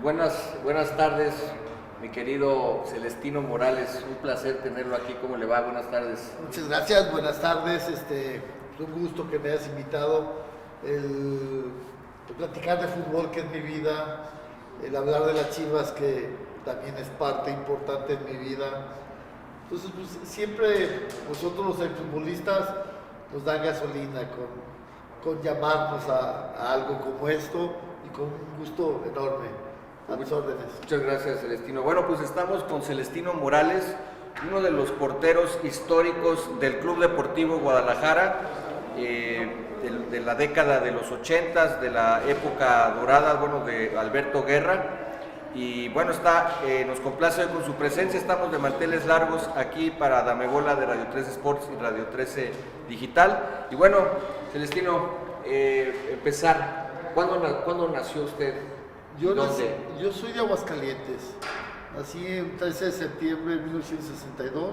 Pues buenas tardes, mi querido Celestino Morales. Un placer tenerlo aquí. ¿Cómo le va? Buenas tardes. Muchas gracias, buenas tardes. Es un gusto que me hayas invitado. El platicar de fútbol, que es mi vida, el hablar de las Chivas, que también es parte importante en mi vida. Entonces, pues, siempre nosotros los exfutbolistas nos dan gasolina con llamarnos a algo como esto, y con un gusto enorme. A tus órdenes. Muchas gracias, Celestino. Bueno, pues estamos con Celestino Morales, uno de los porteros históricos del Club Deportivo Guadalajara, de la década de los 80, de la época dorada, bueno, de Alberto Guerra. Y bueno, nos complace hoy con su presencia. Estamos de manteles largos aquí para Damegola de Radio 13 Sports y Radio 13 Digital. Y bueno, Celestino, empezar. ¿Cuándo nació usted? Yo soy de Aguascalientes. Nací el 13 de septiembre de 1962.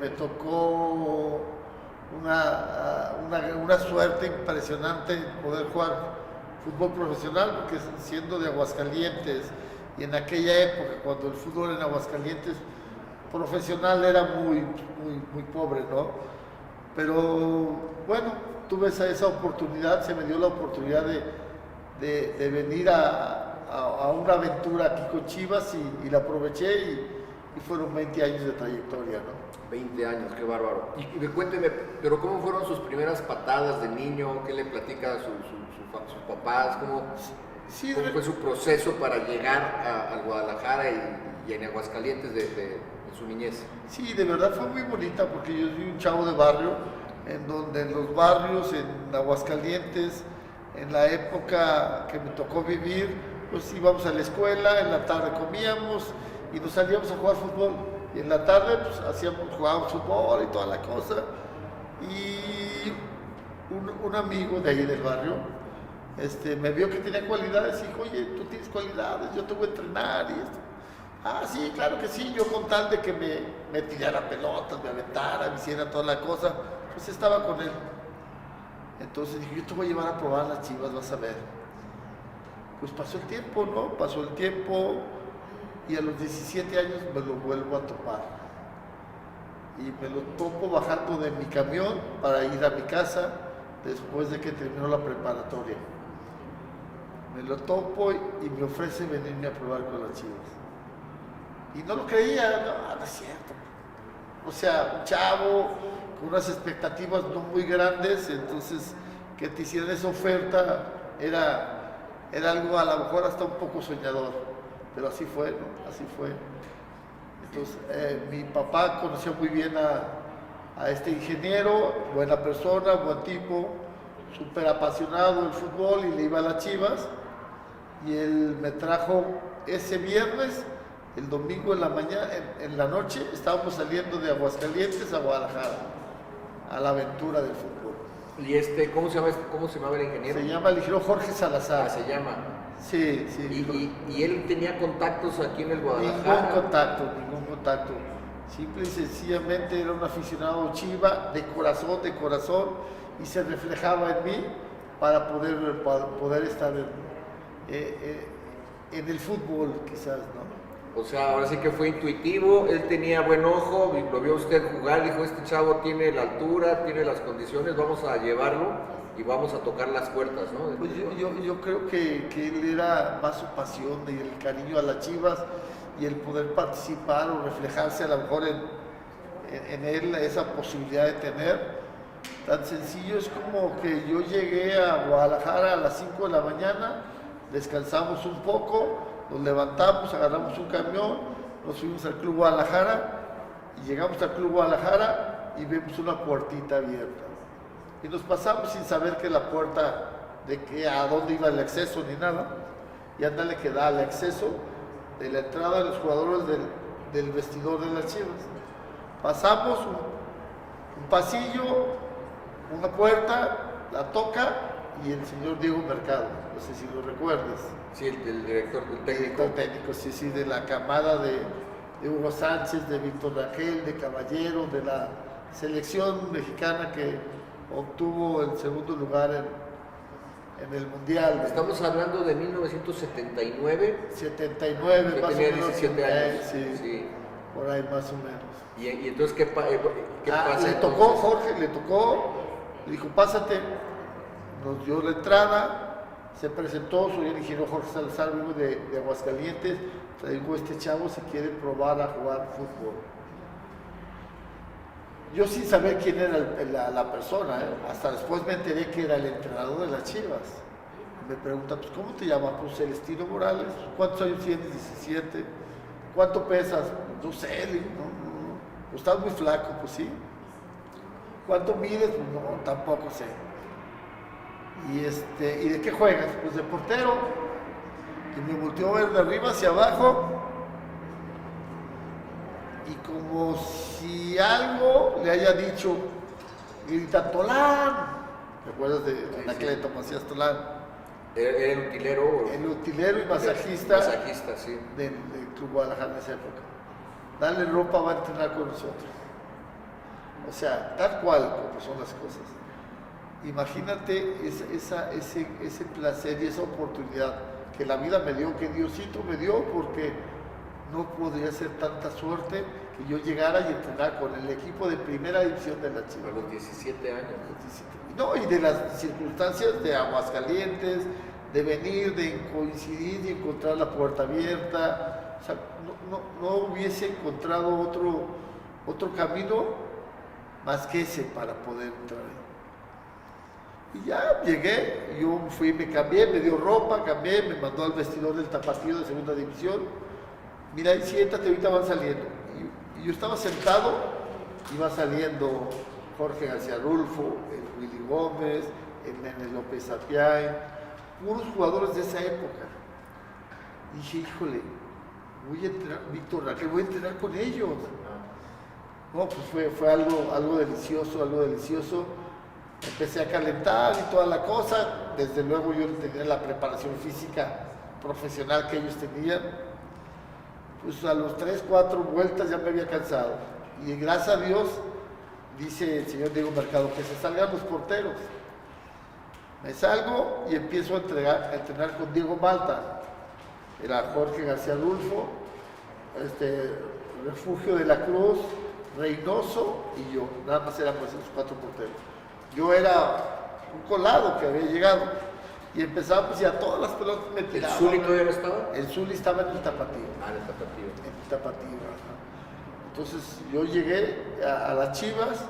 Me tocó una suerte impresionante poder jugar fútbol profesional, porque siendo de Aguascalientes, y en aquella época cuando el fútbol en Aguascalientes profesional era muy pobre, ¿no? Pero bueno, tuve esa oportunidad, se me dio la oportunidad de venir a una aventura aquí con Chivas, y la aproveché, y fueron 20 años de trayectoria, ¿no? 20 años, qué bárbaro. Y cuénteme, pero ¿cómo fueron sus primeras patadas de niño? ¿Qué le platica a sus papás? ¿Cómo fue su proceso para llegar al Guadalajara y en Aguascalientes de su niñez? Sí, de verdad fue muy bonita, porque yo soy un chavo de barrio, en donde en los barrios, en Aguascalientes, en la época que me tocó vivir, pues íbamos a la escuela, en la tarde comíamos y nos salíamos a jugar fútbol. Y en la tarde pues jugábamos fútbol y toda la cosa. Y un amigo de ahí del barrio me vio que tenía cualidades y dijo: oye, tú tienes cualidades, yo te voy a entrenar y esto. Ah, sí, claro que sí. Yo, con tal de que me tirara pelotas, me aventara, me hiciera toda la cosa, pues estaba con él. Entonces dije: yo te voy a llevar a probar las Chivas, vas a ver. Pues pasó el tiempo, ¿no? Pasó el tiempo, y a los 17 años me lo vuelvo a topar. Y me lo topo bajando de mi camión para ir a mi casa después de que terminó la preparatoria. Me lo topo y me ofrece venirme a probar con las Chivas. Y no lo creía, no es cierto. O sea, un chavo con unas expectativas no muy grandes, entonces que te hicieran esa oferta era algo a lo mejor hasta un poco soñador, pero así fue, ¿no? Así fue. Entonces, mi papá conocía muy bien a este ingeniero, buena persona, buen tipo, súper apasionado del fútbol, y le iba a las Chivas, y él me trajo ese viernes. El domingo en la mañana, en la noche, estábamos saliendo de Aguascalientes a Guadalajara, a la aventura del fútbol. ¿Y cómo se llama el ingeniero? Se llama el ingeniero Jorge Salazar. Ah, se llama. Sí. ¿Y él tenía contactos aquí en el Guadalajara? Ningún contacto. Simple y sencillamente era un aficionado Chiva, de corazón, y se reflejaba en mí para poder estar en el fútbol, quizás, ¿no? O sea, ahora sí que fue intuitivo, él tenía buen ojo, lo vio usted jugar, dijo: este chavo tiene la altura, tiene las condiciones, vamos a llevarlo y vamos a tocar las puertas, ¿no? Pues yo creo que él era más su pasión y el cariño a las Chivas, y el poder participar o reflejarse a lo mejor en él, esa posibilidad de tener. Tan sencillo es como que yo llegué a Guadalajara a las 5 de la mañana, descansamos un poco, nos levantamos, agarramos un camión, nos fuimos al Club Guadalajara, y llegamos al Club Guadalajara y vemos una puertita abierta. Y nos pasamos sin saber que la puerta, a dónde iba el acceso ni nada, y ándale que da el acceso de la entrada de los jugadores del vestidor de las Chivas. Pasamos un pasillo, una puerta, la toca, y el señor Diego Mercado, no sé si lo recuerdas. Sí, el director, el técnico. Director técnico, sí, de la camada de Hugo Sánchez, de Víctor Rangel, de Caballero, de la selección mexicana que obtuvo el segundo lugar en el Mundial. Estamos hablando de 1979. 79, Yo más tenía o menos. 17 años. Sí, Sí. por ahí más o menos. Y entonces, ¿qué pasa? Le tocó, Jorge, le dijo, pásate, nos dio la entrada, se presentó, soy el ingeniero Jorge Salazar, vivo de Aguascalientes, traigo este chavo si quiere probar a jugar fútbol. Yo sin saber quién era la persona, hasta después me enteré que era el entrenador de las Chivas. Me pregunta, pues, ¿cómo te llamas? Pues Celestino Morales. ¿Cuántos años tienes? 17. ¿Cuánto pesas? No sé, no. Pues estás muy flaco, pues sí. ¿Cuánto mides? Pues no, tampoco sé. ¿Y de qué juegas? Pues de portero. Y me volteó a ver de arriba hacia abajo. Y como si algo le haya dicho, grita, Tolán. ¿Te acuerdas de Anacleto Macías Tolán? ¿Era el utilero? El utilero y masajista, Sí. del Club Guadalajara en esa época. Dale ropa, va a entrenar con nosotros. O sea, tal cual como son las cosas. Imagínate ese placer y esa oportunidad que la vida me dio, que Diosito me dio, porque no podría ser tanta suerte que yo llegara y entrenar con el equipo de primera división de la Chivas. A los 17 años. No, y de las circunstancias de Aguascalientes, de venir, de coincidir y encontrar la puerta abierta. O sea, no hubiese encontrado otro camino más que ese para poder entrar ahí. Y ya llegué, yo fui, me cambié, me dio ropa, cambié, me mandó al vestidor del Tapatío de segunda división. Mira, ahí siéntate, ahorita van saliendo. Y yo estaba sentado, iba saliendo Jorge García Rulfo, el Willy Gómez, el Nene López Apiay, puros jugadores de esa época. Y dije, híjole, voy a entrenar, Víctor Raquel, voy a entrenar con ellos. No, pues fue algo delicioso, Empecé a calentar y toda la cosa. Desde luego yo no tenía la preparación física profesional que ellos tenían. Pues a los 3, 4 vueltas ya me había cansado. Y gracias a Dios, dice el señor Diego Mercado, que se salgan los porteros. Me salgo y empiezo a entrenar con Diego Malta. Era Jorge García Rulfo, Refugio de la Cruz, Reynoso y yo. Nada más éramos esos 4 porteros. Yo era un colado que había llegado. Y empezábamos y a todas las pelotas me tiraban. ¿El Zuli todavía no estaba? El Zuli estaba en el Tapatío. En el Tapatío. En el Tapatío, ajá. Entonces yo llegué a las Chivas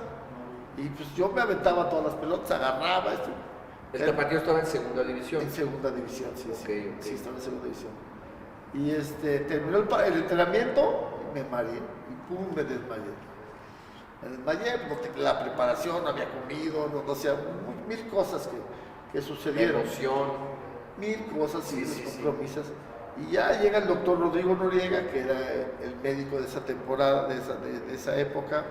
y pues yo me aventaba todas las pelotas, agarraba esto. ¿El Tapatío estaba en segunda división? En segunda división, sí. Okay. Sí, estaba en segunda división. Y terminó el entrenamiento y me mareé. Y pum, me desmayé. No tenía la preparación, no había comido, no sé, mil cosas que sucedieron. Emoción. Mil cosas y compromisos. Y ya llega el doctor Rodrigo Noriega, que era el médico de esa temporada, de esa época.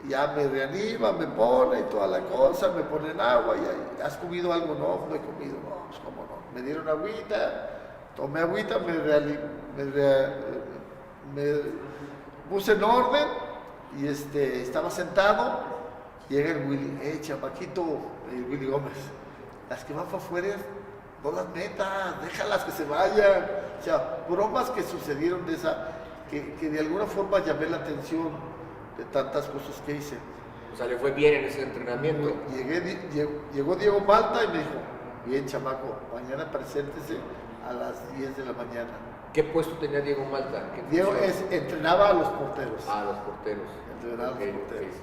Ya me reanima, me pone y toda la cosa, me ponen agua. Y ¿has comido algo? No he comido. No, pues cómo no. Me dieron agüita, tomé agüita, me puse en orden y estaba sentado. Llega el Willy, chamaquito, el Willy Gómez. Las que van para afuera, no las metas, déjalas que se vayan. O sea, bromas que sucedieron de esa, que de alguna forma llamé la atención de tantas cosas que hice. O sea, le fue bien en ese entrenamiento. Llegó Diego Malta y me dijo, bien chamaco, mañana preséntese a las 10 de la mañana. ¿Qué puesto tenía Diego Malta? Diego entrenaba a los porteros. A los porteros. Entrenaba a los porteros.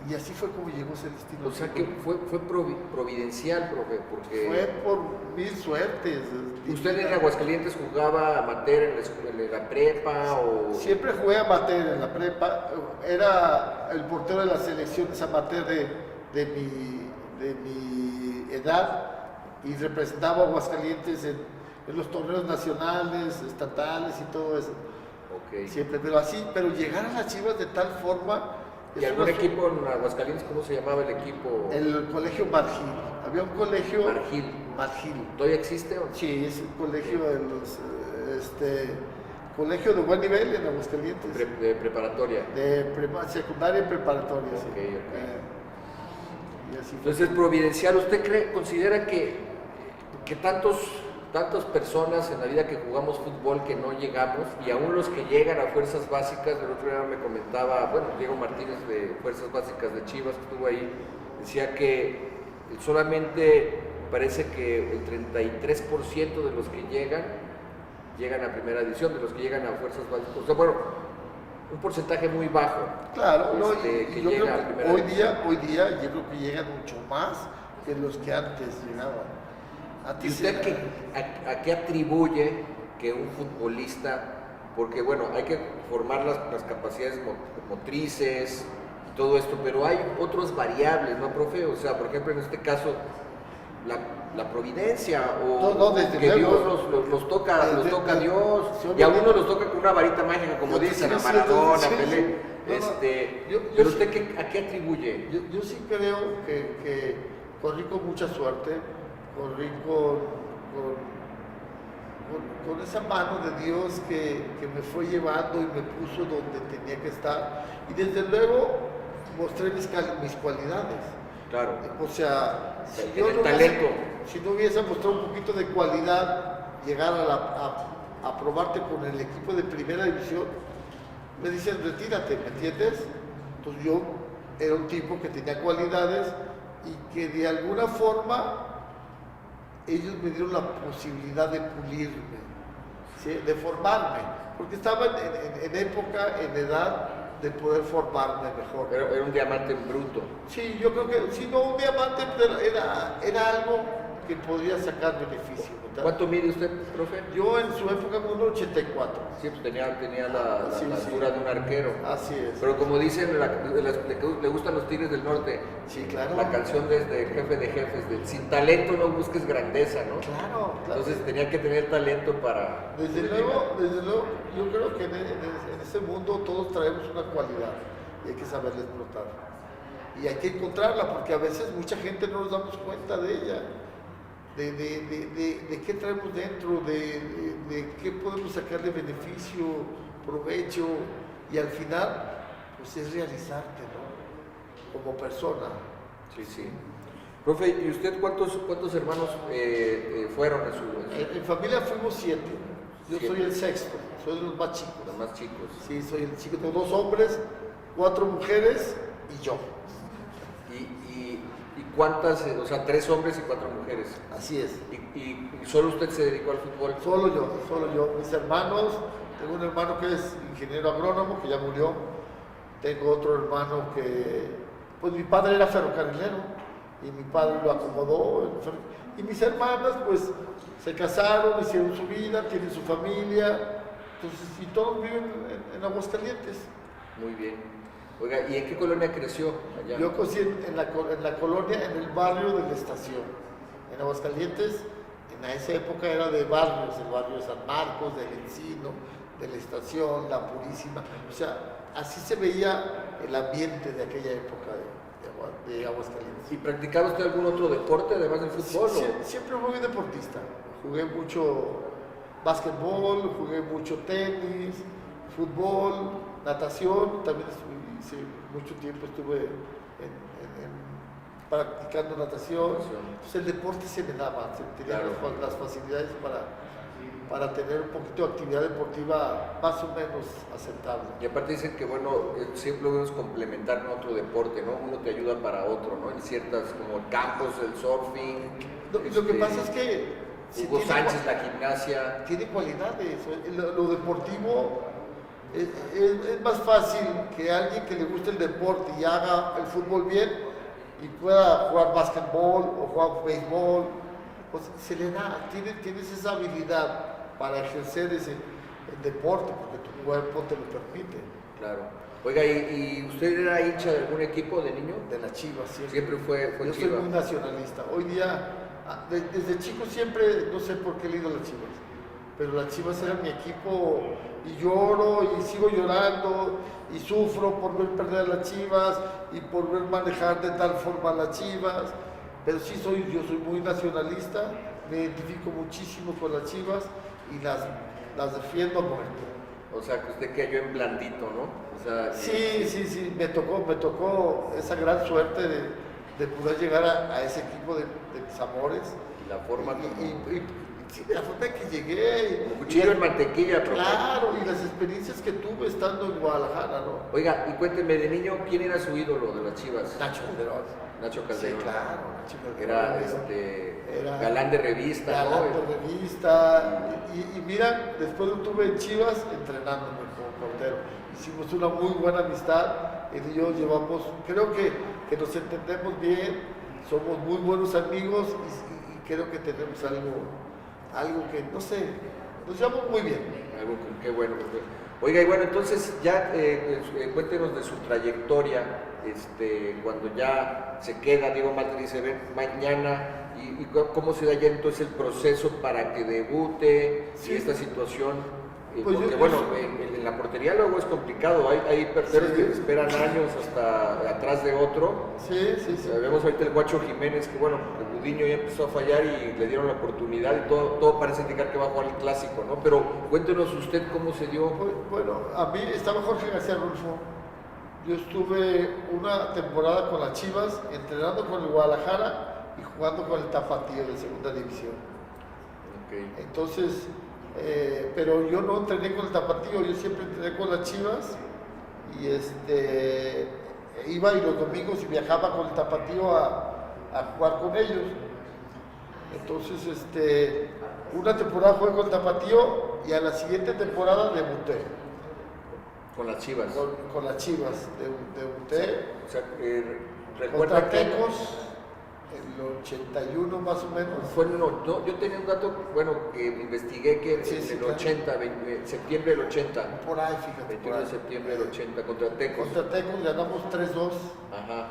Y así fue como llegó Celestino. O sea que fue providencial, profe, porque... Fue por mil suertes. ¿Usted en Aguascalientes jugaba amateur en la prepa o...? Siempre jugué amateur en la prepa. Era el portero de las selecciones amateur de mi edad y representaba a Aguascalientes en los torneos nacionales, estatales y todo eso. Okay. Siempre, pero llegar a las Chivas de tal forma... ¿Y algún equipo en Aguascalientes? ¿Cómo se llamaba el equipo? El colegio Margil. Había un colegio... Margil. ¿Todavía existe o no? Sí, es un colegio de los... colegio de buen nivel en Aguascalientes. De preparatoria. De secundaria y preparatoria, okay, sí. Okay. Y así fue. Entonces, providencial, ¿usted considera que tantas personas en la vida que jugamos fútbol que no llegamos, y aún los que llegan a fuerzas básicas, el otro día me comentaba, bueno, Diego Martínez de Fuerzas Básicas de Chivas, que estuvo ahí, decía que solamente parece que el 33% de los que llegan a primera división, de los que llegan a fuerzas básicas, o sea, bueno, un porcentaje muy bajo. Claro, no, que yo llega creo a que primera hoy división. día yo creo que llegan mucho más que los que antes llegaban. ¿Y Antes usted era- a qué atribuye que un futbolista, porque bueno, hay que formar las capacidades motrices y todo esto, pero hay otras variables, ¿no, profe? O sea, por ejemplo, en este caso, la providencia, o No, desde que luego. Dios los toca Dios, sí, y a obviamente. algunos los toca con una varita mágica, como Yo dicen, sí, a sí, Maradona, sí, a sí. Pelé. No, no, yo Pero sí- usted, ¿a qué atribuye? Yo sí creo que corrí con mucha suerte, corrí con esa mano de Dios que me fue llevando y me puso donde tenía que estar. Y desde luego mostré mis cualidades. Claro. O sea, si En yo el no talento. si no hubiese mostrado un poquito de cualidad, llegar a probarte con el equipo de primera división, me dicen retírate, ¿me entiendes? Entonces yo era un tipo que tenía cualidades y que de alguna forma ellos me dieron la posibilidad de pulirme, ¿sí? De formarme, porque estaba en época, en edad de poder formarme mejor. Era un diamante en bruto. Sí, yo creo que si no un diamante pero era algo que podría sacar beneficio, ¿verdad? ¿Cuánto mide usted, profe? Yo en su época 1,84. Sí, pues tenía la Sí, sí. altura de un arquero. Así es. Pero como dicen, le gustan los Tigres del Norte. Sí, claro. La canción desde Jefe de Jefes, de sin talento no busques grandeza, ¿no? Claro, claro. Entonces tenía que tener talento para... Desde luego, yo creo que en este mundo todos traemos una cualidad y hay que saberla explotar. Y hay que encontrarla porque a veces mucha gente no nos damos cuenta de ella, de qué traemos dentro, de qué podemos sacarle beneficio, provecho y al final, pues es realizarte, ¿no? Como persona. Sí, sí. Profe, ¿y usted cuántos hermanos fueron en su... En familia fuimos 7. Yo 7. soy el sexto, soy de los más chicos. Los más chicos? Sí, soy el chico, tengo 2 hombres, 4 mujeres y yo. ¿Y cuántas, o sea, 3 hombres y 4 mujeres? Así es. ¿Y solo usted se dedicó al fútbol? Solo yo. Mis hermanos, tengo un hermano que es ingeniero agrónomo, que ya murió. Tengo otro hermano que, pues mi padre era ferrocarrilero y mi padre lo acomodó. Y mis hermanas, pues, se casaron, hicieron su vida, tienen su familia. Entonces, y todos viven en Aguascalientes. Muy bien. Oiga, ¿y en qué colonia creció allá? Yo crecí en la colonia, en el barrio de la Estación. En Aguascalientes, en esa época era de barrios, el barrio de San Marcos, del Encino, de la Estación, la Purísima. O sea, así se veía el ambiente de aquella época de Aguascalientes. ¿Y practicaba usted algún otro deporte además del fútbol? Siempre fui deportista. Jugué mucho básquetbol, jugué mucho tenis, fútbol, natación. También hice mucho tiempo estuve practicando natación. Pues el deporte se me daba, tenía Claro. las facilidades para tener un poquito de actividad deportiva más o menos aceptable. Y aparte dicen que, bueno, siempre lo debemos complementar con otro deporte, ¿no? Uno te ayuda para otro, ¿no? En ciertas, como campos, el surfing. Lo que pasa es que si Hugo tiene Sánchez, la gimnasia. tiene cualidades. Lo deportivo es más fácil que alguien que le guste el deporte y haga el fútbol bien y pueda jugar básquetbol o jugar béisbol. Pues se le da, tienes esa habilidad para ejercer el deporte porque tu cuerpo te lo permite. Claro. Oiga, ¿y usted era hincha de algún equipo de niño? De las Chivas, siempre. Siempre fue Yo soy Chiva. muy nacionalista. Hoy día, desde chico siempre, no sé por qué he leído las Chivas, pero las Chivas eran mi equipo y lloro y sigo llorando y sufro por ver perder a las Chivas y por ver manejar de tal forma a las Chivas. Pero sí yo soy muy nacionalista, me identifico muchísimo con las Chivas y las defiendo a muerte. O sea, que usted cayó en blandito, ¿no? O sea, Sí, me tocó esa gran suerte de de poder llegar a ese equipo de mis amores. Y la forma Sí, la forma en que llegué. Cuchillo en mantequilla, profe. Claro, y las experiencias que tuve estando en Guadalajara, ¿no? Oiga, y cuénteme, de niño, ¿quién era su ídolo de las Chivas? Nacho Calderón. Nacho Calderón. Sí, claro, Nacho Calderón. Era galán de revista, galán ¿no? de revista. Y mira, después lo tuve en Chivas entrenándome como portero. Hicimos una muy buena amistad. Él y yo llevamos, creo que nos entendemos bien, somos muy buenos amigos y creo que tenemos algo que, no sé, nos llevamos muy bien. Algo que, qué bueno. Oiga, y bueno, entonces ya cuéntenos de su trayectoria, cuando ya se queda Diego Malta y dice, ven, mañana, y cómo se da ya entonces el proceso para que debute, Sí. y esta situación. Pues Porque yo- bueno, en la portería luego es complicado, hay porteros Sí. que esperan años hasta atrás de otro. Sí. Vemos ahorita el Guacho Jiménez, que bueno, el Gudiño ya empezó a fallar y le dieron la oportunidad y todo parece indicar que va a jugar el clásico, ¿no? Pero cuéntenos usted cómo se dio. Bueno, a mí estaba Jorge García Rulfo. Yo estuve una temporada con las Chivas, entrenando con el Guadalajara y jugando con el Tapatío de segunda división. Okay. Entonces, pero yo no entrené con el Tapatío, yo siempre entrené con las Chivas y iba y los domingos y viajaba con el Tapatío a jugar con ellos. Entonces, una temporada jugué con el Tapatío y a la siguiente temporada debuté Con las Chivas. con las Chivas. Debuté O sea, contra recuerda que Tecos en el 81 más o menos. yo tenía un dato, bueno, que investigué que Sí, en sí, el claro. 80, septiembre del 80, Por ahí, fíjate. 21 de septiembre del 80 contra Tecos. Contra Tecos ganamos 3-2. Ajá.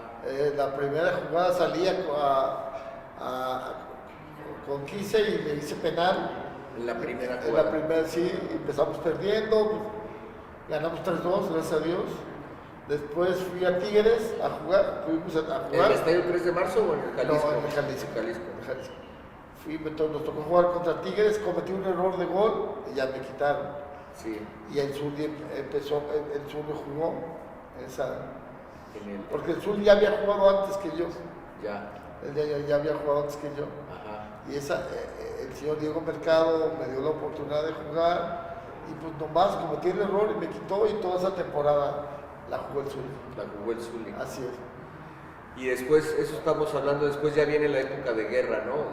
La primera jugada salía con 15 y le hice penal. En la primera En jugada. la primera sí, empezamos perdiendo, ganamos 3-2, gracias a Dios. Después fui a Tigres a jugar, fuimos a ¿En jugar. el estadio 3 de marzo o en el Jalisco? No, en el Jalisco. Jalisco. En Jalisco. Nos tocó jugar contra Tigres, cometí un error de gol y ya me quitaron. Sí. Y el Zuli jugó porque el Zuli ya había jugado antes que yo. Ya. Él ya había jugado antes que yo. Ajá. Y el señor Diego Mercado me dio la oportunidad de jugar y pues nomás cometí el error y me quitó y toda esa temporada la jugó el Zuli. La jugó el Zuli. Así es. Y después, eso estamos hablando, después ya viene la época de guerra, ¿no?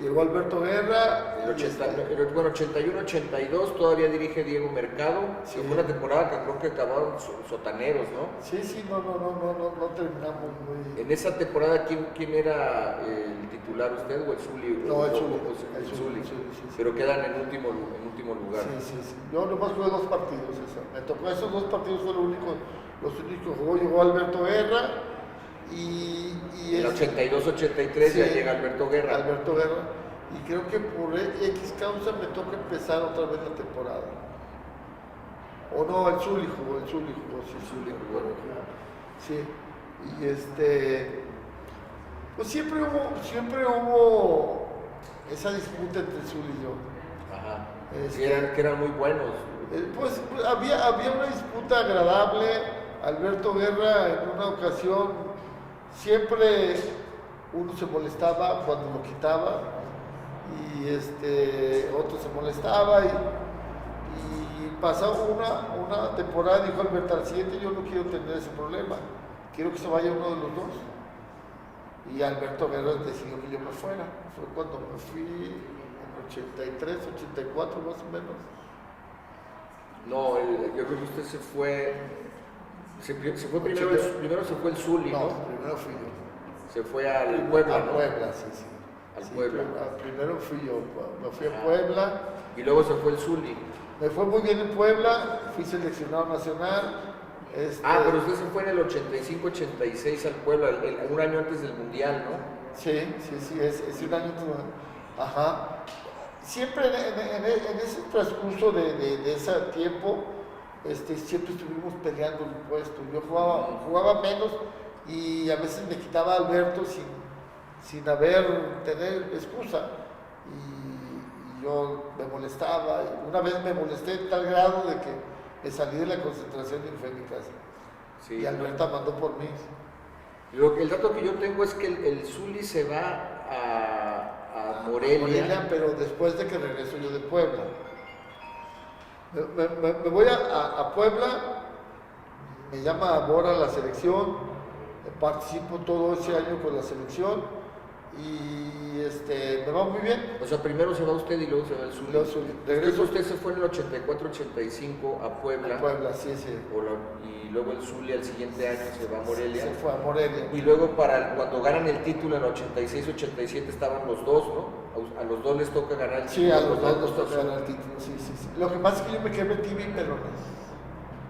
Llegó Alberto Guerra. El y 81-82 todavía dirige Diego Mercado. Sí. Fue una temporada que creo que acabaron sotaneros, ¿no? Sí, no terminamos muy... En esa temporada, ¿quién era el titular, usted o el Zuli? No, el Zuli. El Zuli. Sí. Pero quedan en último lugar. Sí. Yo nomás jugué 2 partidos. Me tocó esos 2 partidos, fue los únicos que jugó. Llegó Alberto Guerra y En el 82-83 ya Sí, llega Alberto Guerra. Alberto Guerra. Y creo que por X causa me toca empezar otra vez la temporada. O no, el Zuli jugó, sí, Zuli jugó. Sí. Y pues siempre hubo esa disputa entre el Zuli y yo. Ajá. Este- Que eran muy buenos. Pues había una disputa agradable. Alberto Guerra en una ocasión siempre uno se molestaba cuando lo quitaba y otro se molestaba y pasó una temporada y dijo Alberto, al siguiente yo no quiero tener ese problema, quiero que se vaya uno de los dos. Y Alberto Guerra decidió que yo me fuera. Fue cuando me fui en 83, 84 más o menos. No, yo creo que usted se fue primero se fue el Zuli, ¿no? No, primero fui yo. Se fue al Puebla, Al ¿no? Puebla, sí. Al Sí, Puebla. Primero fui yo, me fui Ajá. a Puebla. Y luego se fue el Zuli. Me fue muy bien en Puebla, fui seleccionado nacional. Pero usted se fue en el 85-86 al Puebla, un año antes del Mundial, ¿no? Sí, es un año. Ajá. Siempre en ese transcurso de ese tiempo, siempre estuvimos peleando el puesto. Yo jugaba menos y a veces me quitaba a Alberto sin tener excusa. Y yo me molestaba. Y una vez me molesté en tal grado de que me salí de la concentración y me fui a mi casa. Sí, Y Alberto mandó por mí. El dato que yo tengo es que el Zuli se va a Morelia. Pero después de que regreso yo de Puebla. Me voy a Puebla, me llama Bora a la selección, participo todo ese año con la selección y me va muy bien. O sea, primero se va usted y luego se va el Zuli. Regreso. Usted se fue en el 84-85 a Puebla. A Puebla, sí. Y luego el Zuli al siguiente año se va a Morelia. Se fue a Morelia. Y luego cuando ganan el título en el 86-87 estaban los dos, ¿no? A los dos les toca ganar el título. Sí, a los dos nos toca ganar el título, sí. Lo que pasa es que yo me quebré tibia y peroné.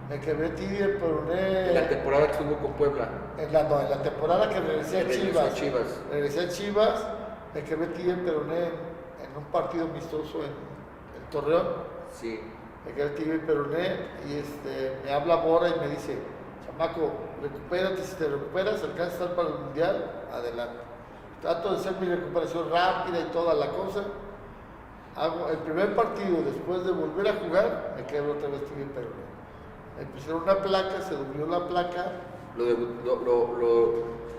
Me quebré tibia y peroné. En la temporada que estuvo con Puebla. En la temporada que regresé a Chivas. Regresé a Chivas, me quebré tibia y peroné en un partido amistoso en Torreón. Sí. Me quebré tibia y peroné y me habla Bora y me dice, chamaco, recupérate, si te recuperas, alcanzas a estar para el Mundial, adelante. Trato de hacer mi recuperación rápida y toda la cosa. Hago el primer partido, después de volver a jugar, me quebro otra vez tibia y peroné. Me pusieron una placa, se durmió la placa.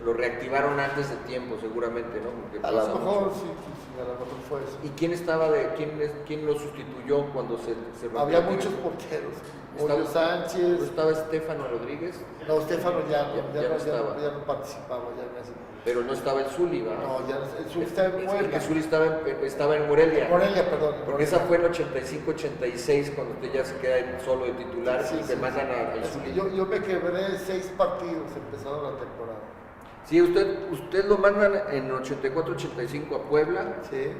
Lo reactivaron antes de tiempo, seguramente, ¿no? Porque A lo mejor, sí, a lo mejor fue eso. ¿Y quién quién lo sustituyó cuando se Había muchos porteros. Julio Sánchez. ¿Estaba Estefano Rodríguez? No, Estefano ya no participaba, Pero no estaba el Zuli, ¿verdad? No, ya el Zuli estaba en Morelia. El Zuli estaba en Morelia. Perdón. Porque esa fue en 85-86 cuando usted ya se queda solo de titular y te mandan al Zuli. Yo me quebré 6 partidos empezando la temporada. Sí, usted lo mandan en 84-85 a Puebla. Sí.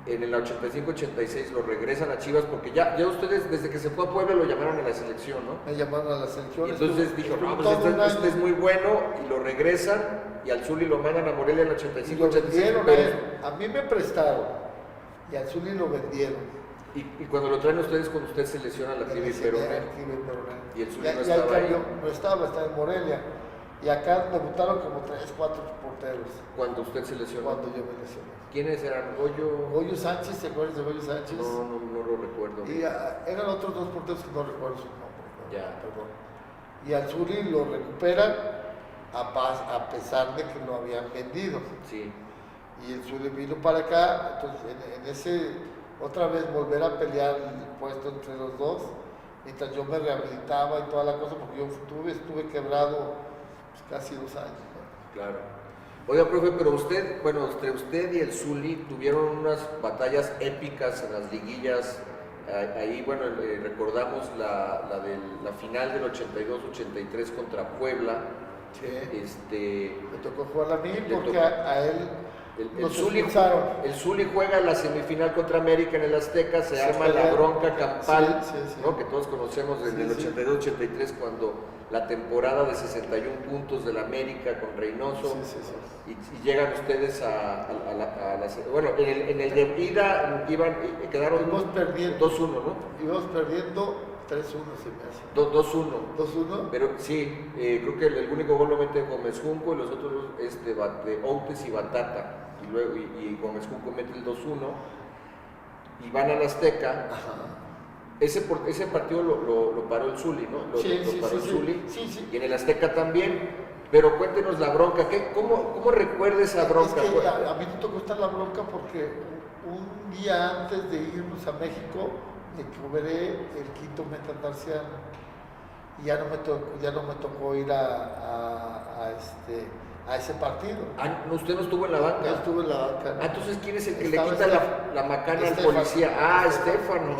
En el 85-86 lo regresan a Chivas porque ya ustedes desde que se fue a Puebla lo llamaron a la selección, ¿no? Me llamaron a la selección. Y entonces dijo, no, pues este es muy bueno y lo regresan y al Zuli lo mandan a Morelia en el 85-86. A mí me prestaron y al Zuli lo vendieron. Y cuando lo traen ustedes, cuando usted se lesiona la tibia y peroné. Y el Zuli no estaba ahí. No estaba en Morelia. Y acá debutaron como 3, 4 porteros. Cuando usted se lesionó. Cuando yo me lesioné. ¿Quiénes eran? Goyo Sánchez, ¿te acuerdas de Goyo Sánchez? No lo recuerdo. Y eran otros 2 porteros que no recuerdo su nombre. Ya. Perdón. Y al Zuli lo recuperan a pesar de que lo habían vendido. Sí. Y el Zuli vino para acá, entonces en ese, otra vez volver a pelear el puesto entre los dos, mientras yo me rehabilitaba y toda la cosa, porque yo estuve quebrado casi 2 años. ¿No? Claro. Oiga, profe, pero entre usted y el Zuli tuvieron unas batallas épicas en las liguillas. Ahí, recordamos la final del 82-83 contra Puebla. Sí. Me tocó jugar a mí porque a él el Zuli juega la semifinal contra América en el Azteca, se arma la bronca campal, ¿no? Que todos conocemos desde el 82-83 cuando la temporada de 61 puntos del América con Reynoso. Y llegan ustedes a la en el de ida quedaron 2-1, ¿no? Íbamos perdiendo 3-1 se me hace. 2-1. Pero sí, creo que el único gol lo mete Gómez Junco y los otros de Outes y Batata. Y luego Gómez Junco mete el 2-1 y van al Azteca. Ajá. Ese partido lo paró el Zuli, ¿no? Lo paró el Zuli. Sí. Y en el Azteca también. Pero cuéntenos la bronca. ¿Cómo recuerda esa bronca? Es que a mí me tocó estar la bronca porque un día antes de irnos a México me quebré el quinto metatarsiano y ya no me tocó ir a ese partido. Usted no estuvo en la banca. No estuve en la banca. No. Entonces, ¿quién es el que le quita la macana al policía? Estefano.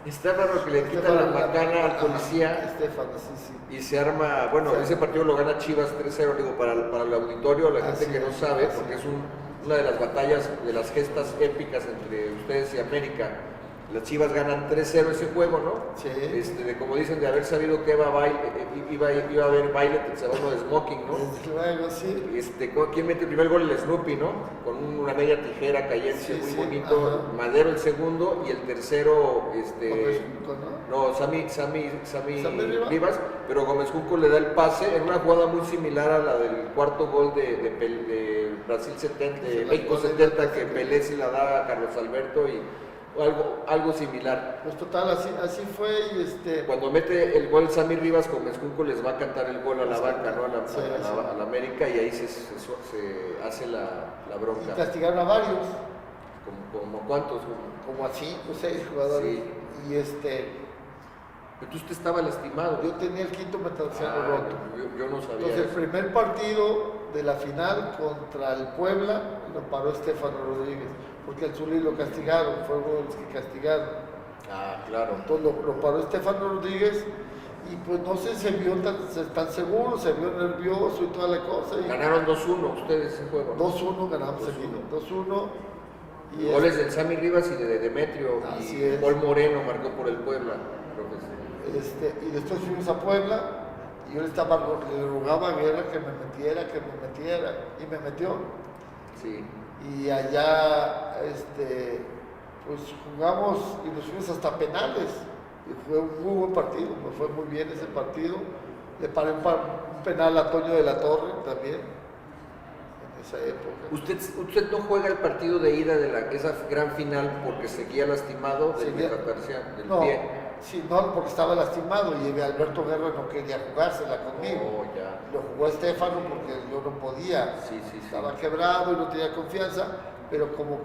Estefano que le quita la macana al policía. Estefano, sí. Y se arma, ese partido lo gana Chivas 3-0, digo, para el auditorio, la gente que no sabe, porque es una de las batallas, de las gestas épicas entre ustedes y América. Las Chivas ganan 3-0 ese juego, ¿no? Sí. Como dicen, de haber sabido que iba a haber baile, se va uno de smoking, ¿no? Desde luego, sí. ¿Quién mete el primer gol? El Snoopy, ¿no? Con una media tijera cayéndose muy bonito. Ajá. Madero el segundo y el tercero, ¿no? Sammy Rivas, pero Gómez Junco le da el pase en una jugada muy similar a la del cuarto gol de Brasil 70, de México 70, que Pelé se la da a Carlos Alberto y o algo similar. Pues total, así fue y Cuando mete el gol Sammy Rivas con Mezcunco les va a cantar el gol a la banca, ¿no? Sí. A la América, y ahí se hace la y bronca. castigaron a varios, ¿Como cuántos? como a 5 o 6 jugadores. Sí. Y Pero usted estaba lastimado. yo tenía el quinto metatarsiano roto. Yo no sabía Entonces el eso. primer partido de la final contra el Puebla lo paró Estefano Rodríguez, porque al Zuli lo castigaron, fue uno de los que castigaron. Ah, claro. Entonces lo paró Estefano Rodríguez y pues no sé, se vio tan seguro, se vio nervioso y toda la cosa. Y Ganaron 2-1 ustedes ese juego, ¿no? 2-1 ganamos aquí, 2-1. Y Goles del Sammy Rivas y de Demetrio. Así y es. Paul Moreno marcó por el Puebla. Creo que sí. Y después fuimos a Puebla y yo le rogaba a Guerra que me metiera y me metió. Sí. Y allá pues jugamos y nos fuimos hasta penales y fue un muy buen partido, me fue muy bien ese partido. Le paré un penal a Toño de la Torre también en esa época. ¿Usted no juega el partido de ida de esa gran final porque seguía lastimado del Seguía- metatarsiano, del No, pie? sí, no, porque estaba lastimado y Alberto Guerra no quería jugársela conmigo. Oh, ya. Lo jugó Estefano porque yo no podía. Sí. Estaba quebrado y no tenía confianza, pero como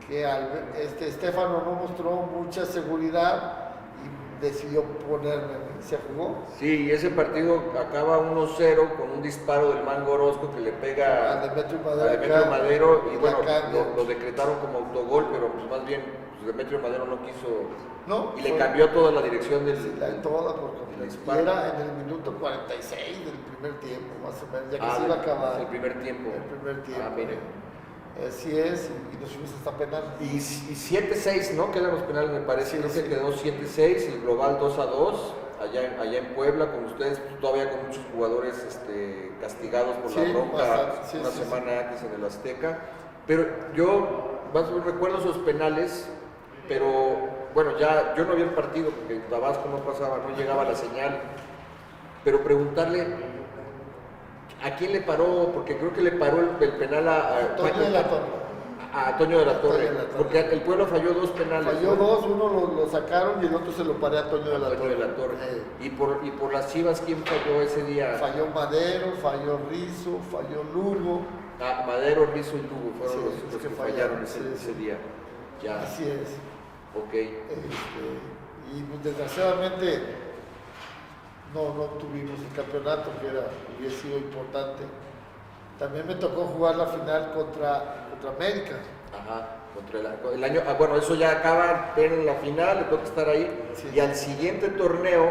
que Estefano no mostró mucha seguridad y decidió ponerme. ¿Se jugó? Sí, y ese partido acaba 1-0 con un disparo del Mango Orozco que le pega A Demetrio Madero y la bueno, cambia. lo decretaron como autogol, pero pues más bien pues Demetrio Madero no quiso No, y le fue- cambió toda la dirección del toda por completo. el Y disparo. era en el minuto 46 del primer tiempo, más o menos, ya que se iba a del- acabar. el primer tiempo. El primer tiempo. Ah, mire. Así es, y nos fuimos hasta penal. Y 7-6, ¿no? Quedan los penales, me parece. Sí, Creo que sí. quedó 7-6, el global 2-2, allá en Puebla, con ustedes, pues, todavía con muchos jugadores castigados por Sí, la bronca bastante, sí, una sí, semana antes en el Azteca. Pero yo recuerdo esos penales, pero bueno, ya yo no vi el partido porque Tabasco no pasaba, no llegaba la señal. Pero preguntarle, ¿a quién le paró? Porque creo que le paró el penal a Toño de la Torre. a Toño de la Torre, Toño de la Torre. porque el Puebla falló 2 penales. Falló ¿no? 2, uno lo sacaron y el otro se lo paré a Toño de la Toño Torre. de la Torre. Y por las Chivas, ¿quién falló ese día? Falló Madero, falló Rizzo, falló Lugo. Madero, Rizzo y Lugo fueron Sí, los que que fallaron fallaron, ese sí. día. Ya, Así es. ok. Y pues, desgraciadamente no tuvimos el campeonato, que hubiera sido importante. También me tocó jugar la final contra América. Ajá, el año, bueno, eso ya acaba en la final, le toca estar ahí. Sí. Y al siguiente torneo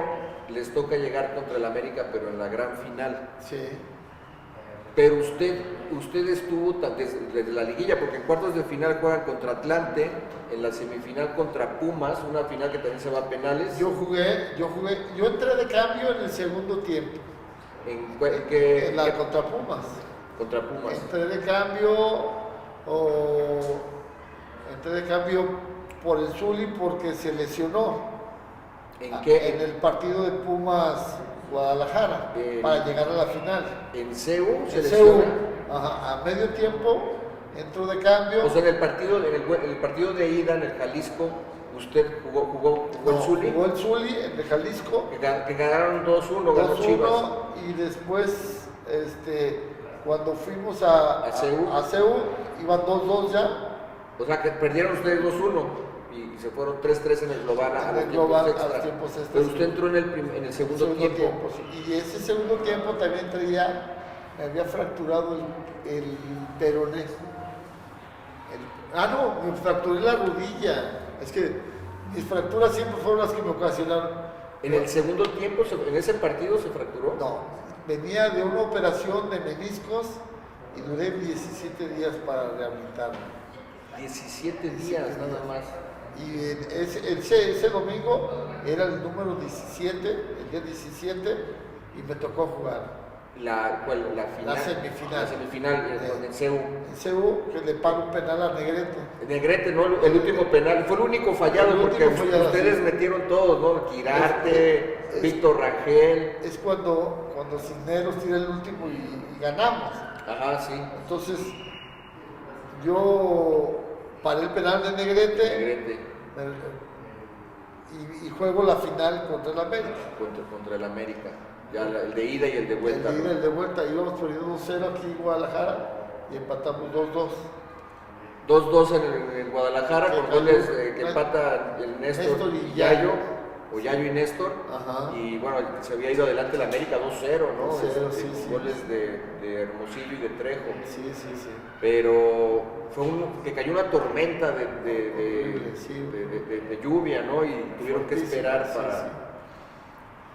les toca llegar contra el América, pero en la gran final. Sí. Pero usted estuvo desde la liguilla, porque en cuartos de final juegan contra Atlante, en la semifinal contra Pumas, una final que también se va a penales. Yo entré de cambio en el segundo tiempo, ¿En contra Pumas. contra Pumas? Entré de cambio por el Zuli porque se lesionó ¿En qué? en el partido de Pumas Guadalajara para llegar a la final. ¿En CEU se En lesiona? CU, a medio tiempo entró de cambio. O sea, en el partido de ida en el Jalisco, usted jugó el Zuli, Jugó el Zuli en el Jalisco, que ganaron 2-1, ganó Chivas. 2-1, y después cuando fuimos a CU iban 2-2 ya. O sea, que perdieron ustedes 2-1 y se fueron 3-3 en el global a En los el tiempos global, extra. a los tiempos extras. Pero usted entró en el segundo tiempo. Sí. Y ese segundo tiempo también me había fracturado el peroné. Me fracturé la rodilla. Es que mis fracturas siempre fueron las que me ocasionaron. En el segundo tiempo, en ese partido se fracturó. No, venía de una operación de meniscos y duré 17 días para rehabilitarme. 17 días nada más. Y ese domingo era el número 17, el día 17, y me tocó jugar. La final. La semifinal. La semifinal en CEU. En CU, que le paga un penal a Negrete. Negrete, ¿no? El último penal. Fue el único fallado El porque último fallado, ustedes sí. metieron todos, ¿no? Quirarte, Víctor Rangel. Es cuando Cisneros tira el último y ganamos. Ajá, sí. Entonces, yo paré el penal de Negrete. Negrete. y juego la final contra el América. Contra el América. Ya el de ida y el de vuelta. El de ida y ¿no? el de vuelta, íbamos perdiendo 2-0 aquí en Guadalajara y empatamos 2-2. 2-2 en Guadalajara, Que con goles que empata el Néstor y Yayo, o Yayo y Néstor. Ajá. Y bueno, se había ido adelante el América 2-0, ¿no? 2-0, sí, con sí. goles de Hermosillo y de Trejo. Sí. Pero fue que cayó una tormenta Horrible, sí. de lluvia, ¿no? Y tuvieron que esperar Sí, para... sí.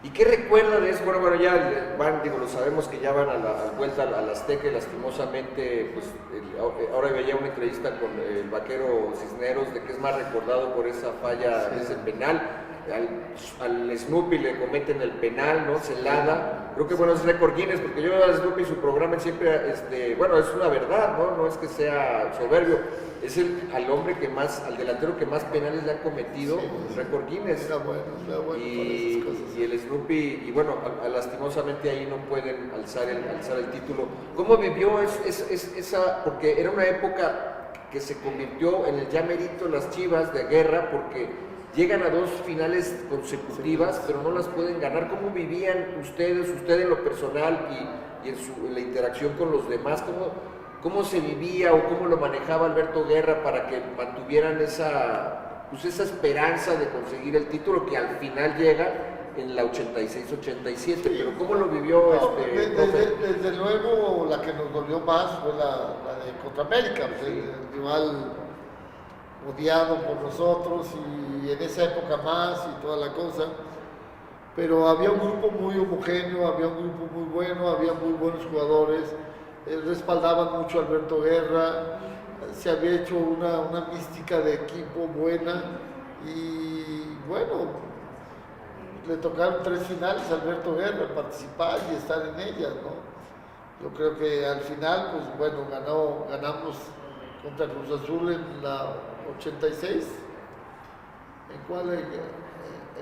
¿Y qué recuerda de eso? Bueno, ya van, digo, lo sabemos que ya van a la vuelta al Azteca y lastimosamente, pues ahora veía una entrevista con el vaquero Cisneros de que es más recordado por esa falla, ese penal. Al Snoopy le cometen el penal, ¿no? Celada. Creo que bueno, es récord Guinness, porque yo veo a Snoopy su programa siempre, bueno, es una verdad, ¿no? No es que sea soberbio, es al hombre que más, al delantero que más penales le ha cometido, récord Guinness. Era bueno para esas cosas. Y el Snoopy, y bueno, lastimosamente ahí no pueden alzar el título. ¿Cómo vivió esa, porque era una época que se convirtió en el ya merito las Chivas de guerra, porque llegan a 2 finales consecutivas, pero no las pueden ganar? ¿Cómo vivían usted en lo personal y en la interacción con los demás? ¿Cómo se vivía o cómo lo manejaba Alberto Guerra para que mantuvieran esa esperanza de conseguir el título que al final llega en la 86-87? Pero ¿cómo lo vivió profe? Desde luego la que nos dolió más fue la de contra América, pues, el rival odiado por nosotros y en esa época más y toda la cosa, pero había un grupo muy homogéneo, había un grupo muy bueno, había muy buenos jugadores, respaldaban mucho a Alberto Guerra, se había hecho una mística de equipo buena y bueno, le tocaron 3 finales a Alberto Guerra, participar y estar en ellas, ¿no? Yo creo que al final, pues bueno, ganamos contra Cruz Azul en la 86, ¿en cuál? En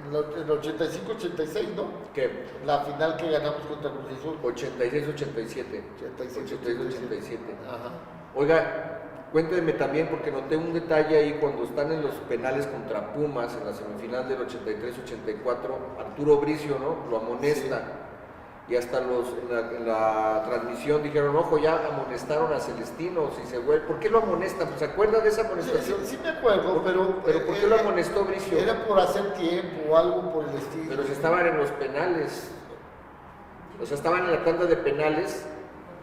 el 85-86, ¿no? ¿Qué? La final que ganamos contra Cruz Azul. 86-87. 86-87. Ajá. Oiga, cuénteme también, porque noté un detalle ahí cuando están en los penales contra Pumas en la semifinal del 83-84, Arturo Bricio, ¿no? Lo amonesta. Sí. Y hasta en la transmisión dijeron, ojo, ya amonestaron a Celestino, si se vuelve. ¿Por qué lo amonestan? ¿Se acuerda de esa amonestación? Sí me acuerdo, pero ¿por qué lo amonestó Bricio? Era por hacer tiempo o algo por el estilo. Pero si estaban en los penales, o sea, estaban en la tanda de penales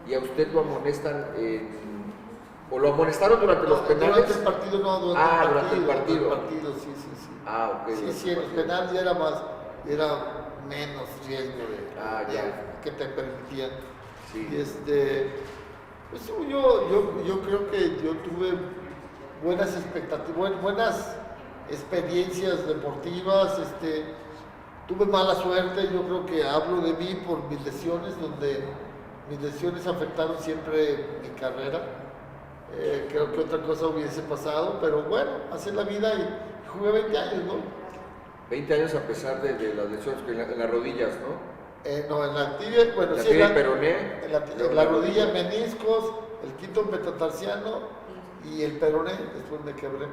y a usted lo amonestan, o lo amonestaron durante los penales. Durante el partido no, durante el partido. Sí. Ah, ok. Sí, en los penales ya era menos riesgo que te permitían. Sí. Y pues yo creo que yo tuve buenas expectativas, buenas experiencias deportivas, tuve mala suerte, yo creo que hablo de mí por mis lesiones, donde mis lesiones afectaron siempre mi carrera. Creo que otra cosa hubiese pasado, pero bueno, así es la vida y jugué 20 años, ¿no? 20 años a pesar de las lesiones en las rodillas, ¿no? No, en la tibia, bueno, sí, peroné, en la rodilla, meniscos, el quinto metatarsiano y el peroné, después me quebré.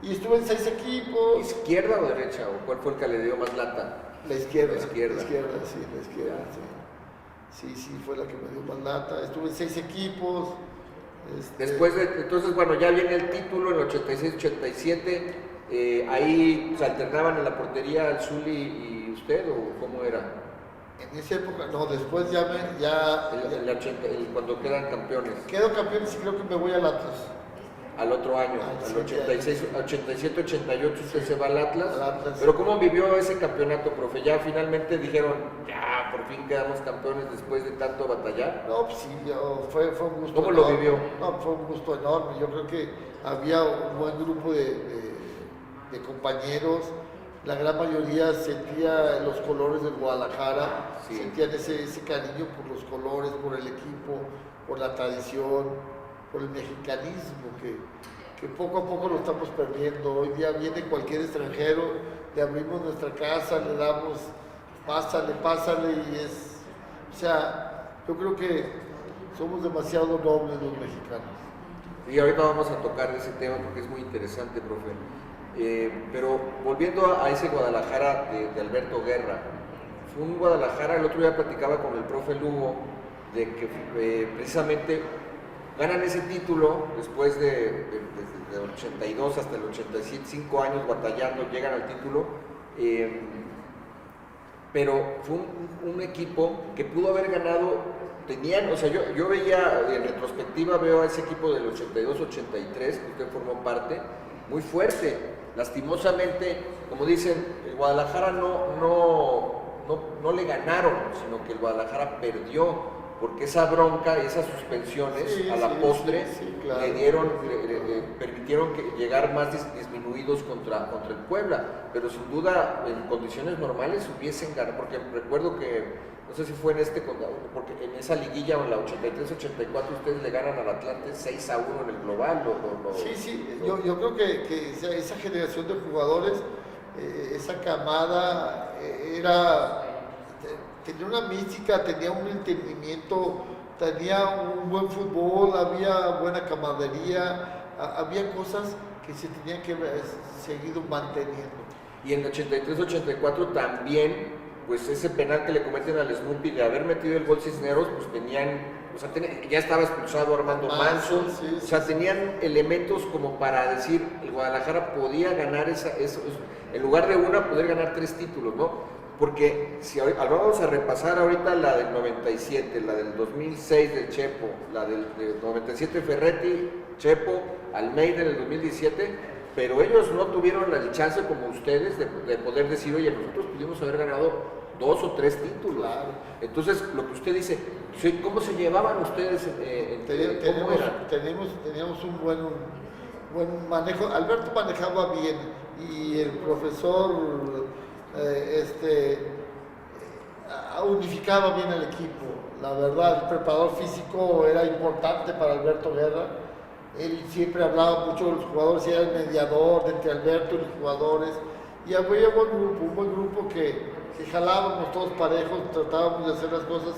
Y estuve en 6 equipos. ¿Izquierda o derecha? ¿O cuál fue el que le dio más lata? La izquierda. La izquierda. La izquierda, sí. Sí, fue la que me dio más lata. Estuve en 6 equipos. Después entonces, bueno, ya viene el título en el 86-87. Ahí se alternaban en la portería el Zuli y usted, ¿o cómo era? En esa época, no, después cuando quedan campeones. Quedo campeón y creo que me voy al Atlas. Al otro año, al 87-88 usted se va al Atlas. Atlas. Pero ¿cómo vivió ese campeonato, profe? Ya finalmente dijeron, ya por fin quedamos campeones después de tanto batallar. No, pues sí, fue un gusto. ¿Cómo lo vivió? No, fue un gusto enorme. Yo creo que había un buen grupo de compañeros. La gran mayoría sentía los colores del Guadalajara, sí. Sentían ese cariño por los colores, por el equipo, por la tradición, por el mexicanismo que poco a poco lo estamos perdiendo. Hoy día viene cualquier extranjero, le abrimos nuestra casa, le damos pásale y o sea, yo creo que somos demasiado nobles los mexicanos. Y ahorita vamos a tocar ese tema porque es muy interesante, profe. Pero volviendo a ese Guadalajara de Alberto Guerra, fue un Guadalajara, el otro día platicaba con el profe Lugo, de que precisamente ganan ese título después de 82 hasta el 87, 5 años batallando, llegan al título, pero fue un equipo que pudo haber ganado, tenían, o sea, yo veía, en retrospectiva veo a ese equipo del 82-83, que usted formó parte, muy fuerte. Lastimosamente, como dicen, el Guadalajara no le ganaron, sino que el Guadalajara perdió, porque esa bronca y esas suspensiones a la postre claro, le permitieron llegar más disminuidos contra el Puebla, pero sin duda en condiciones normales hubiesen ganado, porque recuerdo que, no sé si fue en porque en esa liguilla o en la 83-84 ustedes le ganan al Atlante 6-1 en el global. Yo creo que esa generación de jugadores, esa camada tenía una mística, tenía un entendimiento, tenía un buen fútbol, había buena camaradería, había cosas que se tenían que haber seguido manteniendo. Y en el 83-84 también, pues ese penal que le cometen al Snoopy de haber metido el gol Cisneros, pues ya estaba expulsado Armando Manso, tenían elementos como para decir, el Guadalajara podía ganar en lugar de poder ganar 3 títulos, ¿no? Porque si vamos a repasar ahorita la del 97, la del 2006 del Chepo, la del 97 Ferretti, Chepo, Almeida en el 2017, pero ellos no tuvieron el chance como ustedes de poder decir, oye, nosotros pudimos haber ganado 2 o 3 títulos. Claro. Entonces, lo que usted dice, ¿cómo se llevaban ustedes? Teníamos un buen manejo. Alberto manejaba bien y el profesor unificaba bien el equipo. La verdad, el preparador físico era importante para Alberto Guerra. Él siempre hablaba mucho de los jugadores, era el mediador entre Alberto y los jugadores. Y había un buen grupo que jalábamos todos parejos, tratábamos de hacer las cosas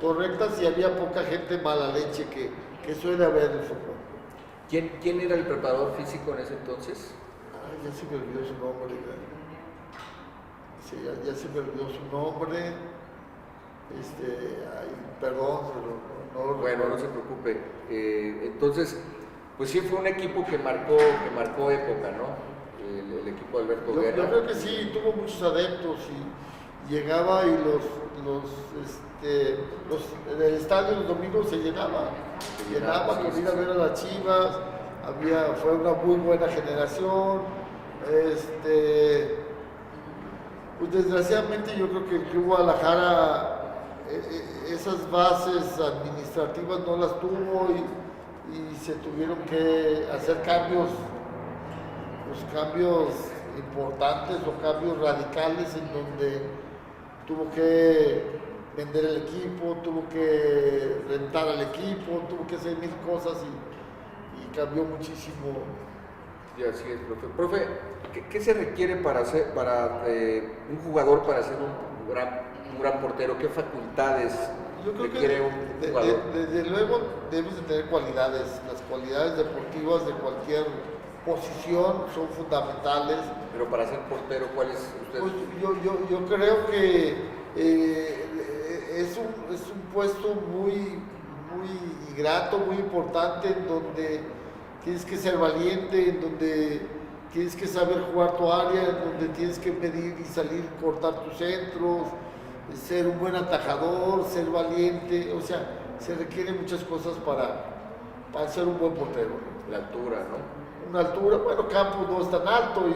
correctas y había poca gente mala leche que suele haber en el fútbol. ¿Quién era el preparador físico en ese entonces? Ya se me olvidó su nombre. Sí, ya se me olvidó su nombre. Perdón, pero bueno, no se preocupe. Entonces, pues sí fue un equipo que marcó época, ¿no? El equipo de Alberto Guerra. Yo creo que sí, tuvo muchos adeptos y llegaba y el estadio los domingos se llenaba con ir a ver a las Chivas. Fue una muy buena generación. Pues desgraciadamente yo creo que el Club Guadalajara esas bases administrativas no las tuvo y se tuvieron que hacer cambios importantes o cambios radicales en donde tuvo que vender el equipo, tuvo que rentar al equipo, tuvo que hacer 1000 cosas y cambió muchísimo. Sí, así es, profe. Profe, ¿qué se requiere para un jugador para ser un gran portero? ¿Qué facultades requiere un jugador? Desde luego debes de tener cualidades. Las cualidades deportivas de cualquier posición son fundamentales. Pero para ser portero, ¿cuál es usted? Pues yo creo que es un puesto muy grato, muy importante, en donde tienes que ser valiente, en donde tienes que saber jugar tu área, en donde tienes que medir y salir, cortar tus centros, ser un buen atajador, ser valiente. O sea, se requieren muchas cosas para ser un buen portero. La altura, ¿no? Una altura, bueno, Campos no es tan alto y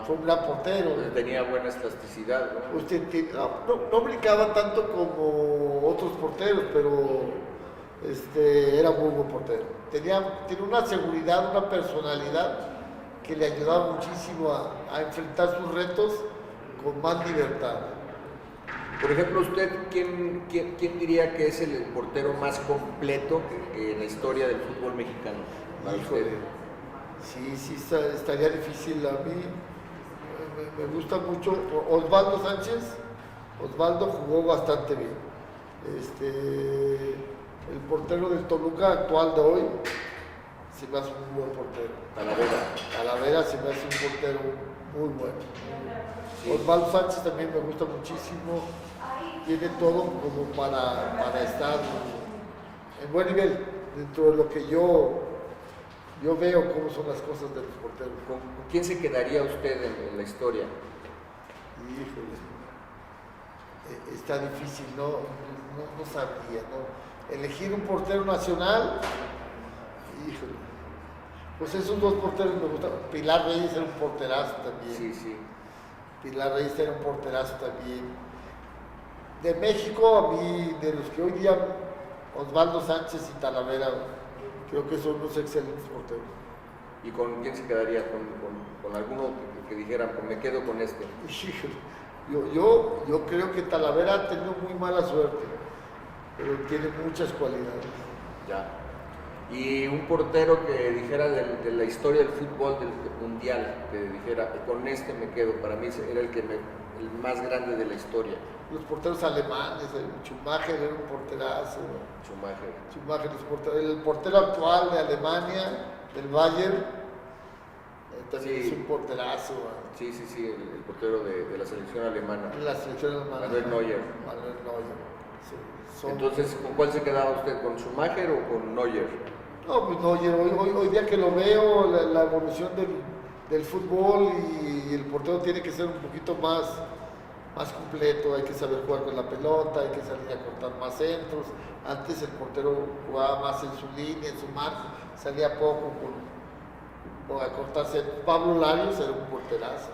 fue un gran portero. Tenía buena elasticidad, ¿no? Usted no brincaba tanto como otros porteros, pero era muy buen portero. Tenía una seguridad, una personalidad que le ayudaba muchísimo a enfrentar sus retos con más libertad. Por ejemplo, ¿usted quién diría que es el portero más completo en la historia del fútbol mexicano? Híjole, sí, estaría difícil. A mí me gusta mucho Osvaldo Sánchez. Osvaldo jugó bastante bien. El portero del Toluca actual de hoy, se me hace un buen portero. Talavera Se me hace un portero muy bueno. Sí. Osvaldo Sánchez también me gusta muchísimo. Tiene todo como para estar en buen nivel, dentro de lo que yo veo cómo son las cosas de los porteros. ¿Con quién se quedaría usted en la historia? Híjole, está difícil, no sabría, ¿no? Elegir un portero nacional, híjole. Pues esos dos porteros me gustan. Pilar Reyes era un porterazo también. Sí, sí. Pilar Reyes era un porterazo también. De México, a mí, de los que hoy día, Osvaldo Sánchez y Talavera, creo que son unos excelentes porteros. ¿Y con quién se quedaría? ¿Con alguno que dijeran, pues me quedo con este? Yo creo que Talavera ha tenido muy mala suerte, pero tiene muchas cualidades. Ya. Y un portero que dijera de la historia del fútbol del mundial, que dijera, con este me quedo, para mí era el más grande de la historia. Los porteros alemanes, Schumacher era un porterazo. El portero actual de Alemania, del Bayern, también es un porterazo. Sí, el portero de la selección alemana. La selección alemana. Manuel Neuer. Sí, Entonces, ¿con cuál se quedaba usted? ¿Con Schumacher o con Neuer? No, pues Neuer, hoy día que lo veo, la evolución del fútbol y el portero tiene que ser un poquito más completo, hay que saber jugar con la pelota, hay que salir a cortar más centros. Antes el portero jugaba más en su línea, en su marco, salía poco a cortarse. Pablo Larios era un porterazo.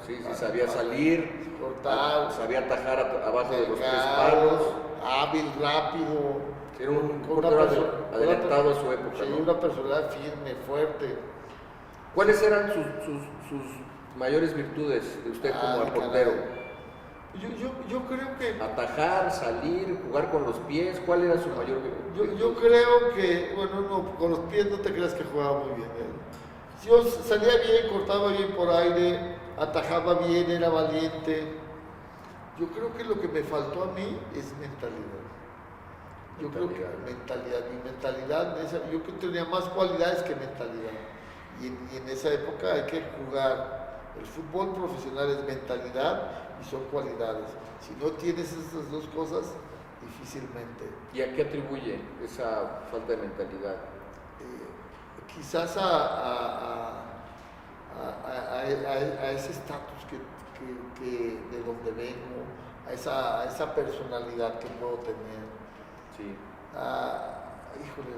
Sí, sabía salir, cortar, sabía atajar abajo de los 3 palos. Hábil, rápido. Era un portero adelantado a su época. Sí, ¿no? una personalidad firme, fuerte. ¿Cuáles eran sus mayores virtudes de usted como portero? Yo creo que... Atajar, salir, jugar con los pies, ¿cuál era su mayor virtud? Yo creo que, bueno, no, con los pies no te creas que jugaba muy bien. Yo salía bien, cortaba bien por aire, atajaba bien, era valiente. Yo creo que lo que me faltó a mí es mentalidad. Yo creo que mi mentalidad, yo creo que tenía más cualidades que mentalidad. Y en esa época hay que jugar. El fútbol profesional es mentalidad y son cualidades. Si no tienes esas dos cosas, difícilmente. ¿Y a qué atribuye esa falta de mentalidad? Quizás a ese estatus que de donde vengo, a esa personalidad que puedo tener. Sí. Híjole,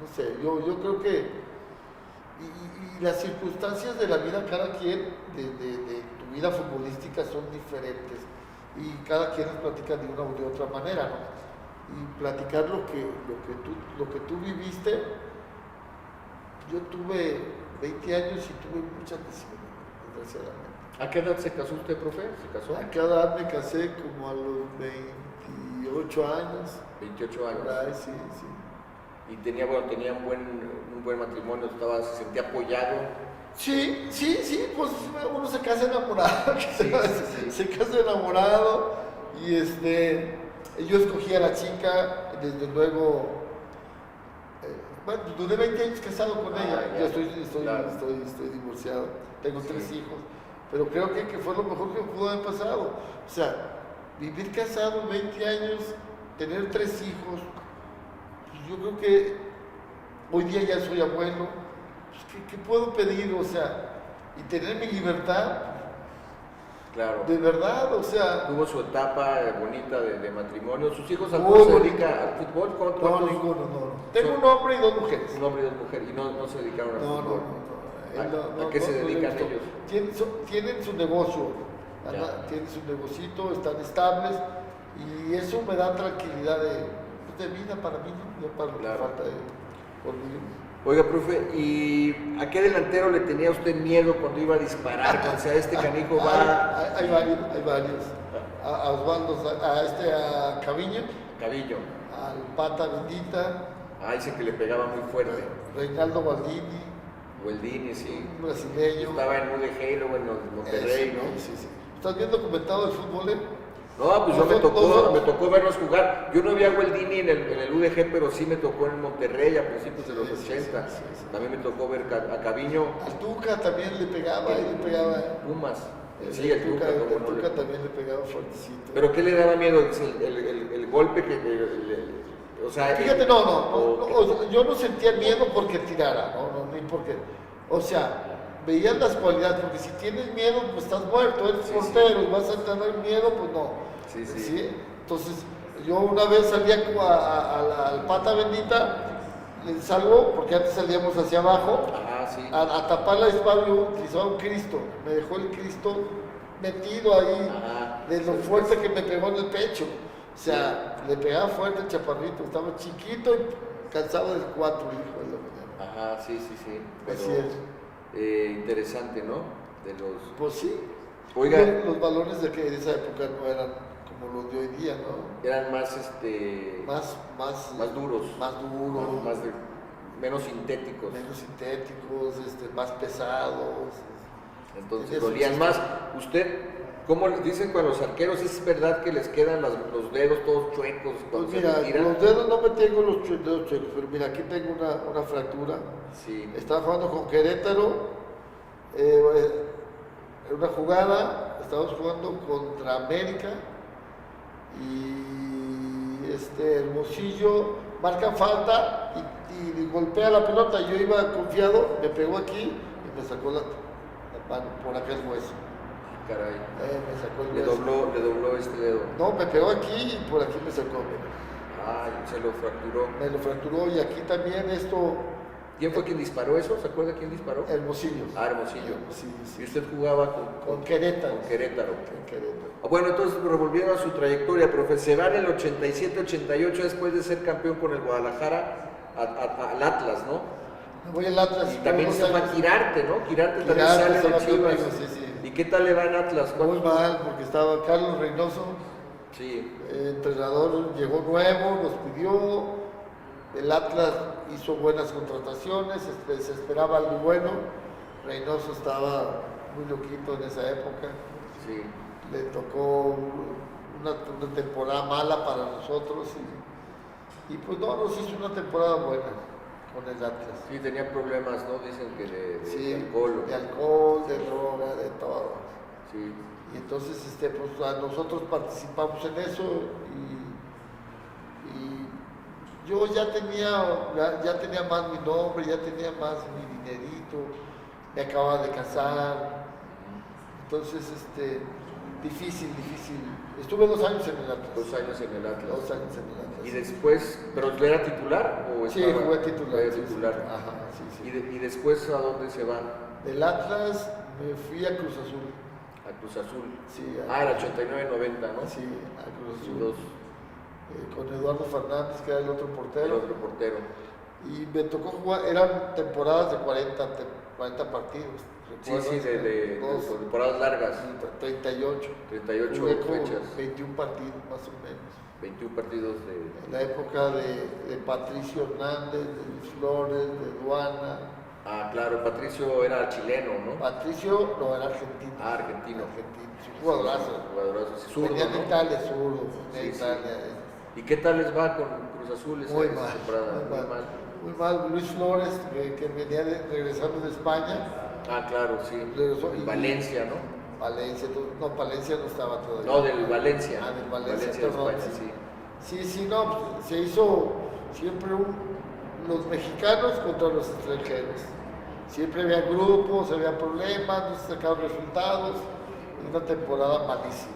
no sé, yo creo que y las circunstancias de la vida, cada quien de tu vida futbolística son diferentes y cada quien nos platica de una u de otra manera, ¿no? Y platicar lo que tú viviste. Yo tuve 20 años y tuve muchas decisiones, desgraciadamente. ¿A qué edad se casó usted, profe? ¿Se casó? A qué edad me casé, como a los 28 años. 28 años. Ay, sí. Y tenía un buen matrimonio, se sentía apoyado. Sí, pues uno se casa enamorado, Sí. Se casa enamorado y yo escogí a la chica, desde luego. Bueno, duré 20 años casado con ella. Ya. Yo estoy divorciado, tengo 3 hijos, pero creo que fue lo mejor que me pudo haber pasado. O sea, vivir casado 20 años, tener 3 hijos, pues yo creo que hoy día ya soy abuelo, pues ¿qué puedo pedir? O sea, y tener mi libertad. Claro. De verdad, o sea... Tuvo su etapa bonita de matrimonio. ¿Sus hijos algunos se dedican al fútbol? No, ninguno, no. Tengo un hombre y 2 mujeres. Un hombre y 2 mujeres. ¿Y no se dedicaron al fútbol? No. ¿A qué se dedican ellos? Tienen su negocio. Tienen su negocito, están estables. Y eso me da tranquilidad de vida para mí, ¿no? Para lo que falta por vivir. Oiga, profe, ¿y a qué delantero le tenía usted miedo cuando iba a disparar? O sea, este canijo va... Hay varios. A Osvaldo, a Caviño. Cavillo. Al Pata Bendita. Dice que le pegaba muy fuerte. Reinaldo Baldini. Gueldini, sí. Un brasileño. Estaba en UDG, luego en Monterrey, ¿no? Sí. ¿Estás bien documentado el fútbol, No, pues Nosotros- me tocó verlos jugar. Yo no vi a Gueldini en el UDG, pero sí me tocó en Monterrey a principios de los 80. sí. También me tocó ver a Caviño, Al Tuca también le pegaba, ahí le pegaba. Pumas. El Sí, el Tuca, cómo no Tuca le- también le pegaba fuertecito. Pero ¿qué le daba miedo? El golpe que... o sea, Fíjate, o sea, yo no sentía miedo porque tirara, ni porque, o sea, veías las cualidades, porque si tienes miedo, pues estás muerto, eres Sí, portero, y vas a tener miedo, pues no. Sí. Entonces, yo una vez salía al Pata Bendita, le salgo, porque antes salíamos hacia abajo, Sí. a tapar la espalda, yo utilizaba un Cristo, me dejó el Cristo metido ahí, de lo fuerte que me pegó en el pecho. O sea, le pegaba fuerte el chaparrito, estaba chiquito y cansado del 4, hijo de la mañana. Sí. Pero, Así es. interesante, ¿no? De los... Pues sí. Oiga. Los balones de esa época no eran como los de hoy día, ¿no? Eran más, Más duros. Más duros. Menos sintéticos. Menos sintéticos, más pesados. Entonces Tienes dolían un- más. Usted, ¿cómo le dicen con los arqueros? ¿Es verdad que les quedan los dedos todos chuecos cuando Pues se mira, retiran? los dedos no me tengo los dedos chuecos, pero mira, aquí tengo una fractura. Sí. Estaba jugando con Querétaro, en una jugada, estábamos jugando contra América y Hermosillo marca falta y golpea la pelota. Yo iba confiado, me pegó aquí y me sacó la mano por acá el hueso. Caray. Me sacó el Le hueso. dobló este dedo. No, me pegó aquí y por aquí me sacó. Se lo fracturó. Me lo fracturó y aquí también ¿Quién fue quien disparó eso? ¿Se acuerda quién disparó? Hermosillo. Hermosillo. Sí. Y usted jugaba Con Querétaro. con Querétaro. Con Querétaro. Bueno, entonces revolviendo a su trayectoria, profe, se va en el 87-88 después de ser campeón con el Guadalajara al Atlas, ¿no? Me voy al Atlas. Y también se va a Quirarte, ¿no? Quirarte también Quirarte sale estaba de Chivas. conmigo, sí. ¿Y qué tal le va en Atlas? Muy mal, porque estaba Carlos Reynoso, Sí. entrenador, llegó nuevo, nos pidió. El Atlas hizo buenas contrataciones, se esperaba algo bueno. Reynoso estaba muy loquito en esa época. Sí. Le tocó una temporada mala para nosotros y pues no, nos hizo una temporada buena con el Atlas. Sí, tenía problemas, ¿no? Dicen que de alcohol. De alcohol, de droga, de todo. Sí. Y entonces pues nosotros participamos en eso y yo ya tenía más mi nombre, ya tenía más mi dinerito, me acababa de casar. Entonces, difícil. Estuve 2 años en el Atlas. 2 años en el Atlas. 2 años en el Atlas. Y después, ¿pero era titular o Sí, estaba? jugué titular. Fue Sí. titular. Ajá, sí. ¿Y después a dónde se va? Del Atlas me fui a Cruz Azul. A Cruz Azul. Sí, Era 89-90, ¿no? Sí, a Cruz Y Azul. dos, Con Eduardo Fernández, que era el otro el portero. otro portero. Y me tocó jugar, eran temporadas de 40 partidos. Sí, ¿recuerdas? de Dos, temporadas largas. 38. 38 Jugué como fechas. 21 partidos más o menos. 21 partidos En la época de Patricio Hernández, de Luis Flores, de Duana. Claro, Patricio era chileno, ¿no? Patricio no era argentino. Argentino. Es un jugadorazo. Jugadorazo, sí, zurdo, Venía de ¿no? Italia, zurdo. Venía de Sí, sí. Italia. ¿Y qué tal les va con Cruz Azul esa Muy esa mal, temporada? muy mal. Luis Flores, que venía regresando de España. Claro, sí. Regresó y- Valencia, ¿no? Valencia no estaba todavía. No, del Valencia. Del Valencia, de perdón, España, sí. Sí, no, pues, se hizo siempre los mexicanos contra los extranjeros. Siempre había grupos, había problemas, no se sacaban resultados. Una temporada malísima.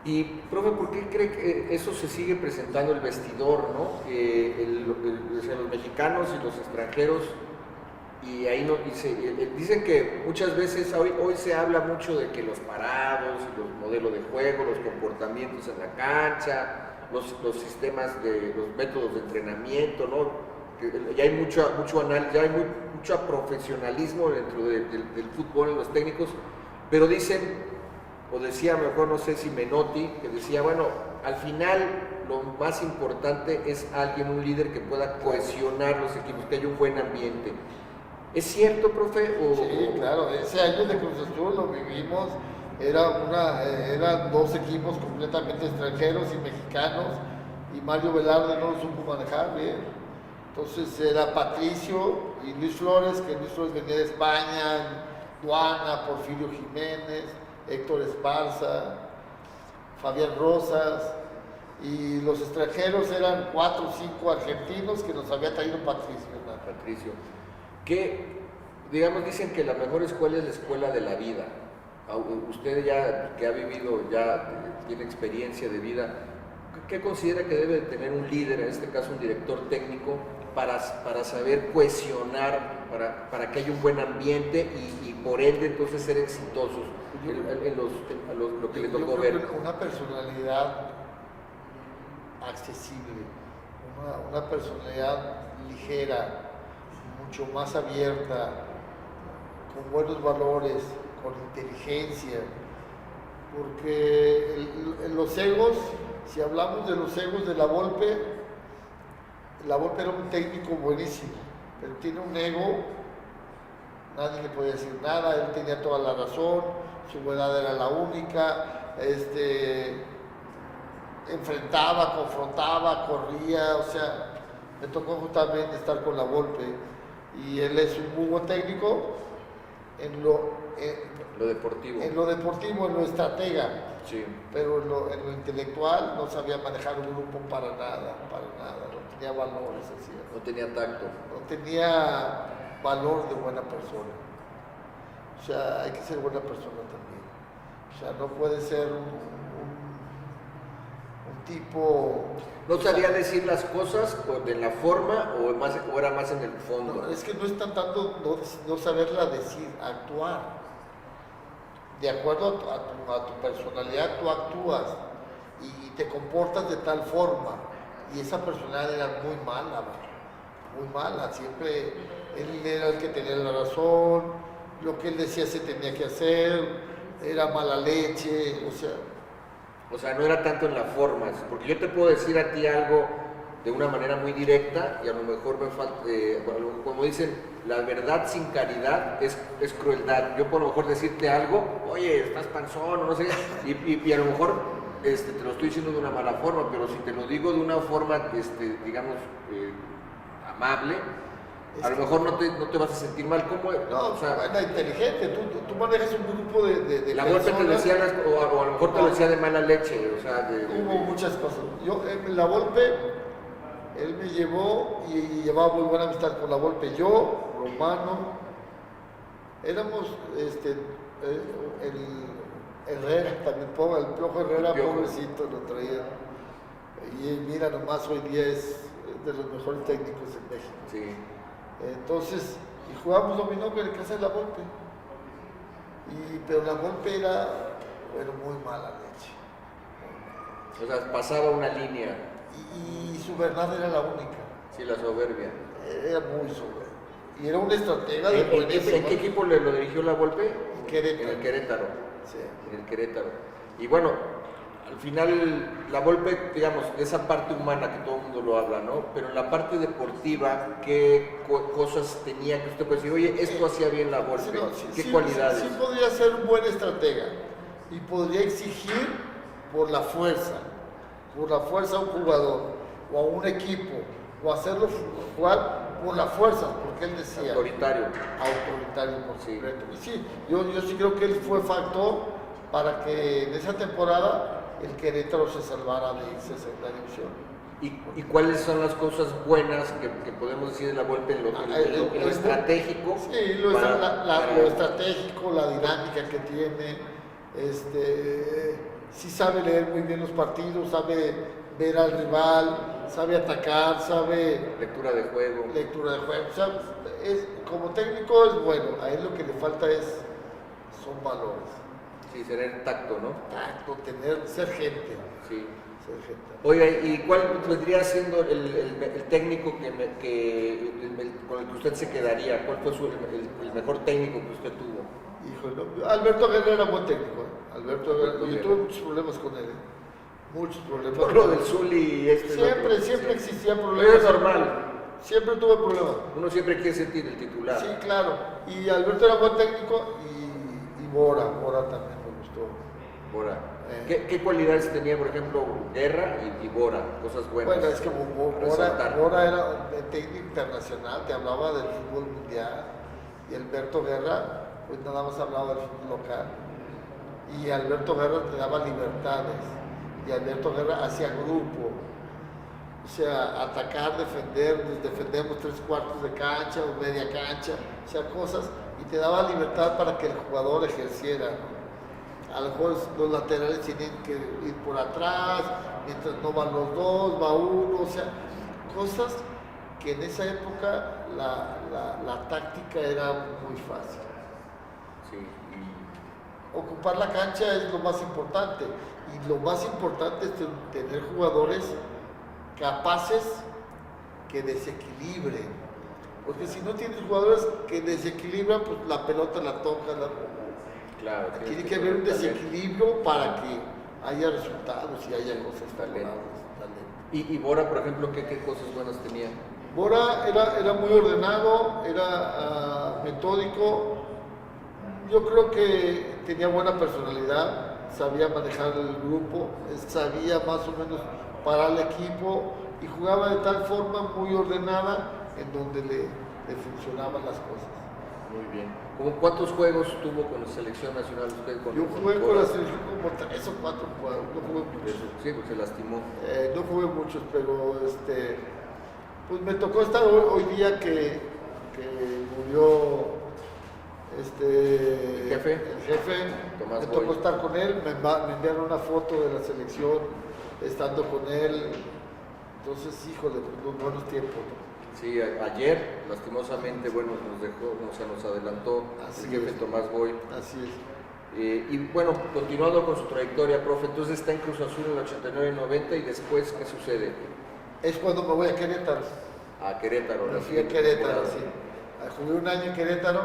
Y, profe, ¿por qué cree que eso se sigue presentando el vestidor, ¿no? O sea, los mexicanos y los extranjeros, y ahí dicen que muchas veces hoy se habla mucho de que los parados, los modelos de juego, los comportamientos en la cancha, los sistemas los métodos de entrenamiento, ¿no? Que ya hay mucho análisis, ya hay mucho profesionalismo dentro del fútbol en los técnicos, pero dicen, o decía, mejor no sé si Menotti, que decía, bueno, al final lo más importante es un líder que pueda cohesionar los equipos, que haya un buen ambiente. ¿Es cierto, profe? Sí, claro, ese año de Cruz Azul lo vivimos Eran dos equipos completamente extranjeros y mexicanos, y Mario Velarde no lo supo manejar bien. Entonces era Patricio y Luis Flores, que Luis Flores venía de España, Duana, Porfirio Jiménez, Héctor Esparza, Fabián Rosas, y los extranjeros eran 4 o 5 argentinos que nos había traído Patricio. Patricio, que digamos dicen que la mejor escuela es la escuela de la vida. Usted ya que ha vivido, ya tiene experiencia de vida, ¿qué considera que debe tener un líder, en este caso un director técnico, para saber cohesionar, para que haya un buen ambiente y por ende entonces ser exitosos en lo que le tocó ver? Una personalidad accesible, una personalidad ligera, mucho más abierta, con buenos valores, con inteligencia, porque los egos, si hablamos de los egos de La Volpe era un técnico buenísimo, pero tiene un ego, nadie le podía decir nada, él tenía toda la razón, su verdad era la única, enfrentaba, confrontaba, corría, o sea, me tocó justamente estar con La Volpe, y él es un muy buen técnico en lo deportivo. En lo deportivo, en lo estratega. Sí. Pero en lo intelectual no sabía manejar un grupo para nada, no tenía valores, así. No tenía tacto. No tenía valor de buena persona. O sea, hay que ser buena persona también. O sea, no puede ser un tipo... ¿No sabía decir las cosas de la forma o era más en el fondo? No, es que no es tanto no saberla decir, actuar. De acuerdo a tu personalidad, tú actúas y te comportas de tal forma. Y esa personalidad era muy mala. Siempre él era el que tenía la razón, lo que él decía se tenía que hacer, era mala leche, O sea, no era tanto en las formas, porque yo te puedo decir a ti algo de una manera muy directa y a lo mejor me falta, como dicen, la verdad sin caridad es crueldad. Yo puedo a lo mejor decirte algo, oye, estás panzón, o no sé, y a lo mejor te lo estoy diciendo de una mala forma, pero si te lo digo de una forma, digamos, amable, a lo mejor no te vas a sentir mal. ¿Cómo? No, o sea, era inteligente, tú manejas un grupo de la Volpe te decía, o a lo mejor te lo decía de mala leche, o sea, hubo muchas cosas. Yo, en La Volpe, él me llevó y llevaba muy buena amistad con La Volpe. Yo, Romano, éramos, el Herrera también, el Piojo Herrera, pobrecito, lo traía. Y mira, nomás hoy día es de los mejores técnicos en México. Sí. Entonces, y jugábamos dominó en casa de La Volpe. Pero La Volpe era muy mala leche. O sea, pasaba una línea. Y su verdad era la única. Sí, la soberbia. Era muy soberbia. Y era una estratega de buenísimo. ¿En qué equipo lo dirigió La Volpe? Querétaro. En el Querétaro. Sí. En el Querétaro. Y bueno, al final La Volpe, digamos, esa parte humana que todo el mundo lo habla, ¿no? Pero en la parte deportiva, ¿qué cosas tenía que usted puede decir, oye, esto hacía bien La Volpe? ¿Qué cualidades? Sí podría ser un buen estratega y podría exigir por la fuerza a un jugador o a un equipo, o hacerlo jugar por la fuerza, porque él decía... Autoritario por completo. Y sí, yo sí creo que él fue factor para que en esa temporada el Querétaro se salvara de irse a segunda división. ¿Y cuáles son las cosas buenas que podemos decir de La Volpe en lo estratégico? Sí, lo estratégico, la dinámica que tiene, sí sabe leer muy bien los partidos, sabe ver al rival, sabe atacar, sabe... Lectura de juego. O sea, como técnico es bueno, a él lo que le falta son valores. Sí, tener tacto, ¿no? Tacto, ser gente. Sí. Ser gente. Oiga, ¿y cuál vendría siendo el técnico con el que usted se quedaría? ¿Cuál fue el mejor técnico que usted tuvo? Híjole, Alberto Guerrero era buen técnico. Alberto Guerrero, yo tuve muchos problemas con él. Muchos problemas. Por lo del Zuli y Siempre existían problemas. Es normal. Siempre tuve problemas. Uno siempre quiere sentir el titular. Sí, claro. Y Alberto era buen técnico y Bora también me gustó. gustó. Bora. ¿Qué cualidades tenía, por ejemplo, Guerra y Bora? Cosas buenas. Bueno, es que Bora era de técnico internacional, te hablaba del fútbol mundial, y Alberto Guerra, pues nada más hablaba del fútbol local. Y Alberto Guerra te daba libertades, y Alberto Guerra hacía grupo. O sea, atacar, defender, nos defendemos 3/4 de cancha o media cancha, o sea, cosas, y te daba libertad para que el jugador ejerciera. A lo mejor los laterales tienen que ir por atrás, mientras no van los dos, va uno, o sea, cosas que en esa época la táctica era muy fácil. Sí. Ocupar la cancha es lo más importante, y lo más importante es tener jugadores capaces que desequilibren, porque si no tienes jugadores que desequilibran, pues la pelota la toca, Claro, tiene que haber un desequilibrio para que haya resultados y haya cosas favorables. ¿Y Bora, por ejemplo, qué cosas buenas tenía? Bora era muy ordenado, era metódico, yo creo que tenía buena personalidad, sabía manejar el grupo, sabía más o menos parar el equipo y jugaba de tal forma muy ordenada en donde le funcionaban las cosas. Muy bien. ¿Cuántos juegos tuvo con la selección nacional usted? Yo jugué con la selección como 3 o 4 juegos, no jugué muchos. Sí, pues se lastimó. No jugué muchos, pero pues me tocó estar hoy día que murió ¿El jefe? Tomás me tocó Boy. estar con él, me enviaron una foto de la selección estando con él, entonces híjole, los buenos tiempos, ¿no? Sí, ayer, lastimosamente, bueno, nos adelantó Así el jefe es. Tomás Boy. Así es. Y bueno, continuando con su trayectoria, profe, entonces está en Cruz Azul en el 89 y 90, y después, ¿qué sucede? Es cuando me voy a Querétaro. A Querétaro. Me la fui a siguiente Querétaro, temporada. sí. Jugué un año en Querétaro,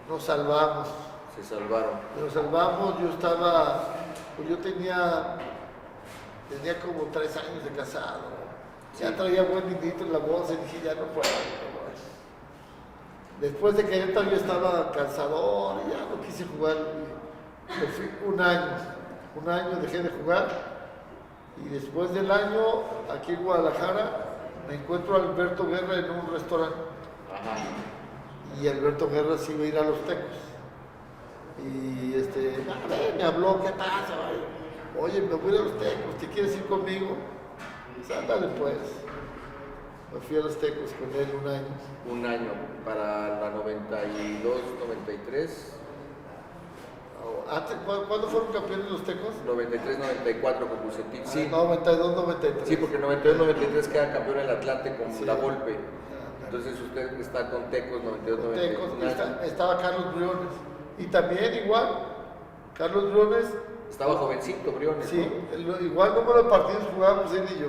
nos salvamos. Se salvaron. Nos salvamos, pues yo tenía como 3 años de casado. Ya traía buen dinito en la bolsa y dije, ya no puedo. Después de Querétaro yo estaba cansador, y ya no quise jugar. Me fui un año dejé de jugar, y después del año, aquí en Guadalajara, me encuentro a Alberto Guerra en un restaurante. Ajá. Y Alberto Guerra sí iba a ir a los Tecos. Y me habló, ¿qué pasa? Oye, me voy a los Tecos, ¿te quieres ir conmigo? Pues ándale pues. Me fui a los Tecos con él un año. Un año, para la 92, 93. ¿Cuándo fueron campeones los Tecos? 93, 94 con Bucetich, sí. 92, 93. Sí, porque 92, 93 queda campeón el Atlante con Sí. La Volpe. Entonces usted está con Tecos 92, Con 93. Tecos, estaba Carlos Briones. Y también igual, Carlos Briones, Estaba jovencito, Briones, sí, ¿no? igual número de partidos jugábamos él y yo.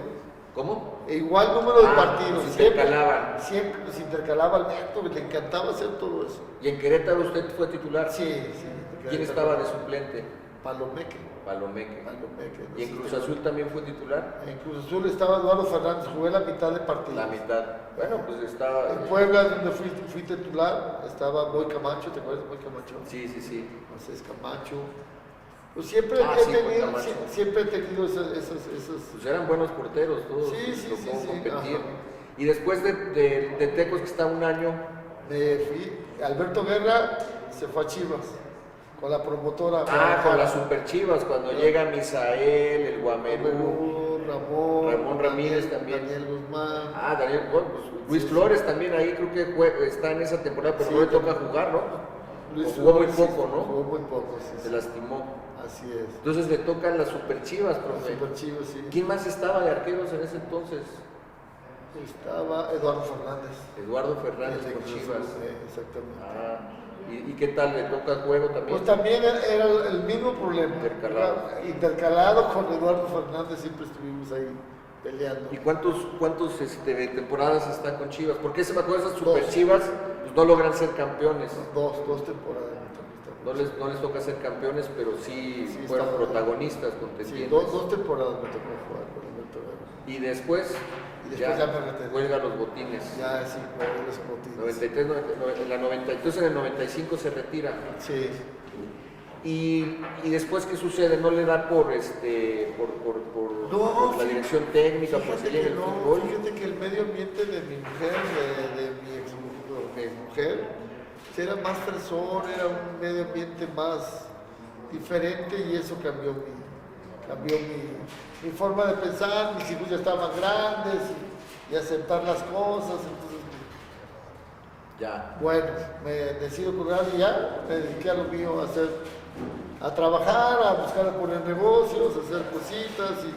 ¿Cómo? Igual número de partidos. Se intercalaban. Siempre nos intercalaba Alberto, le encantaba hacer todo eso. ¿Y en Querétaro usted fue titular? Sí, sí. ¿Quién estaba de suplente? Palomeque. Palomeque. Palomeque. ¿Y en Cruz Azul también fue titular? En Cruz Azul estaba Eduardo Fernández, jugué la mitad de partidos. La mitad. Bueno, pues estaba... En Puebla, donde fui titular, estaba Boy Camacho, ¿te acuerdas de Boy Camacho? Sí, sí, sí. José Camacho. Pues siempre, Sí, Boy Camacho. siempre he tenido esas... Pues eran buenos porteros todos. Sí, les sí, tocó sí, competir. ajá. Y después de Tecos, que está un año, Me fui, Alberto Guerra se fue a Chivas, con la promotora. con las Super Chivas, cuando llega Misael, el Guamerú, Ramón Ramírez también. Daniel Guzmán. Daniel, bueno, pues Luis Sí, Flores también ahí creo que está en esa temporada, pero Sí, no le toca jugar, ¿no? Luis Jugó muy Flores, sí, poco, ¿no? Jugó muy poco, sí. Se sí. lastimó. Así es. Entonces le tocan las Super Chivas, profe. Super Chivas, sí. ¿Quién más estaba de arqueros en ese entonces? Estaba Eduardo Fernández. Eduardo Fernández el de con Cruz Chivas. Azul, exactamente. ¿Y qué tal? ¿Le toca juego también? Pues también era el mismo problema. Intercalado. Intercalado con Eduardo Fernández, siempre estuvimos ahí peleando. ¿Y cuántos temporadas está con Chivas? Porque me acuerdo, esas Super Dos. Chivas pues, no logran ser campeones. Dos temporadas. No les toca ser campeones, pero sí, Sí, fueron estaba- protagonistas, Sí, contendientes. dos temporadas me tocó jugar con Alberto Guerra. Y después, Y después ya me retiré. cuelga los botines. Ya, sí, jugué los botines. 93, en la 90, entonces en el 95 se retira. Sí. Y después, ¿qué sucede? ¿No le da por la dirección técnica, por seguir el fútbol? Fíjate que el medio ambiente de mi mujer, de mi mujer, era más fresón, era un medio ambiente más diferente y eso cambió mi forma de pensar. Mis hijos ya estaban grandes y aceptar las cosas, entonces ya. bueno, me decido colgar y ya me dediqué a lo mío, a trabajar, a buscar a poner negocios, a hacer cositas y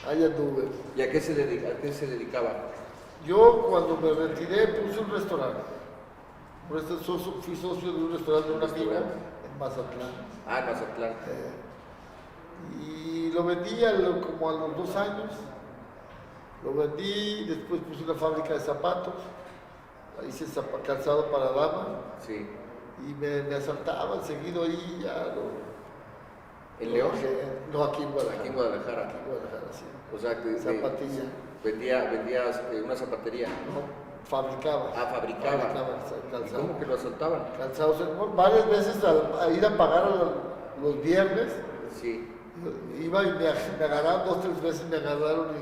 ahí anduve. ¿Y a qué se dedicaba? Yo cuando me retiré puse un restaurante. Fui socio de un restaurante de un amigo en Mazatlán. Ah, Mazatlán. Y lo vendí como a los 2 años. Lo vendí, después puse una fábrica de zapatos. Hice calzado para dama. Sí. Y me asaltaban seguido ahí ya. ¿En León? No, aquí en Guadalajara. Aquí en Guadalajara. Aquí en Guadalajara, sí. O sea, que Zapatilla. vendías una zapatería. No, fabricaba. Ah, fabricaba. Calzado. ¿Y cómo que lo asaltaban? Calzados. Varias veces a ir a pagar los viernes. Sí. Iba y me agarraron 2 o 3 veces, me agarraron y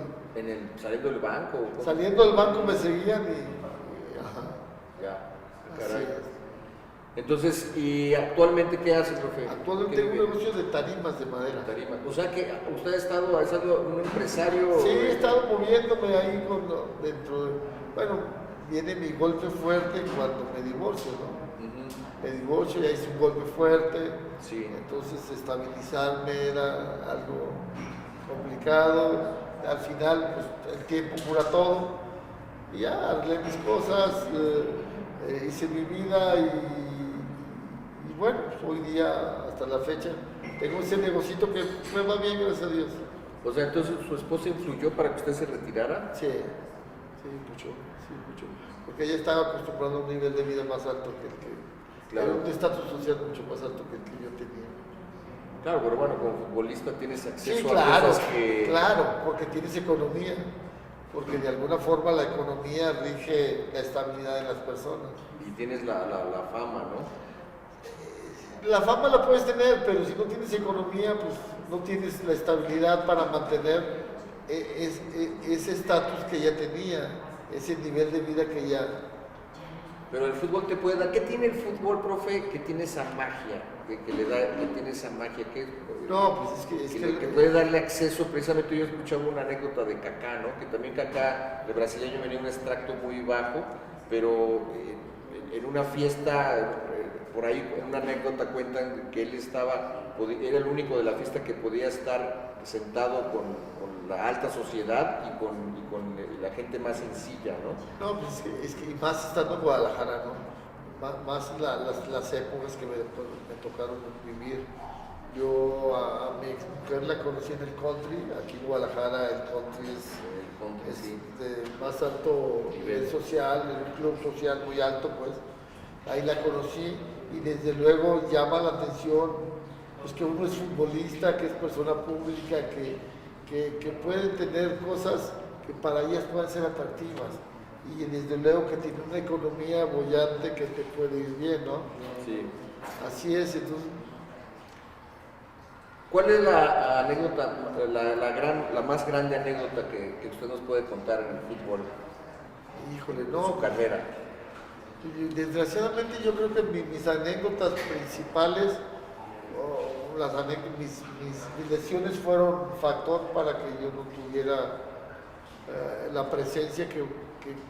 ¿Saliendo del banco? ¿Cómo? saliendo del banco me seguían y ajá. Ya, Así caray. es. Entonces, ¿y actualmente qué hace, profe? Actualmente ¿Qué tengo un vive? negocio de tarimas de madera. Tarima. O sea que usted ha estado un empresario. Sí, he estado moviéndome ahí bueno, viene mi golpe fuerte cuando me divorcio, ¿no? Me divorcio, ya hice un golpe fuerte. Sí. Entonces estabilizarme era algo complicado. Al final, pues el tiempo cura todo. Y ya arreglé mis cosas, hice mi vida y bueno, pues, hoy día, hasta la fecha, tengo ese negocito que me va bien, gracias a Dios. O sea, entonces su esposa influyó para que usted se retirara. Sí, mucho. Porque ella estaba acostumbrada a un nivel de vida más alto que el que... Claro. Un estatus social mucho más alto que el que yo tenía. Claro, pero bueno, como futbolista tienes acceso Sí, a claro, cosas que... claro, porque tienes economía, porque de alguna forma la economía rige la estabilidad de las personas. Y tienes la fama, ¿no? La fama la puedes tener, pero si no tienes economía, pues no tienes la estabilidad para mantener ese estatus que ella tenía, ese nivel de vida que ella... Pero el fútbol te puede dar... ¿Qué tiene el fútbol, profe? Que tiene esa magia, que tiene esa magia, No, pues es que puede darle acceso. Precisamente yo escuchaba una anécdota de Kaká, ¿no? Que también Kaká, el brasileño, venía un extracto muy bajo, pero en una fiesta, por ahí en una anécdota cuentan que él era el único de la fiesta que podía estar sentado con la alta sociedad y con la gente más sencilla, ¿no? No, pues es que y más estando en Guadalajara, ¿no? Más las épocas que me tocaron vivir. Yo a mi ex mujer la conocí en el country, aquí en Guadalajara el country es sí. de más alto nivel social, es un club social muy alto, pues. Ahí la conocí y desde luego llama la atención pues que uno es futbolista, que es persona pública, que puede tener cosas que para ellas puedan ser atractivas y desde luego que tiene una economía bollante que te puede ir bien, ¿no? Sí. Así es, entonces... ¿Cuál es la anécdota, la más grande anécdota que usted nos puede contar en el fútbol? Híjole, En no. su carrera. Desgraciadamente yo creo que mis anécdotas principales, mis lesiones fueron factor para que yo no tuviera la presencia que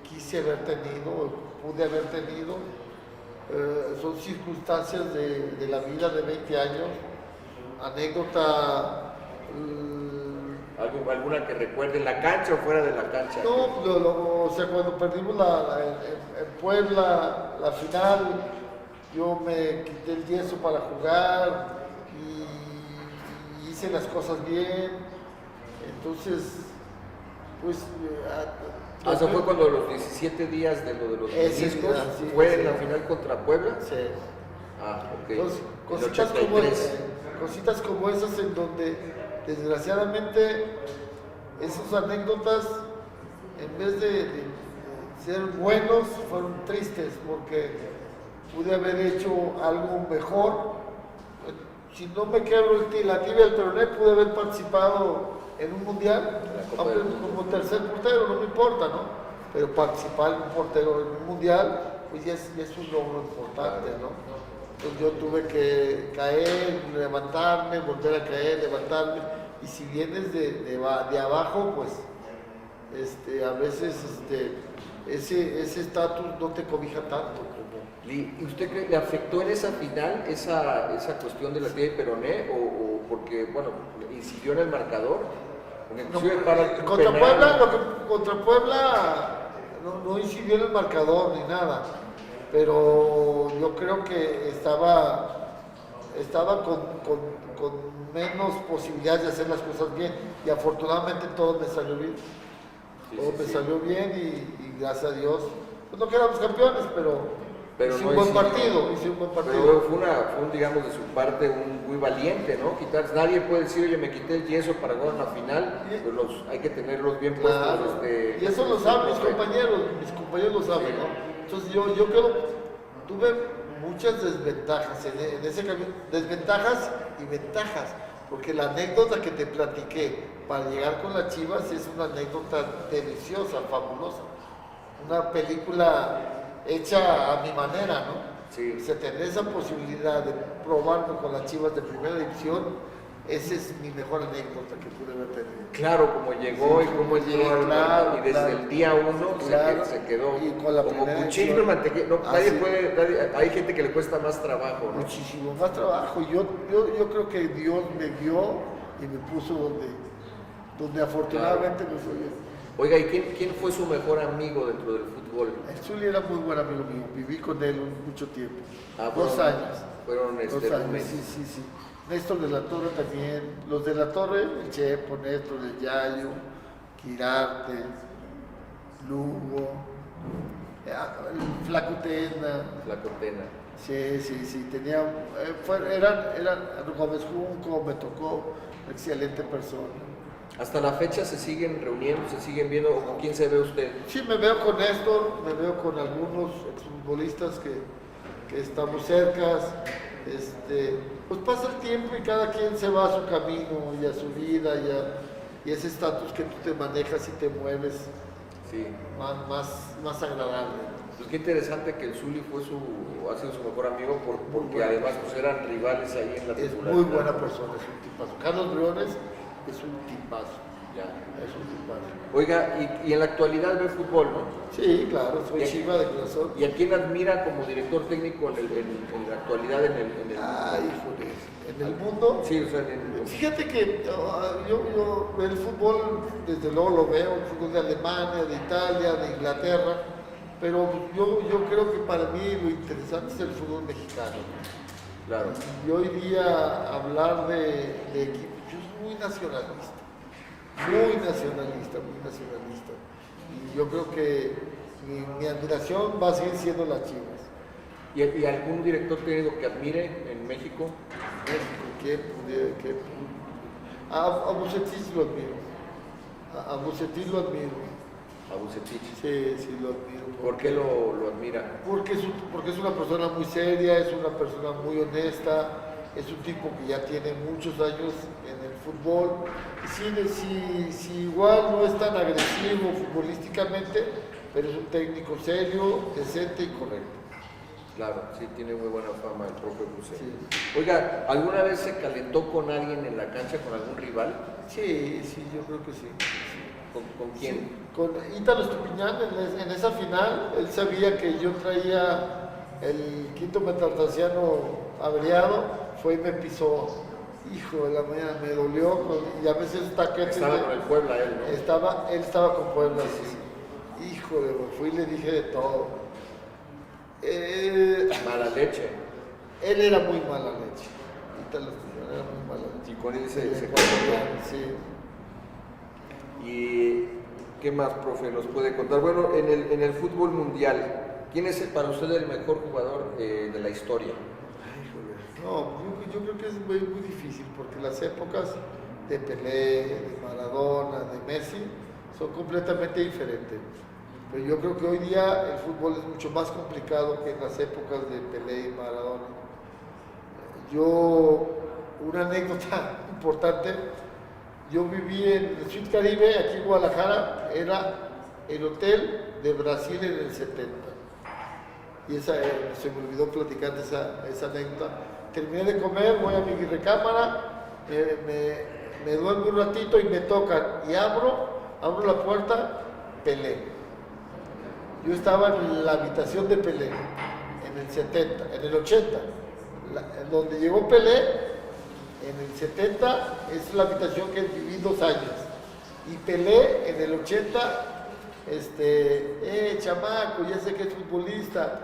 quise haber tenido, o pude haber tenido. Son circunstancias de la vida de 20 años. Anécdota... ¿Alguna que recuerde en la cancha o fuera de la cancha? No, o sea, cuando perdimos en Puebla la final, yo me quité el yeso para jugar y hice las cosas bien. Entonces, pues... ¿Eso fue cuando los 17 días de lo de los meniscos fue en la final contra Puebla? Sí. Ah, ok. Entonces, El cositas como esas en donde desgraciadamente esas anécdotas en vez de ser buenos fueron tristes porque pude haber hecho algo mejor si no me quebro la tibia del peroné, pude haber participado en un mundial, aunque como tercer portero, no me importa, ¿no? Pero participar en un portero en un mundial, pues ya es un logro importante, ¿no? Entonces yo tuve que caer, levantarme, volver a caer, levantarme, y si vienes de abajo, pues a veces ese estatus no te cobija tanto. ¿Y usted cree que le afectó en esa final esa cuestión de la tibia de peroné o porque, bueno, incidió en el marcador? Contra Puebla no incidió en el marcador ni nada, pero yo creo que estaba con menos posibilidades de hacer las cosas bien, y afortunadamente todo me salió bien. Salió bien y gracias a Dios, pues no quedamos campeones, pero hice un buen partido. Pero fue digamos, de su parte muy valiente, ¿no? Nadie puede decir, oye, me quité el yeso para ganar una final, pues hay que tenerlos bien puestos. Y eso lo saben mis compañeros lo saben, ¿no? Entonces yo tuve muchas desventajas en ese camino, desventajas y ventajas, porque la anécdota que te platiqué para llegar con las Chivas es una anécdota deliciosa, fabulosa, una película hecha a mi manera, ¿no? Sí. Se tener esa posibilidad de probarme con las Chivas de primera división, esa es mi mejor anécdota que pude haber tenido. Claro, como llegó y cómo entró, y desde el día uno se quedó y con la como cuchillo y mantequilla. No, hay gente que le cuesta más trabajo, ¿no? Muchísimo más trabajo. Yo creo que Dios me vio y me puso donde afortunadamente me fue bien. Oiga, ¿y quién fue su mejor amigo dentro del fútbol? El Zuli era muy buen amigo mío, viví con él mucho tiempo. 2 años. Fueron 2 años, sí. Néstor de la Torre también, los de la Torre, el Chepo, Néstor, el Yayo, Quirarte, Lugo, el Flacotena. Sí, tenía, eran Gómez Junco, me tocó, excelente persona. ¿Hasta la fecha se siguen reuniendo, se siguen viendo? ¿O con quién se ve usted? Sí, me veo con Néstor, me veo con algunos exfutbolistas que estamos cercas. Pues pasa el tiempo y cada quien se va a su camino y a su vida y ese estatus que tú te manejas y te mueves más agradable. Pues qué interesante que el Zuli ha sido su mejor amigo porque además pues eran rivales ahí en la titularidad. Es muy buena persona, es un tipazo. Carlos Briones es un tipazo. Ya. Es un tipazo. Oiga, y en la actualidad ve fútbol, ¿no? Sí, claro, soy Chiva de corazón. ¿Y a quién admira como director técnico en la actualidad en el ¿en el mundo? Sí, o sea, Fíjate que yo el fútbol, desde luego lo veo, el fútbol de Alemania, de Italia, de Inglaterra, pero yo creo que para mí lo interesante es el fútbol mexicano. Claro. Y hoy día hablar de equipos, yo soy muy nacionalista. Y yo creo que mi admiración va a seguir siendo las Chivas. ¿Y algún director técnico que admire en México? A Bucetich lo admiro. A Bucetich lo admiro. ¿A Bucetich? Sí, lo admiro. ¿Por qué lo admira? Porque es una persona muy seria, es una persona muy honesta. Es un tipo que ya tiene muchos años en el fútbol. Si igual no es tan agresivo futbolísticamente, pero es un técnico serio, decente y correcto. Claro, sí, tiene muy buena fama el propio Bucetich. Sí. Oiga, ¿alguna vez se calentó con alguien en la cancha, con algún rival? Sí, yo creo que sí. ¿Con quién? Sí, con Ítalo Estupiñán en esa final. Él sabía que yo traía el quinto metatarsiano averiado. Fue y me pisó, hijo de la mañana, me dolió, y a veces taquetes. Estaba con el Puebla él, ¿no? Él estaba con Puebla, sí. Hijo de, fui y le dije de todo. Mala leche. Él era muy mala leche. Ítalo Estupiñán era muy mala leche. Y con él se sí. ¿Y qué más, profe, nos puede contar? Bueno, en el fútbol mundial, ¿quién es para usted el mejor jugador de la historia? No, yo creo que es muy difícil porque las épocas de Pelé, de Maradona, de Messi son completamente diferentes. Pero yo creo que hoy día el fútbol es mucho más complicado que en las épocas de Pelé y Maradona. Yo una anécdota importante. Yo viví en el Suite Caribe, aquí en Guadalajara, era el hotel de Brasil en el 70. Y se me olvidó platicar de esa anécdota. Terminé de comer, voy a mi recámara, me duermo un ratito y me tocan. Y abro la puerta, Pelé. Yo estaba en la habitación de Pelé, en el 70, en el 80. Donde llegó Pelé, en el 70, es la habitación que viví 2 años. Y Pelé, en el 80, chamaco, ya sé que es futbolista,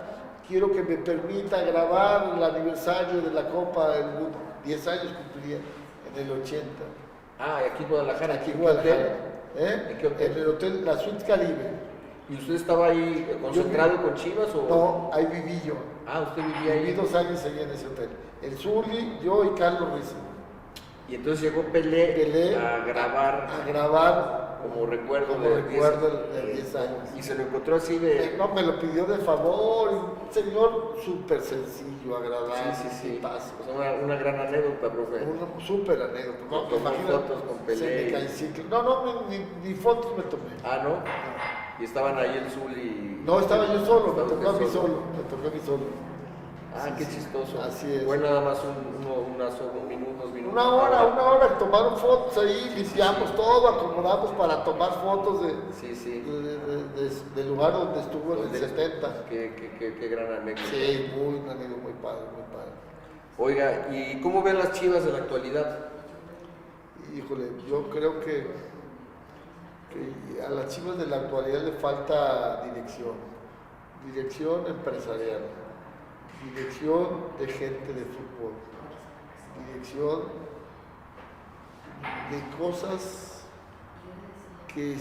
quiero que me permita grabar el aniversario de la Copa del Mundo. 10 años cumplía, en el 80. Ah, aquí en Guadalajara. Aquí en Guadalajara. ¿En qué hotel? En el hotel, la Suite Caribe. ¿Y usted estaba ahí concentrado con Chivas o...? No, ahí viví yo. Ah, usted vivía ahí. Viví 2 años allí en ese hotel. El Zuli, yo y Carlos Ruiz. Y entonces llegó Pelé a grabar como recuerdo de 10 años. Y se lo encontró así de... No, me lo pidió de favor, un señor súper sencillo, agradable, Sí. paso. Pues una gran anécdota, profe. Una súper anécdota. No, Tomó imagínate, fotos con Pelé. Se me cae ciclo. No, ni fotos me tomé. Ah, ¿no? Y estaban ahí el Zul y... No, estaba yo solo, me tocó a mí usted solo, me tocó a mí solo. Ah, qué chistoso. Así es. Fue nada más unos minutos. Una hora, tomaron fotos ahí, limpiamos todo, acomodamos para tomar fotos del lugar donde estuvo en el 70. Qué gran anécdota. Sí, una anécdota muy padre. Oiga, ¿y cómo ven las Chivas de la actualidad? Híjole, yo creo que a las Chivas de la actualidad le falta dirección empresarial, dirección de gente de fútbol, dirección de cosas que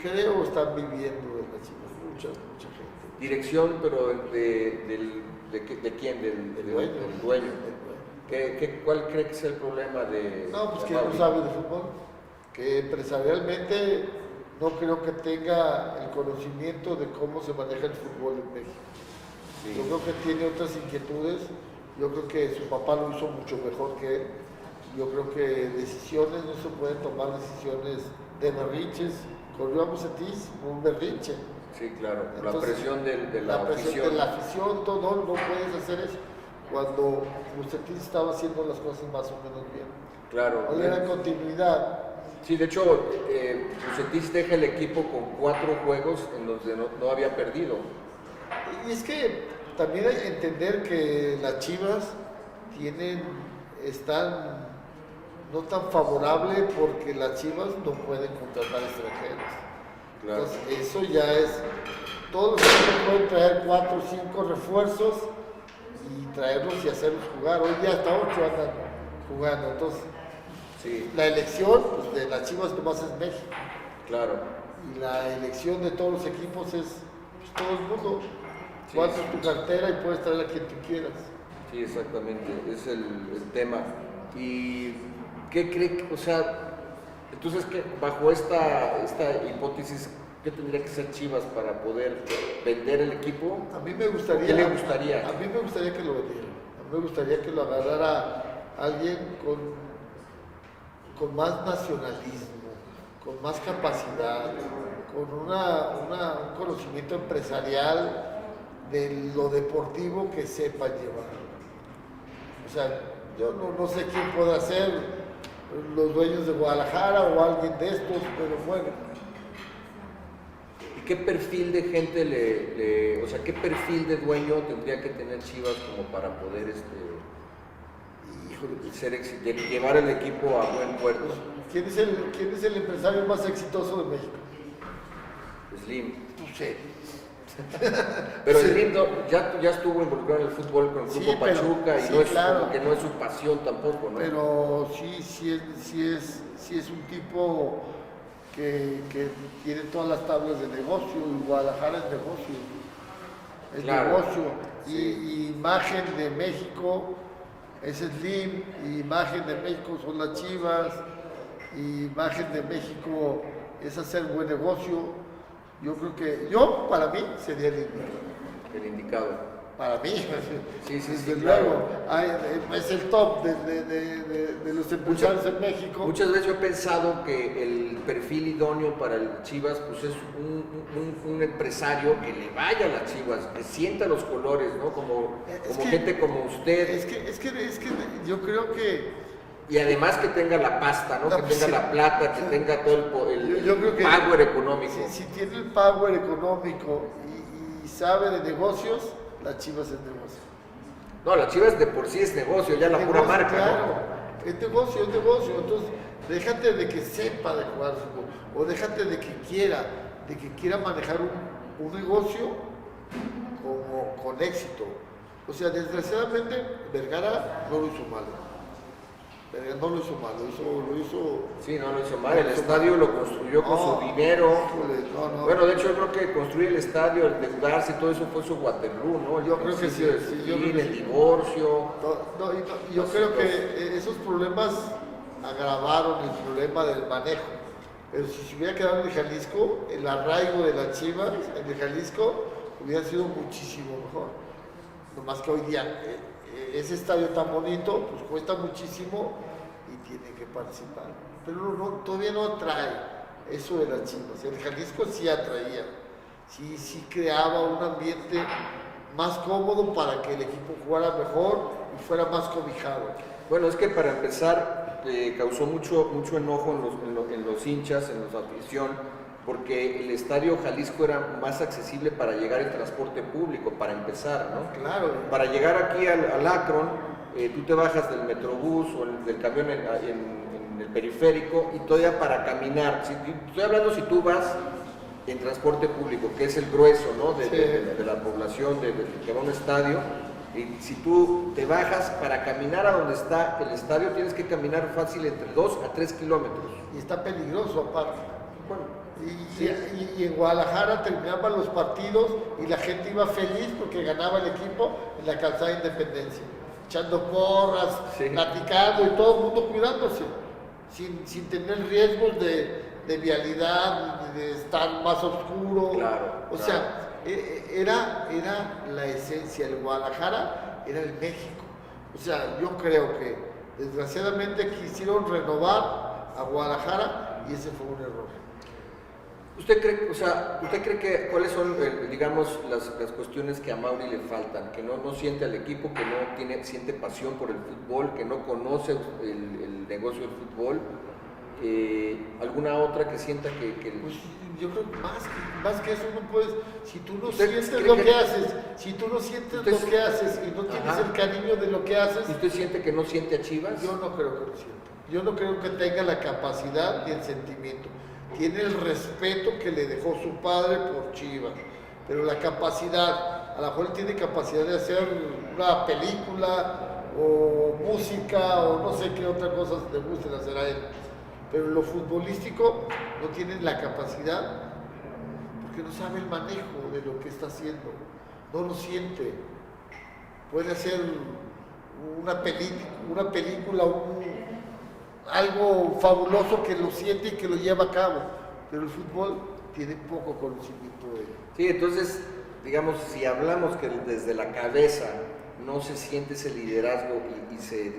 creo están viviendo en las Chivas, mucha gente. Dirección, pero ¿de quién? Del dueño. ¿Cuál cree que es el problema de...? No, pues que no sabe de fútbol, que empresarialmente no creo que tenga el conocimiento de cómo se maneja el fútbol en México. Sí. Yo creo que tiene otras inquietudes, yo creo que su papá lo hizo mucho mejor que él, yo creo que decisiones, no se pueden tomar decisiones de berrinches. Corrió a Bucetich un berrinche. Sí, claro. Entonces, la presión de la afición. De la afición, todo, no puedes hacer eso. Cuando Bucetich estaba haciendo las cosas más o menos bien. Claro. Hoy era continuidad. Sí, de hecho, Bucetich deja el equipo con 4 juegos en los que no había perdido. Y es que también hay que entender que las Chivas están no tan favorables porque las Chivas no pueden contratar extranjeros. Claro. Entonces, eso ya es, todos los equipos pueden traer 4 o 5 refuerzos y traerlos y hacerlos jugar. Hoy ya hasta 8 andan jugando. Entonces, sí, la elección pues, de las Chivas nomás es México. Claro. Y la elección de todos los equipos es pues, todo el mundo. Sí, tú haces tu cartera y puedes traer a quien tú quieras. Sí, exactamente. Es el tema. ¿Y qué cree? O sea, entonces, bajo esta hipótesis, ¿qué tendría que ser Chivas para poder vender el equipo? A mí me gustaría. ¿Qué le gustaría? A mí me gustaría que lo vendiera. A mí me gustaría que lo agarrara alguien con más nacionalismo, con más capacidad, con un conocimiento empresarial de lo deportivo que sepa llevar. O sea, yo no sé quién pueda ser los dueños de Guadalajara o alguien de estos, pero bueno. ¿Y qué perfil de gente o sea, qué perfil de dueño tendría que tener Chivas como para poder llevar el equipo a buen puerto? ¿Quién es el empresario más exitoso de México? Slim. No sé. Pero sí. Slim ya estuvo involucrado en el fútbol con el grupo Pachuca y no es claro, como que no es su pasión tampoco, ¿no? Pero sí es un tipo que tiene todas las tablas de negocio y Guadalajara es negocio. Es claro, negocio. Sí. Y imagen de México es Slim, y imagen de México son las Chivas, y imagen de México es hacer buen negocio. Yo creo que, para mí, sería el indicado. El indicado. para mí, Sí, desde claro. luego, es el top de los empresarios en México. Muchas veces yo he pensado que el perfil idóneo para el Chivas pues es un empresario que le vaya a las Chivas, que sienta los colores, ¿no? Como gente como usted. Es que yo creo que Y además que tenga la pasta, ¿no? No, Que pues tenga sí. la plata, que tenga todo el yo creo que power económico. si tiene el power económico y sabe de negocios, las Chivas es negocio. No, las Chivas de por sí es negocio, ya la pura Negocio, marca, claro. ¿no? Es negocio. Entonces, déjate de que sepa de jugar fútbol, o déjate de que quiera manejar un negocio con éxito. O sea, desgraciadamente, Vergara no lo hizo mal. Vergara no lo hizo mal, lo hizo. Sí, no lo hizo mal. El estadio lo construyó con su dinero. Híjole, no. Bueno, de hecho, yo creo que construir el estadio, el endeudarse y todo eso fue su Waterloo, ¿no? Yo creo que sí, yo creo que el sí. divorcio. Yo creo que esos problemas agravaron el problema del manejo. Pero si se hubiera quedado en el Jalisco, el arraigo de las Chivas en el Jalisco hubiera sido muchísimo mejor. Nomás que hoy día ese estadio tan bonito, pues cuesta muchísimo y tiene que participar. Pero todavía no atrae eso de las Chivas. El Jalisco sí atraía, sí creaba un ambiente más cómodo para que el equipo jugara mejor y fuera más cobijado. Bueno, es que para empezar causó mucho enojo en los hinchas, en la afición, porque el estadio Jalisco era más accesible para llegar en transporte público, para empezar, ¿no? Claro. Para llegar aquí al Akron, tú te bajas del Metrobús o del camión en el periférico y todavía para caminar. Estoy hablando si tú vas en transporte público, que es el grueso, ¿no? de la población que va a un estadio. Y si tú te bajas para caminar a donde está el estadio, tienes que caminar fácil entre 2 a 3 kilómetros. Y está peligroso aparte. Bueno, Y en Guadalajara terminaban los partidos y la gente iba feliz porque ganaba el equipo en la calzada de Independencia, echando porras, platicando y todo el mundo cuidándose, sin tener riesgos de vialidad, de estar más oscuro. Claro, o sea, era la esencia. El Guadalajara era el México. O sea, yo creo que desgraciadamente quisieron renovar a Guadalajara y ese fue un error. ¿Usted cree que cuáles son, digamos, las cuestiones que a Mauri le faltan? Que no siente al equipo, que no siente pasión por el fútbol, que no conoce el negocio del fútbol. ¿Alguna otra que sienta que Pues yo creo que más que eso no puedes, si tú no ¿Usted sientes cree lo que- que haces, si tú no sientes ¿Usted lo que haces y no tienes Ajá. el cariño de lo que haces, ¿Usted siente que no siente a Chivas? yo no creo que lo sienta. Yo no creo que tenga la capacidad ni el sentimiento. Tiene el respeto que le dejó su padre por Chivas, pero la capacidad, a lo mejor él tiene capacidad de hacer una película o música o no sé qué otra cosa le guste hacer a él. Pero lo futbolístico no tiene la capacidad porque no sabe el manejo de lo que está haciendo, no lo siente. Puede hacer una película, algo fabuloso que lo siente y que lo lleva a cabo, pero el fútbol tiene poco conocimiento de él. Sí, entonces, digamos, si hablamos que desde la cabeza no se siente ese liderazgo y se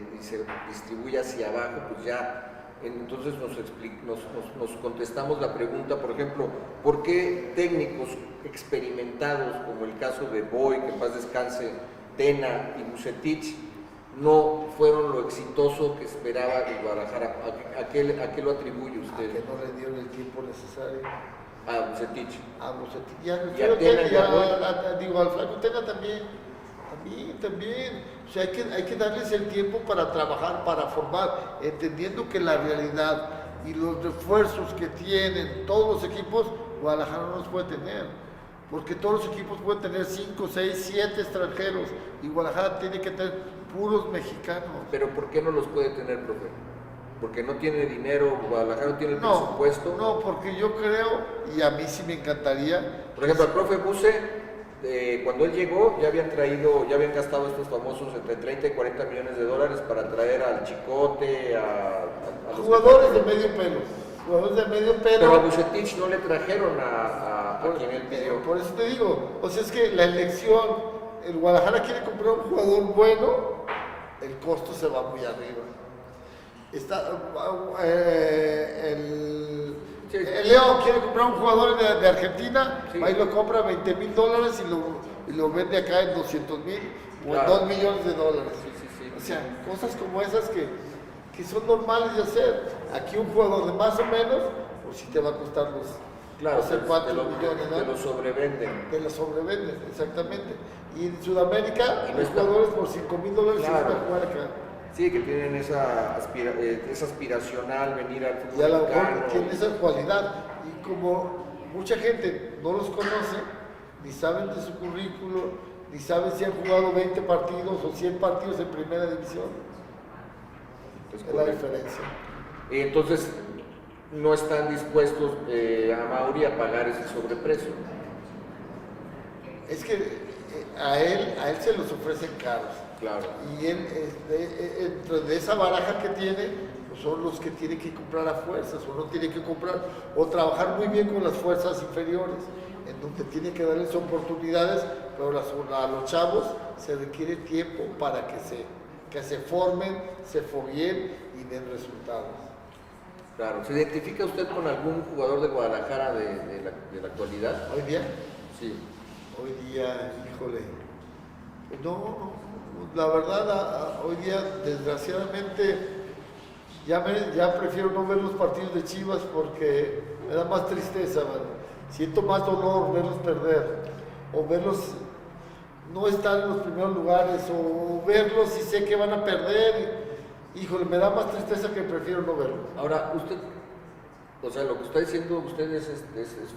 distribuye hacia abajo, pues ya entonces nos contestamos la pregunta, por ejemplo, ¿por qué técnicos experimentados, como el caso de Boy, que en paz descanse, Tena y Vucetich, no fueron lo exitoso que esperaba el Guadalajara? ¿A qué lo atribuye A usted? que no le dieron el tiempo necesario. A Vucetich. A Bucetich, ya, Y a Tena y a Boy. digo, al Flaco Tena también. O sea, hay que darles el tiempo para trabajar, para formar, entendiendo que la realidad y los refuerzos que tienen todos los equipos, Guadalajara no los puede tener. Porque todos los equipos pueden tener 5, 6, 7 extranjeros y Guadalajara tiene que tener puros mexicanos. Pero ¿por qué no los puede tener, profe? ¿Porque no tiene dinero, Guadalajara no tiene el presupuesto? No, porque yo creo, y a mí sí me encantaría. Por ejemplo, el profe Buse, cuando él llegó, ya habían gastado estos famosos entre 30 y 40 millones de dólares para traer al Chicote, a los Jugadores de medio pelo. Pero a Vucetich no le trajeron a quien él pidió. Por eso te digo, o sea, es que la elección el Guadalajara quiere comprar un jugador bueno, el costo se va muy arriba. El León quiere comprar un jugador de Argentina, Sí. ahí lo compra $20,000 y lo vende acá en 200,000 o en Claro. $2 millones. Sí. O sea, cosas como esas que son normales de hacer. Aquí un jugador de más o menos, pues sí te va a costar los Claro, no sé cuántos te millones, ¿no? lo sobrevenden. Te lo sobrevenden, exactamente. Y en Sudamérica, Y no los está- jugadores por $5,000 se van Claro. a jugar acá. Sí, que tienen esa aspiracional venir al Y fútbol a lo mexicano. mejor tienen esa cualidad. Y como mucha gente no los conoce, ni saben de su currículo, ni saben si han jugado 20 partidos o 100 partidos en primera división, Es es la correcto. diferencia. Entonces, no están dispuestos a Mauri a pagar ese sobreprecio. Es que a él se los ofrecen caros. Claro. Y él, dentro de esa baraja que tiene, pues son los que tiene que comprar a fuerzas, o no tiene que comprar, o trabajar muy bien con las fuerzas inferiores, en donde tiene que darles oportunidades, pero a los chavos se requiere tiempo para que se formen, se fogueen y den resultados. Claro. ¿Se identifica usted con algún jugador de Guadalajara de la actualidad? Hoy día, Sí. híjole, no, la verdad, hoy día, desgraciadamente, ya prefiero no ver los partidos de Chivas porque me da más tristeza, man. Siento más dolor verlos perder, o verlos no estar en los primeros lugares, o verlos y sé que van a perder. Híjole, me da más tristeza que prefiero no verlos. Ahora, usted, o sea, lo que está diciendo usted es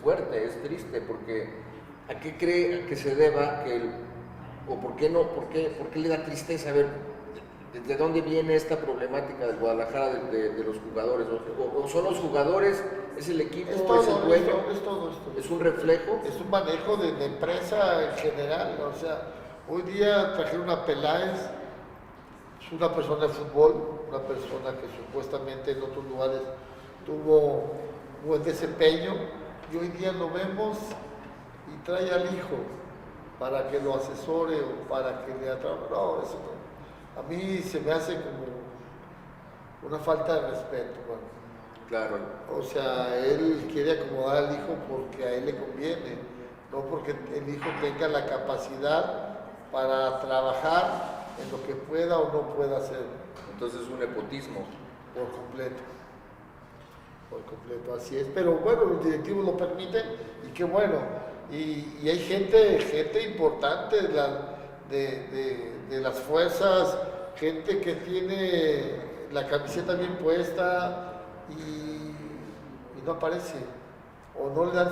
fuerte, es triste, porque ¿a qué cree que se deba o por qué no, por qué le da tristeza? A ver, ¿de dónde viene esta problemática del Guadalajara de los jugadores? ¿O son los jugadores, es el equipo, Es todo, es el dueño? es todo. ¿Es un reflejo? Es un manejo de empresa en general. O sea, hoy día trajeron a Peláez, es una persona de fútbol, una persona que supuestamente en otros lugares tuvo buen desempeño, y hoy día lo vemos y trae al hijo para que lo asesore o para que le atrapa. No, eso no. A mí se me hace como una falta de respeto. Bueno. Claro. O sea, él quiere acomodar al hijo porque a él le conviene, no porque el hijo tenga la capacidad para trabajar en lo que pueda o no pueda hacer. Entonces es un nepotismo. Por completo. Por completo, así es. Pero bueno, los directivos lo permiten y qué bueno. Y hay gente importante de las fuerzas, gente que tiene la camiseta bien puesta y no aparece. O no le dan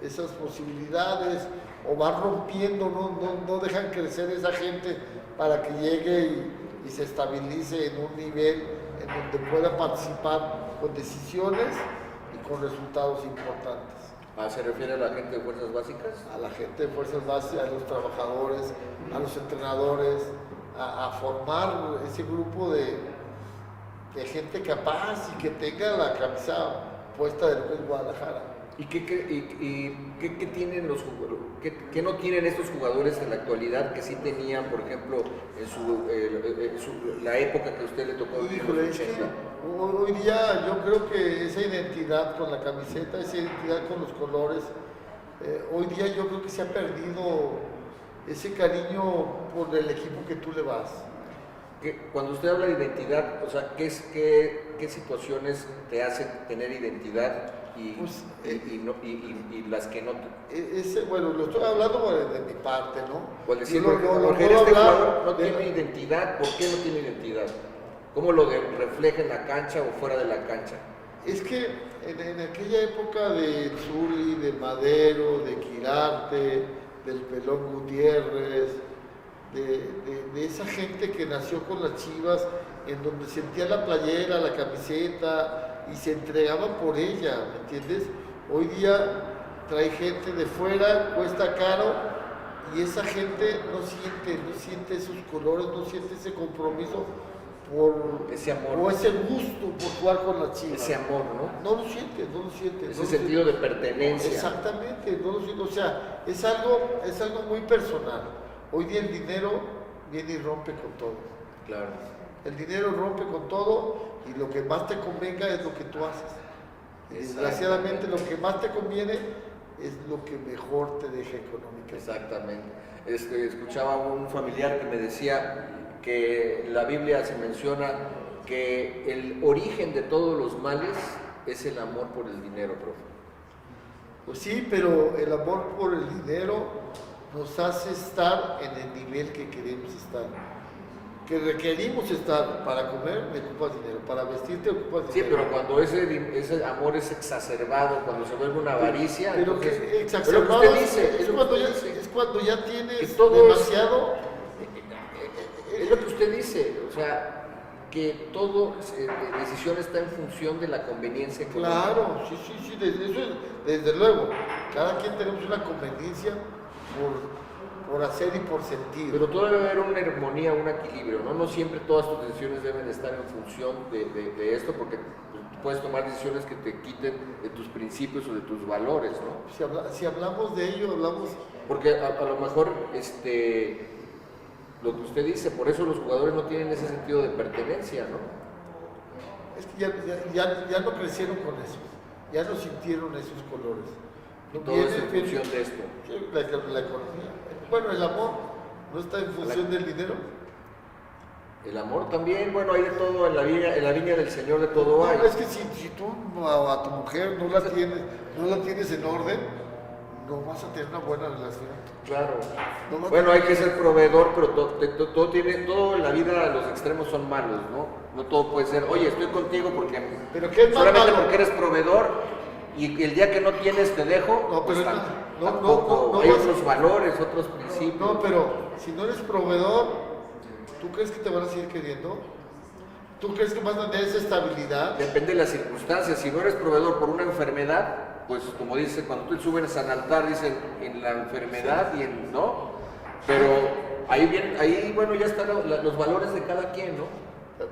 esas posibilidades, o van rompiendo, no dejan crecer esa gente para que llegue y se estabilice en un nivel en donde pueda participar con decisiones y con resultados importantes. ¿Se refiere a la gente de fuerzas básicas? A la gente de fuerzas básicas, a los trabajadores, a los entrenadores, a formar ese grupo de gente capaz y que tenga la camisa puesta del Club Guadalajara. ¿Y qué tienen los jugadores? ¿Qué no tienen estos jugadores en la actualidad que sí tenían, por ejemplo, en la época que a usted le tocó vivir? Híjole, los es que 80? hoy día yo creo que esa identidad con la camiseta, esa identidad con los colores, hoy día yo creo que se ha perdido ese cariño por el equipo que tú le vas. Cuando usted habla de identidad, o sea, ¿qué situaciones te hacen tener identidad y las que no? Bueno, lo estoy hablando de mi parte, ¿no? Pues decir, Yo porque puedo este hablar jugador no de- tiene identidad. ¿Por qué no tiene identidad? ¿Cómo lo refleja en la cancha o fuera de la cancha? Es que en aquella época de Zuli, de Madero, de Quirarte, del Pelón Gutiérrez, de esa gente que nació con las Chivas, en donde sentía la playera, la camiseta y se entregaba por ella, ¿me entiendes? Hoy día trae gente de fuera, cuesta caro, y esa gente no siente esos colores, no siente ese compromiso por ese amor, o ese gusto por jugar con las Chivas. ese amor, ¿no? No lo siente, no lo siente. Ese sentido de pertenencia. Exactamente, no lo siente. O sea, es algo muy personal. Hoy día el dinero viene y rompe con todo. Claro. El dinero rompe con todo y lo que más te convenga es lo que tú haces. Y desgraciadamente lo que más te conviene es lo que mejor te deja económicamente. Exactamente. Escuchaba a un familiar que me decía que en la Biblia se menciona que el origen de todos los males es el amor por el dinero, profe. Pues sí, pero el amor por el dinero nos hace estar en el nivel que queremos estar. Que requerimos estar. Para comer me ocupas dinero, para vestirte ocupas dinero. Sí, pero cuando ese amor es exacerbado, cuando se vuelve una avaricia, pero entonces, que exacerbado pero lo que usted dice, es cuando ya tienes que todo demasiado. es lo que usted dice, o sea, que todo decisión está en función de la conveniencia económica. Claro, sí, desde luego. Cada quien tenemos una conveniencia por hacer y por sentir. Pero todo debe haber una armonía, un equilibrio, ¿no? No siempre todas tus decisiones deben estar en función de esto, porque puedes tomar decisiones que te quiten de tus principios o de tus valores, ¿no? Si hablamos de ello, hablamos... Porque a lo mejor, lo que usted dice, por eso los jugadores no tienen ese sentido de pertenencia, ¿no? Es que ya no crecieron con eso, ya no sintieron esos colores. Y todo es en función de esto. La economía. Bueno, el amor no está en función del dinero. El amor también, bueno, hay de todo en la viña del Señor, de todo hay. No, es que si tú a tu mujer no la tienes en orden, no vas a tener una buena relación. Claro. No, bueno, hay que ser proveedor, pero todo en la vida, los extremos son malos, ¿no? No todo puede ser, oye, estoy contigo porque ¿pero qué es más solamente malo? porque eres proveedor y el día que no tienes te dejo. No, pues pero tampoco. Hay otros valores, otros principios. No, pero si no eres proveedor, ¿tú crees que te van a seguir queriendo? ¿Tú crees que vas a tener esa estabilidad? Depende de las circunstancias. Si no eres proveedor por una enfermedad, pues como dice, cuando tú subes al altar, dicen en la enfermedad y en no. Pero ahí bueno, ya están los valores de cada quien, ¿no?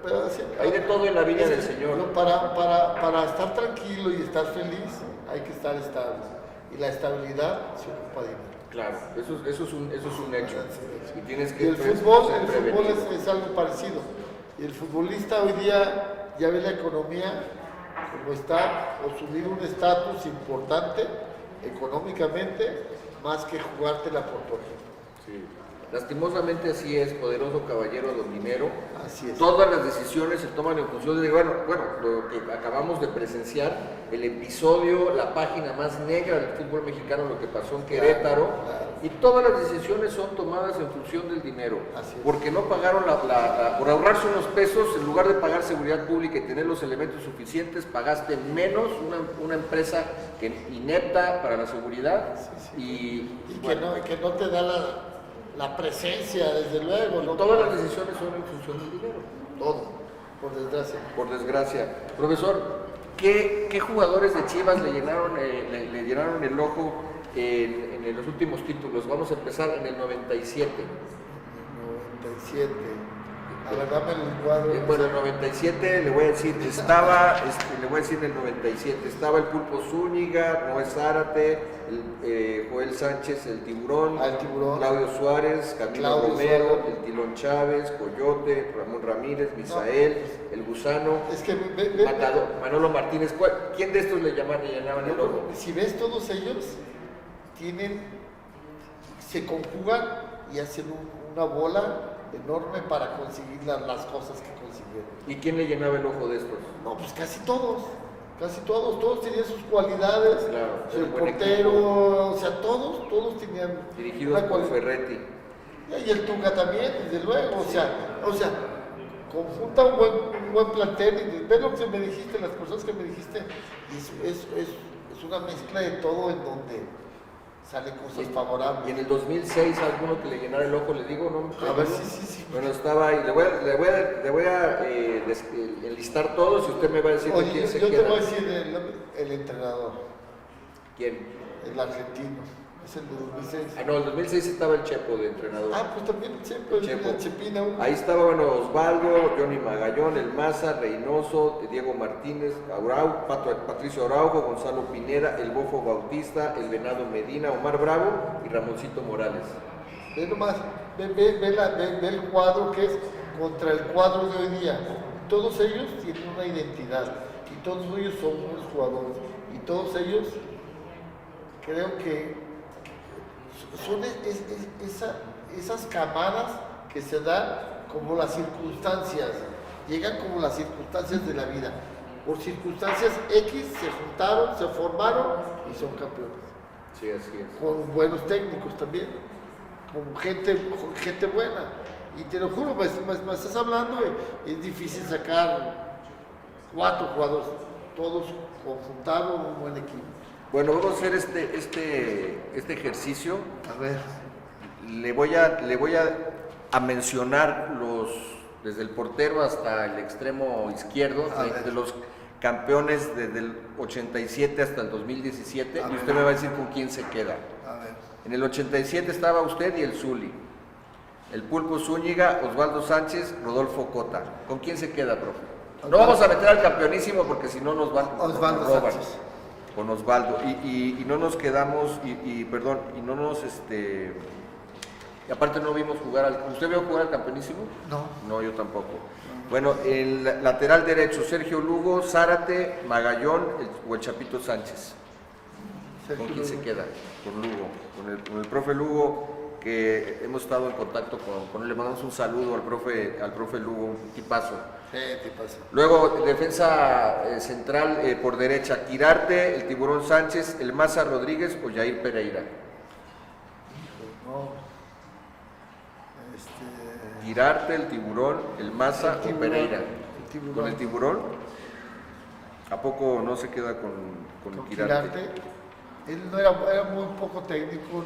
Pero, hay de todo en la viña del Señor. Para estar tranquilo y estar feliz, hay que estar estable. Y la estabilidad se ocupa de dinero. Claro, eso es un hecho. Y tienes que el fútbol es algo parecido. Y el futbolista hoy día ya ve la economía como está, o subir un estatus importante económicamente, más que jugártela por tu ejemplo. Sí. Lastimosamente así es, poderoso caballero don dinero. Así es. Todas las decisiones se toman en función de, bueno, lo que acabamos de presenciar, el episodio, la página más negra del fútbol mexicano, lo que pasó en Querétaro, claro. Y todas las decisiones son tomadas en función del dinero. Así es. Porque no pagaron por ahorrarse unos pesos, en lugar de pagar seguridad pública y tener los elementos suficientes, pagaste menos una empresa inepta para la seguridad. Sí. Y bueno, que no te da la presencia, desde luego. ¿no? Todas las decisiones son en función del dinero. Todo, por desgracia. Por desgracia. Profesor, ¿qué jugadores de Chivas le llenaron el ojo en los últimos títulos? Vamos a empezar en el 97. 97. A ver, dame el cuadro. Bueno, el 97 le voy a decir, en el 97 estaba el Pulpo Zúñiga, Noé Zárate, Joel Sánchez, el Tiburón, Claudio Suárez, Camilo Romero, el Tilón Chávez, Coyote, Ramón Ramírez, Misael, el Gusano, Manolo Martínez. ¿Quién de estos le llenaban el ojo? Si ves, todos ellos se conjugan y hacen una bola enorme para conseguir las cosas que consiguieron. ¿Y quién le llenaba el ojo de estos? No, pues casi todos tenían sus cualidades, claro, el portero, o sea, todos tenían dirigidos por Ferretti. Y el Tuca también, desde luego, o sea, conjunta un buen plantel, y ves lo que me dijiste, las personas que me dijiste, es una mezcla de todo en donde salen cosas favorables. Y en el 2006, alguno que le llenara el ojo, le digo, ¿no? A ver, sí. Bueno, estaba ahí, le voy a enlistar todos y usted me va a decir quién se queda. Yo te voy a decir el entrenador. ¿Quién? El argentino. Es el de 2006. Ah, no, en 2006 estaba el Chepo de entrenador. Ah, pues también el Chepo, el Chepina. Ahí estaba, bueno, Osvaldo, Johnny Magallón, El Maza, Reynoso, Diego Martínez, Patricio Araujo, Gonzalo Pineda, el Bofo Bautista, el Venado Medina, Omar Bravo y Ramoncito Morales. Ve nomás, ve el cuadro que es contra el cuadro de hoy día. Todos ellos tienen una identidad y todos ellos son buenos jugadores y todos ellos creo que son esas camadas que se dan como las circunstancias, llegan como las circunstancias de la vida. Por circunstancias X se juntaron, se formaron y son campeones. Sí, así es. Con buenos técnicos también, con gente buena. Y te lo juro, me estás hablando, es difícil sacar 4 jugadores, todos conjuntados, un buen equipo. Bueno, vamos a hacer este ejercicio. A ver. Le voy a mencionar desde el portero hasta el extremo izquierdo, de los campeones desde el 87 hasta el 2017, y usted me va a decir con quién se queda. A ver. En el 87 estaba usted y el Zuli. El Pulpo Zúñiga, Osvaldo Sánchez, Rodolfo Cota. ¿Con quién se queda, profe? No vamos a meter al campeonísimo porque si no nos van a robar. Con Osvaldo. Y no nos quedamos, y no nos, y aparte no vimos jugar ¿Usted vio jugar al campeonísimo? No. No, yo tampoco. Bueno, el lateral derecho, Sergio Lugo, Zárate, Magallón o el Chapito Sánchez. ¿Con quién se queda? Con Lugo, con el profe Lugo, que hemos estado en contacto con él. Le mandamos un saludo al profe Lugo, un tipazo. Tipazo. Luego, defensa central por derecha, Quirarte, el Tiburón Sánchez, el Maza Rodríguez o Jair Pereira. No. Quirarte, el Tiburón, el Maza o Pereira. ¿Con el Tiburón? ¿A poco no se queda con Quirarte? Él no era muy poco técnico,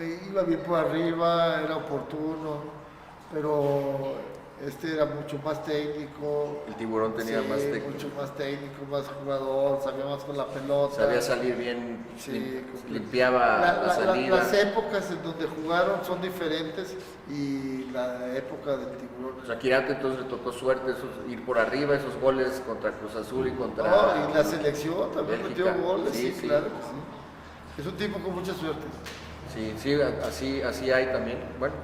iba bien por arriba, era oportuno, pero era mucho más técnico. El Tiburón tenía más técnico. Mucho más técnico, más jugador, sabía más con la pelota. Sabía salir bien, limpiaba la salida. Las épocas en donde jugaron son diferentes y la época del Tiburón. O sea, Quirarte entonces le tocó suerte ir por arriba, esos goles contra Cruz Azul y contra... No, y la selección también metió goles, sí, claro que sí. Es un tipo con mucha suerte. Sí, así hay también. Bueno,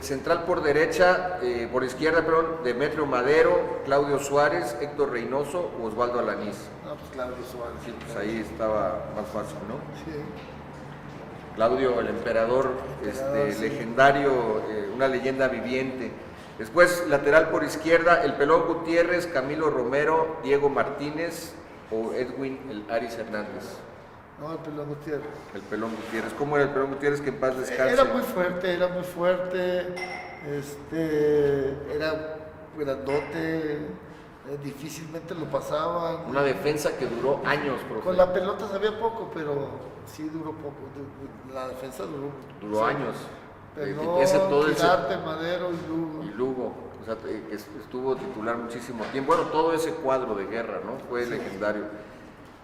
central por derecha, por izquierda, perdón, Demetrio Madero, Claudio Suárez, Héctor Reynoso o Osvaldo Alanís. No, pues Claudio Suárez. Sí, pues ahí estaba más fácil, ¿no? Sí. Claudio, el emperador, sí. legendario, una leyenda viviente. Después, lateral por izquierda, el Pelón Gutiérrez, Camilo Romero, Diego Martínez o Edwin el Aris Hernández. No, el Pelón Gutiérrez. El Pelón Gutiérrez. ¿Cómo era el Pelón Gutiérrez? Que en paz descanse. Era muy fuerte, era grandote, difícilmente lo pasaban. Una defensa que duró años, profe. Con la pelota sabía poco, pero sí duró poco. La defensa duró años. Pelón, Quirarte, Madero y Lugo. O sea, estuvo titular muchísimo tiempo. Bueno, todo ese cuadro de guerra, ¿no? Fue legendario.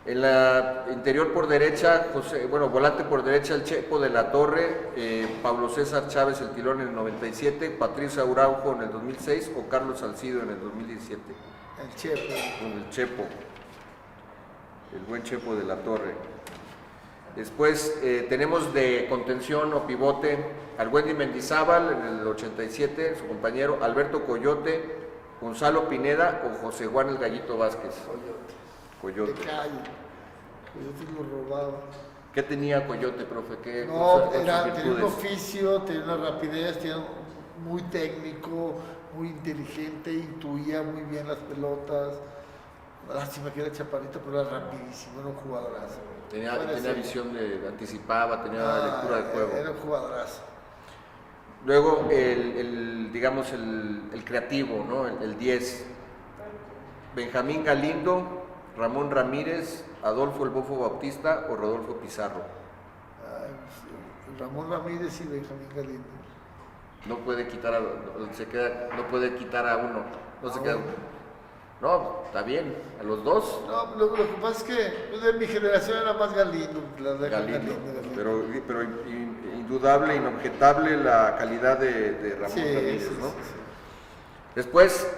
En la interior por derecha, volante por derecha, el Chepo de la Torre, Pablo César Chávez, el Tilón en el 97, Patricio Araujo en el 2006 o Carlos Salcido en el 2017. El Chepo. Con el Chepo, el buen Chepo de la Torre. Después tenemos de contención o pivote al Wendy Mendizábal en el 87, su compañero, Alberto Coyote, Gonzalo Pineda o José Juan el Gallito Vázquez. Coyote. De calle. Coyote lo robaba. ¿Qué tenía Coyote, profe? Tenía un oficio, tenía una rapidez, tenía muy técnico, muy inteligente, intuía muy bien las pelotas. Lástima que era chaparrito, pero era rapidísimo, era un jugadorazo. Tenía visión anticipaba, tenía lectura de juego. Era un jugadorazo. Luego el creativo, ¿no? El 10. Benjamín Galindo, Ramón Ramírez, Adolfo el Bofo Bautista o Rodolfo Pizarro. Ramón Ramírez y Benjamín Galindo. No puede quitar a uno. No se queda uno. No, está bien, a los dos. No, lo que pasa es que pues, de mi generación era más Galindo. Galindo, pero indudable, inobjetable la calidad de Ramón Ramírez, ¿no? Después,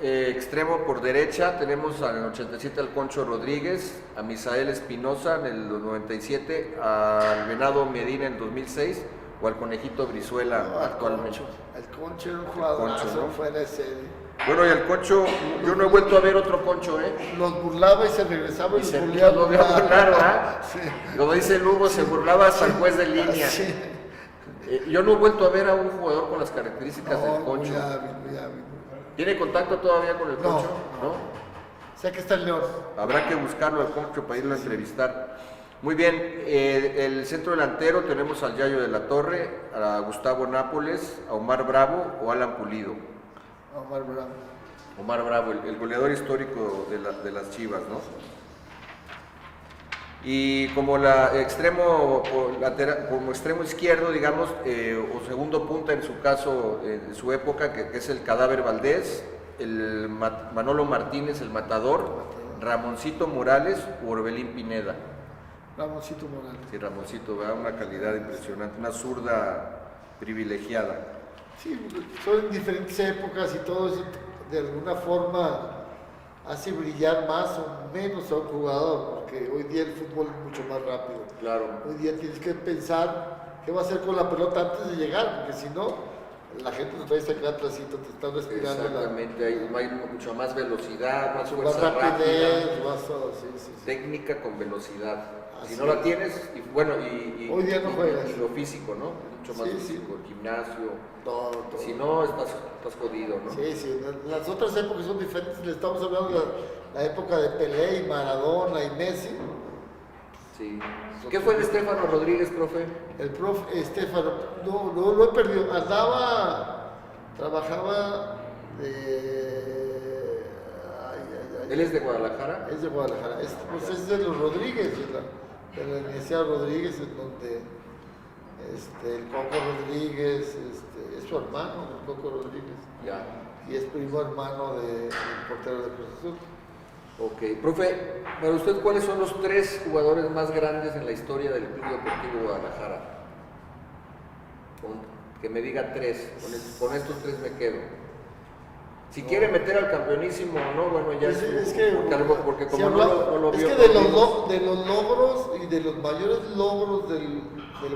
extremo por derecha, tenemos en el 87 al Concho Rodríguez, a Misael Espinosa en el 97, al Venado Medina en el 2006 o al Conejito Brizuela actualmente. El Concho era un jugadorazo, ¿no? Fuera de serie. Bueno, y al Concho, yo no he vuelto a ver otro Concho, ¿eh? Los burlaba y se regresaba y se volvía a burlar. Claro, ¿ah? Sí. Como dice Lugo, se burlaba hasta el juez de línea. Sí. Yo no he vuelto a ver a un jugador con las características del Concho. Muy hábil. ¿Tiene contacto todavía con el Concho? No. Sé que está en León. Habrá que buscarlo al Concho para irlo a entrevistar. Muy bien, el centro delantero tenemos al Yayo de la Torre, a Gustavo Nápoles, a Omar Bravo o Alan Pulido. Omar Bravo, el goleador histórico de las Chivas, ¿no? Y como como extremo izquierdo, digamos, o segundo punta en su caso, en su época, que es el Cadáver Valdés, el Manolo Martínez, el Matador, Ramoncito Morales o Orbelín Pineda. Ramoncito Morales. Sí, Ramoncito, ¿verdad? Una calidad impresionante, una zurda privilegiada. Sí, son diferentes épocas y todo eso de alguna forma hace brillar más o menos a un jugador, porque hoy día el fútbol es mucho más rápido. Claro. Hoy día tienes que pensar qué va a hacer con la pelota antes de llegar, porque si no, la gente te trae acá atrásito, te está respirando. Exactamente, hay mucho más velocidad, más fuerza más rapidez, rápida, más todo, sí. técnica con velocidad. Así si no la es. tienes, y hoy día no juegas. Y lo físico, ¿no? Mucho más físico, el gimnasio. Todo. Si no, estás jodido, ¿no? Sí. Las otras épocas son diferentes. Le estamos hablando de la época de Pelé y Maradona y Messi. Sí. ¿Qué fue de Estefano Rodríguez, profe? El profe Estefano, no lo he perdido. Trabajaba de... ¿Él es de Guadalajara? Es de Guadalajara. Es de los Rodríguez, de la Universidad Rodríguez, en donde el Coco Rodríguez es su hermano, el Coco Rodríguez. Ya. Y es primo hermano del portero de Cruz Azul. Ok. Profe, para usted, ¿cuáles son los 3 jugadores más grandes en la historia del Club Deportivo Guadalajara? Que me diga 3. Con estos 3 me quedo. Si quiere meter al campeonísimo o no, bueno, ya es que, porque como si no lo vio. Es que de los logros y de los mayores logros del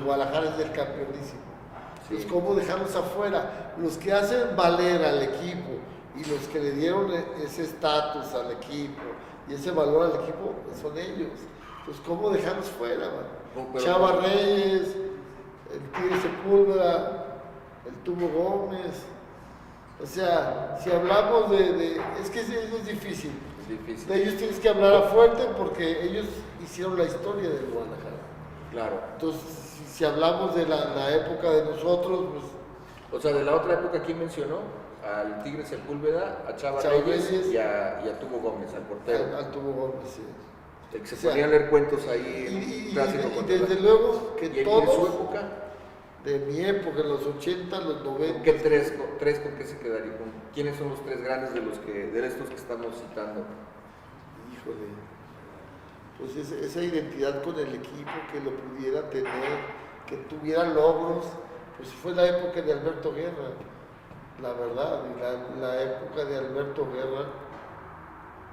Guadalajara es del campeonísimo. Sí. Pues cómo dejarlos afuera. Los que hacen valer al equipo y los que le dieron ese estatus al equipo y ese valor al equipo son ellos. Pues cómo dejarlos fuera, man. Chava Reyes, el Tigre Sepúlveda, el Tubo Gómez. O sea, si hablamos es que eso es difícil. De ellos tienes que hablar a fuerte porque ellos hicieron la historia del Guadalajara. Claro. Entonces, si hablamos de la época de nosotros, pues... O sea, de la otra época, ¿quién mencionó? Al Tigre Sepúlveda, a Chava Reyes y a Tubo Gómez, al portero. Al Tubo Gómez, sí. El que se ponían a leer cuentos ahí. Y desde luego que ¿Y todos... en su época? De mi época, en los 80, los 90. ¿Qué tres con qué se quedaría? ¿Quiénes son los 3 grandes de estos que estamos citando? Híjole, pues esa identidad con el equipo, que lo pudiera tener, que tuviera logros, pues fue la época de Alberto Guerra, la verdad, y la época de Alberto Guerra.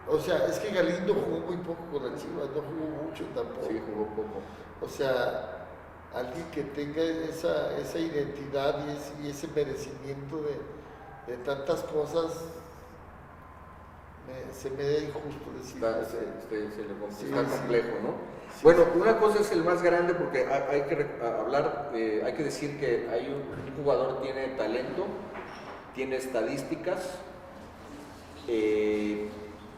O sea, es que Galindo jugó muy poco con las Chivas, no jugó mucho tampoco. Sí, jugó poco. O sea, alguien que tenga esa identidad y ese merecimiento de tantas cosas, se me da injusto decir. Está complejo, ¿no? Sí, bueno, una cosa es el más grande porque hay que hay que decir que un jugador tiene talento, tiene estadísticas,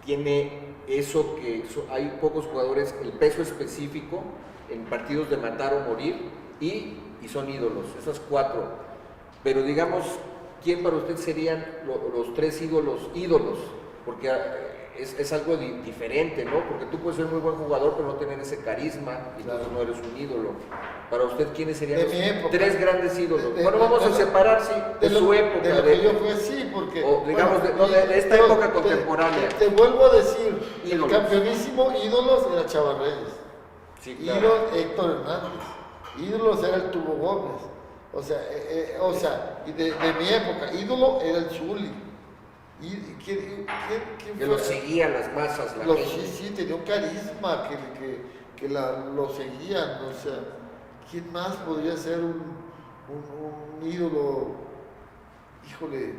tiene eso que hay pocos jugadores, el peso específico en partidos de matar o morir y son ídolos, esas 4. Pero digamos, ¿quién para usted serían los 3 ídolos? Porque es algo diferente, ¿no? Porque tú puedes ser muy buen jugador, pero no tener ese carisma, y Claro. entonces no eres un ídolo. Para usted, ¿quiénes serían De los mi época. 3 grandes ídolos? De- Bueno, vamos a separar, sí, de lo- su época. De lo que yo fui, sí, porque... O, digamos, de esta pero época contemporánea. Te vuelvo a decir, Ídolos. el campeonísimo ídolos era Chava Reyes. Sí, claro. Ídolo Héctor Hernández. Ídolos era el Tubo Gómez. O sea, y de mi época, ídolo era el Zuli. ¿Y quién Que fue? lo seguían las masas, la gente. Sí, tenía un carisma que lo seguían. O sea, ¿quién más podría ser un ídolo? Híjole,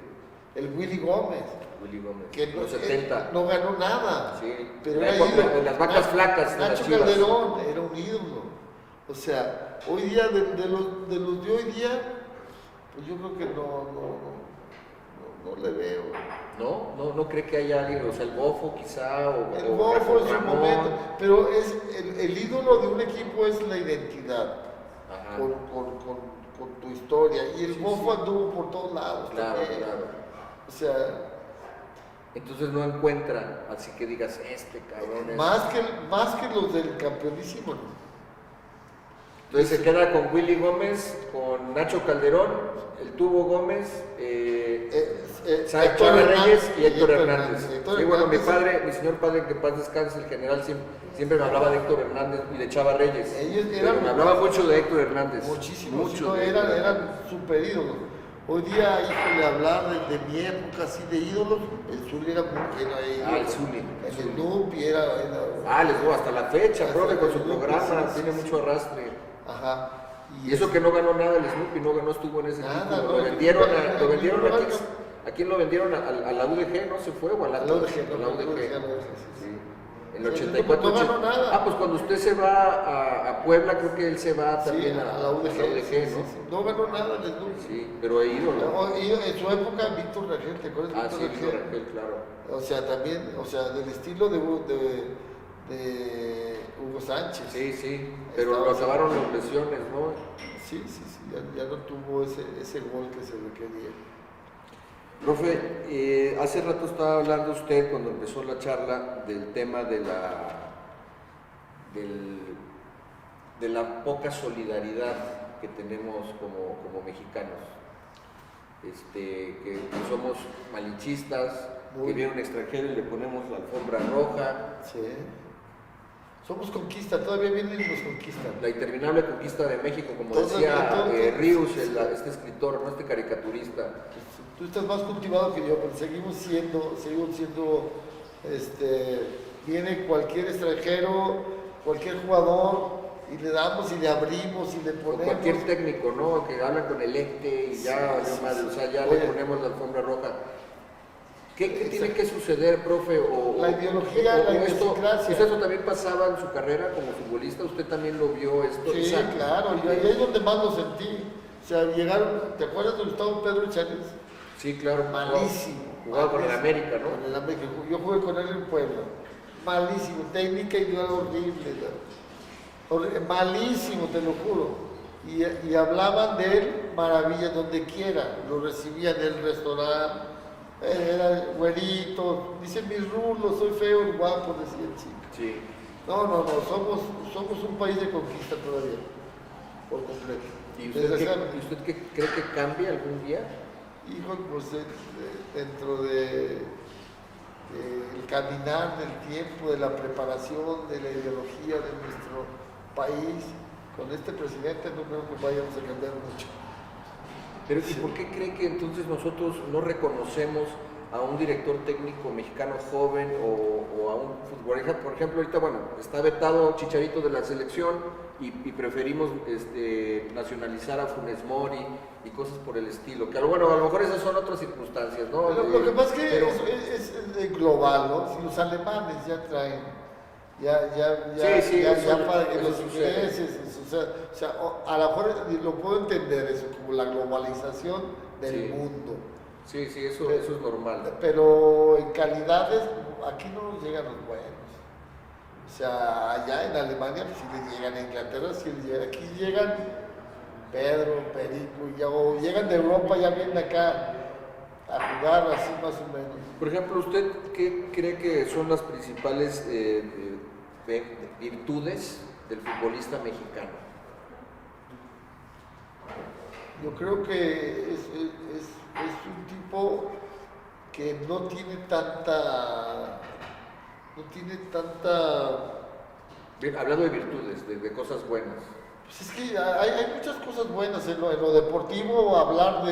el Willy Gómez. Willy Gómez, Que los 70. no ganó nada. Sí, pero la era época ídolo. de las vacas flacas de las Nacho Chivas. Calderón era un ídolo. O sea, hoy día, de los de hoy día, pues yo creo que no le veo. No cree que haya alguien, o sea, el Bofo quizá, o El Bofo en su Ramón. momento, pero es el ídolo de un equipo es la identidad Ajá. con tu historia. Y el Sí, Bofo sí. anduvo por todos lados. Claro, también. claro. O sea, Entonces no encuentra, así que digas, este cabrón es... más que los del campeonísimo. ¿no? Entonces se queda con Willy Gómez, con Nacho Calderón, el Tubo Gómez, Héctor Chava Hernández Reyes y Héctor Hernández. Héctor Sí, bueno, Hernández, mi señor padre, en que paz descanse, el general, siempre me hablaba de Héctor Hernández y de Chava Reyes. Ellos Pero eran- me hablaba mucho de Héctor Hernández. muchísimo, mucho. sí, de Héctor Hernández. eran super ídolos. Hoy día, híjole, hablar de mi época así de ídolos, el Zuli era ídolo. el Zuli. El Snoopy era Les digo, hasta la fecha, Hasta profe, con el su Snoopy, programa, sí, tiene sí, mucho sí. arrastre. Ajá. Y eso que no ganó nada el Snoopy, no estuvo en ese Nada, título. no, Lo vendieron, no, lo vendieron no, aquí. no. ¿A quién lo vendieron? ¿A la UDG? ¿No se fue? ¿O a la A la UDG, A la UDG. sí. Sí. El Sí, 84. no ganó nada. Pues cuando usted se va a Puebla, creo que él se va Sí, también a la UDG, sí, ¿no? sí. No ganó nada el Snoopy. Sí, pero he ido, ¿no? Y en su época, Víctor Rangel, ¿te acuerdas de Ah, Víctor sí, Rangel? Rangel, claro. O sea, también, del estilo de Hugo Sánchez. Sí, pero Estaba lo acabaron las lesiones, ¿no? Sí, ya no tuvo ese gol que se requería. Profe, hace rato estaba hablando usted cuando empezó la charla del tema de la poca solidaridad que tenemos como mexicanos. Que somos malinchistas, Muy que viene un extranjero y le ponemos la alfombra roja, Sí. Somos conquista, todavía vienen y nos conquistan. la interminable conquista de México, como Todavía, decía todo. Rius, este escritor, ¿no? Este caricaturista. Tú estás más cultivado que yo, pero seguimos siendo, viene cualquier extranjero, cualquier jugador, y le damos y le abrimos y le O ponemos. cualquier técnico, ¿no? Que habla con el ecte y ya, Sí, ya madre, sí, o sea, ya Oye. le ponemos la alfombra roja. ¿Qué tiene que suceder, profe? La ideología, la idiosincrasia. ¿Usted eso también pasaba en su carrera como futbolista? ¿Usted también lo vio esto? Sí, Esa- claro, y ahí es donde más lo sentí. O sea, llegaron, ¿te acuerdas de Gustavo Pedro Chávez? Sí, claro. Malísimo. Jugaba con el malísimo. América, ¿no? Con el América. Yo jugué con él en Puebla. Malísimo, técnica individual horrible. Malísimo, te lo juro. Y hablaban de él maravillas donde quiera. Lo recibían en el restaurante. Era güerito. Dice mis rulos, soy feo y guapo, decía el chico. Sí. No, somos un país de conquista todavía. Por completo. ¿Y usted, Desgraciadamente. qué cree que cambie algún día? Hijo, pues dentro de el caminar del tiempo, de la preparación, de la ideología de nuestro país, con este presidente no creo que vayamos a cambiar mucho. Pero ¿y por qué cree que entonces nosotros no reconocemos a un director técnico mexicano joven o a un futbolista? Por ejemplo, ahorita, bueno, está vetado Chicharito de la selección y preferimos nacionalizar a Funes Mori y cosas por el estilo. Que bueno, a lo mejor esas son otras circunstancias, ¿no? Lo que pasa es que Pero- es global, ¿no? Si los alemanes ya traen, Sí, ya eso- para que eso los sucede. ingleses, a lo mejor lo puedo entender eso, como la globalización del Sí. mundo. Sí, eso es normal. Pero en calidades, aquí no nos llegan los buenos. O sea, allá en Alemania pues, sí les llegan, en Inglaterra sí les llegan, aquí llegan Pedro, Perico, o llegan de Europa, ya vienen acá a jugar así más o menos. Por ejemplo, ¿usted qué cree que son las principales virtudes del futbolista mexicano? Yo creo que es un tipo que no tiene tanta... Hablando de virtudes, de cosas buenas. Pues es que hay muchas cosas buenas en lo deportivo, hablar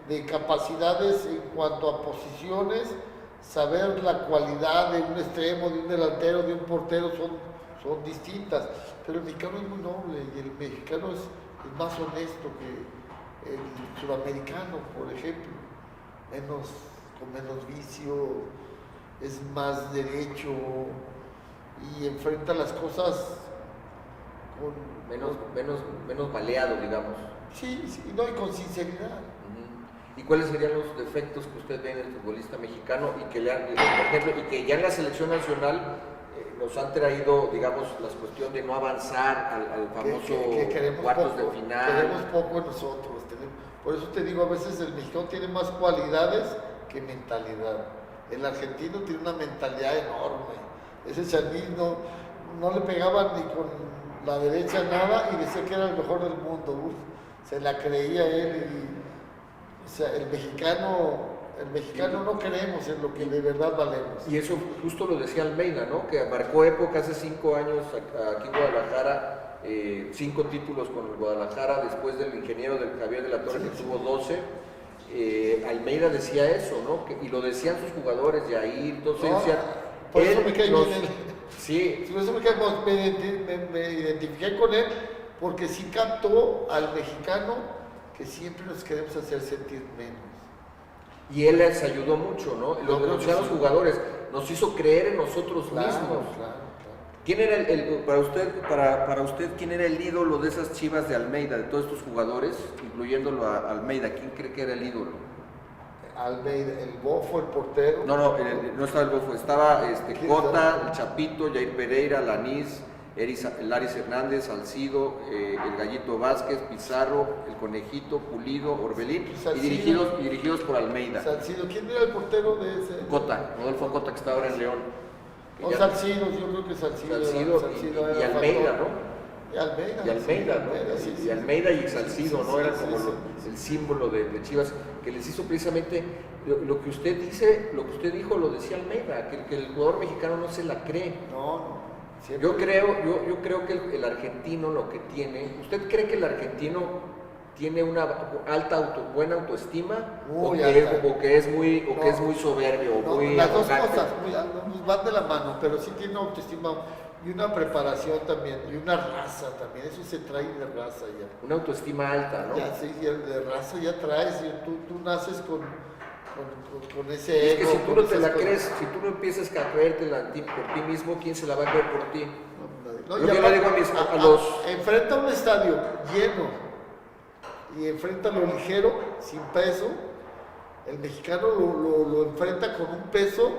de capacidades en cuanto a posiciones, saber la cualidad de un extremo, de un delantero, de un portero son distintas, pero el mexicano es muy noble y el mexicano es más honesto que el sudamericano, por ejemplo, con menos vicio, es más derecho y enfrenta las cosas con menos baleado, digamos. Sí, no, y con sinceridad. ¿Y cuáles serían los defectos que usted ve en el futbolista mexicano y que, por ejemplo, y que ya en la selección nacional nos han traído, digamos, la cuestión de no avanzar al famoso cuartos de final? Queremos poco en nosotros. Por eso te digo, a veces el mexicano tiene más cualidades que mentalidad. El argentino tiene una mentalidad enorme. Ese Chanís no le pegaba ni con la derecha nada y decía que era el mejor del mundo. Se la creía él. O sea, el mexicano no creemos en lo que de verdad valemos. Y eso justo lo decía Almeida, ¿no? Que marcó época hace 5 años aquí en Guadalajara, 5 títulos con el Guadalajara, después del ingeniero del Javier de la Torre, que tuvo 12. Almeida decía eso, ¿no? Y lo decían sus jugadores, Jair, entonces decían... Por eso me cae bien él. Sí. Por eso me identifiqué con él, porque sí captó al mexicano que siempre nos queremos hacer sentir menos. Y él les ayudó mucho, ¿no? Lo denunciaron los jugadores, nos hizo creer en nosotros mismos. Claro. ¿Quién era para usted, quién era el ídolo de esas Chivas de Almeida, de todos estos jugadores, incluyéndolo a Almeida? ¿Quién cree que era el ídolo? Almeida, el Bofo, el portero. No estaba el Bofo, estaba Cota, el Chapito, Jair Pereira, Lanís, Laris Hernández, Salcido, el Gallito Vázquez, Pizarro, el Conejito, Pulido, Orbelín, y dirigidos por Almeida. Salcido, ¿quién era el portero de ese? Cota, Rodolfo Cota, que está ahora en León. Salcido, yo creo que Salcido y Almeida, ¿no? Y Almeida, ¿no? Sí, y Almeida y Salcido, ¿no? Era como sí. el símbolo de Chivas, que les hizo precisamente lo que usted dijo, lo decía Almeida, que el jugador mexicano no se la cree. No. Yo creo que el argentino lo que tiene, ¿usted cree que el argentino tiene una buena autoestima o que es muy soberbio o muy las dos arrogante? cosas van de la mano, pero sí tiene una autoestima y una preparación también y una raza también, eso se trae de raza ya. Una autoestima alta, ¿no? Ya, sí, de raza ya traes, tú naces con ese ego. Es que si tú no te la crees, si tú no empiezas a creértela por ti mismo, ¿quién se la va a creer por ti? No, yo le digo a los... Enfrenta un estadio lleno y enfrenta lo ligero, sin peso, el mexicano lo enfrenta con un peso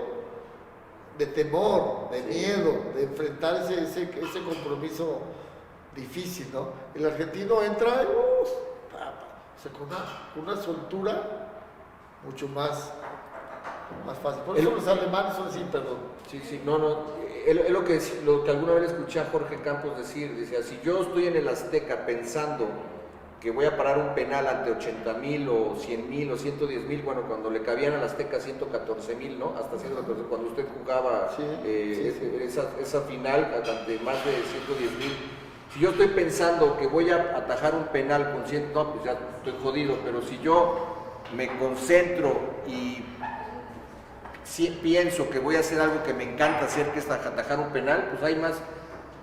de temor, de miedo, de enfrentar ese compromiso difícil, ¿no? El argentino entra y, o sea, con una soltura mucho más fácil. Por eso los alemanes son así, perdón. Sí, es lo que alguna vez escuché a Jorge Campos decir, decía, si yo estoy en el Azteca pensando que voy a parar un penal ante 80,000 o 100,000 o 110,000, bueno, cuando le cabían al Azteca 114,000, ¿no? Hasta 114, cuando usted jugaba esa final ante más de 110,000. Si yo estoy pensando que voy a atajar un penal con 100, no, pues ya estoy jodido, pero si yo me concentro y pienso que voy a hacer algo que me encanta hacer, que es atajar un penal, pues hay más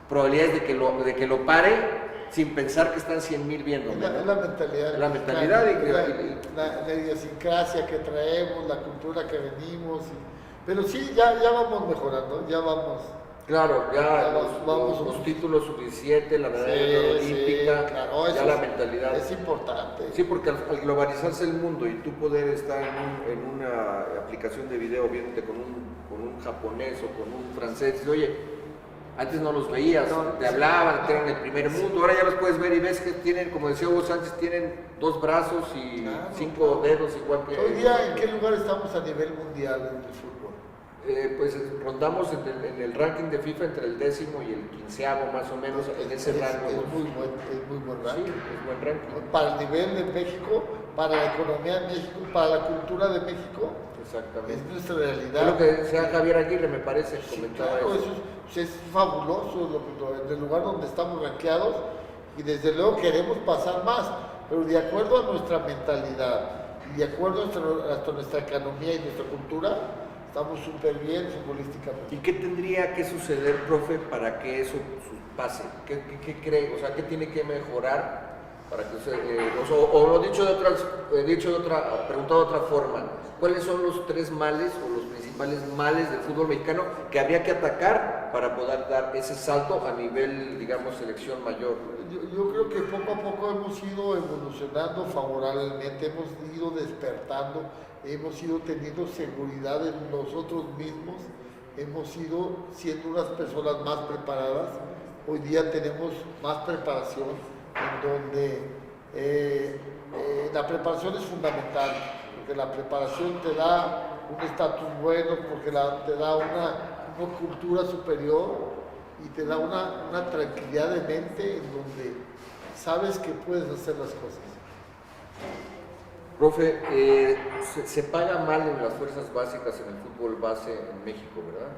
probabilidades de que lo pare sin pensar que están 100,000 viéndome. Es la mentalidad. La mentalidad la idiosincrasia que traemos, la cultura que venimos. Pero sí, ya vamos mejorando, ya vamos. Claro, los títulos sub-17, la medalla olímpica, claro, ya la mentalidad. Es importante. Sí, porque al globalizarse el mundo y tú poder estar en una aplicación de video viéndote con un japonés o con un francés, oye, Antes no los veías, te hablaban, que eran el primer mundo, ahora ya los puedes ver y ves que tienen, como decía Hugo Sánchez, tienen 2 brazos y 5 dedos igual que... Hoy día, ¿en qué lugar estamos a nivel mundial en el fútbol? Pues rondamos en el ranking de FIFA entre el 10º y el 15º más o menos, en ese rango. Es muy buen ranking. Sí, es buen ranking. Para el nivel de México, para la economía de México, para la cultura de México, exactamente. Es nuestra realidad. Es lo que sea Javier Aguirre, me parece, Sí, comentaba claro, eso. es fabuloso en el lugar donde estamos rankeados y desde luego queremos pasar más, pero de acuerdo a nuestra mentalidad y de acuerdo a nuestra economía y nuestra cultura, estamos súper bien futbolísticamente. ¿Y qué tendría que suceder, profe, para que eso pase? ¿Qué cree? O sea, ¿qué tiene que mejorar para que preguntado de otra forma, ¿cuáles son los 3 males o los principales males del fútbol mexicano que habría que atacar para poder dar ese salto a nivel, digamos, selección mayor? Yo creo que poco a poco hemos ido evolucionando favorablemente, hemos ido despertando, hemos ido teniendo seguridad en nosotros mismos, hemos ido siendo unas personas más preparadas. Hoy día tenemos más preparación, en donde la preparación es fundamental, porque la preparación te da un estatus bueno, porque te da una cultura superior y te da una tranquilidad de mente en donde sabes que puedes hacer las cosas. Profe, se paga mal en las fuerzas básicas en el fútbol base en México, ¿verdad?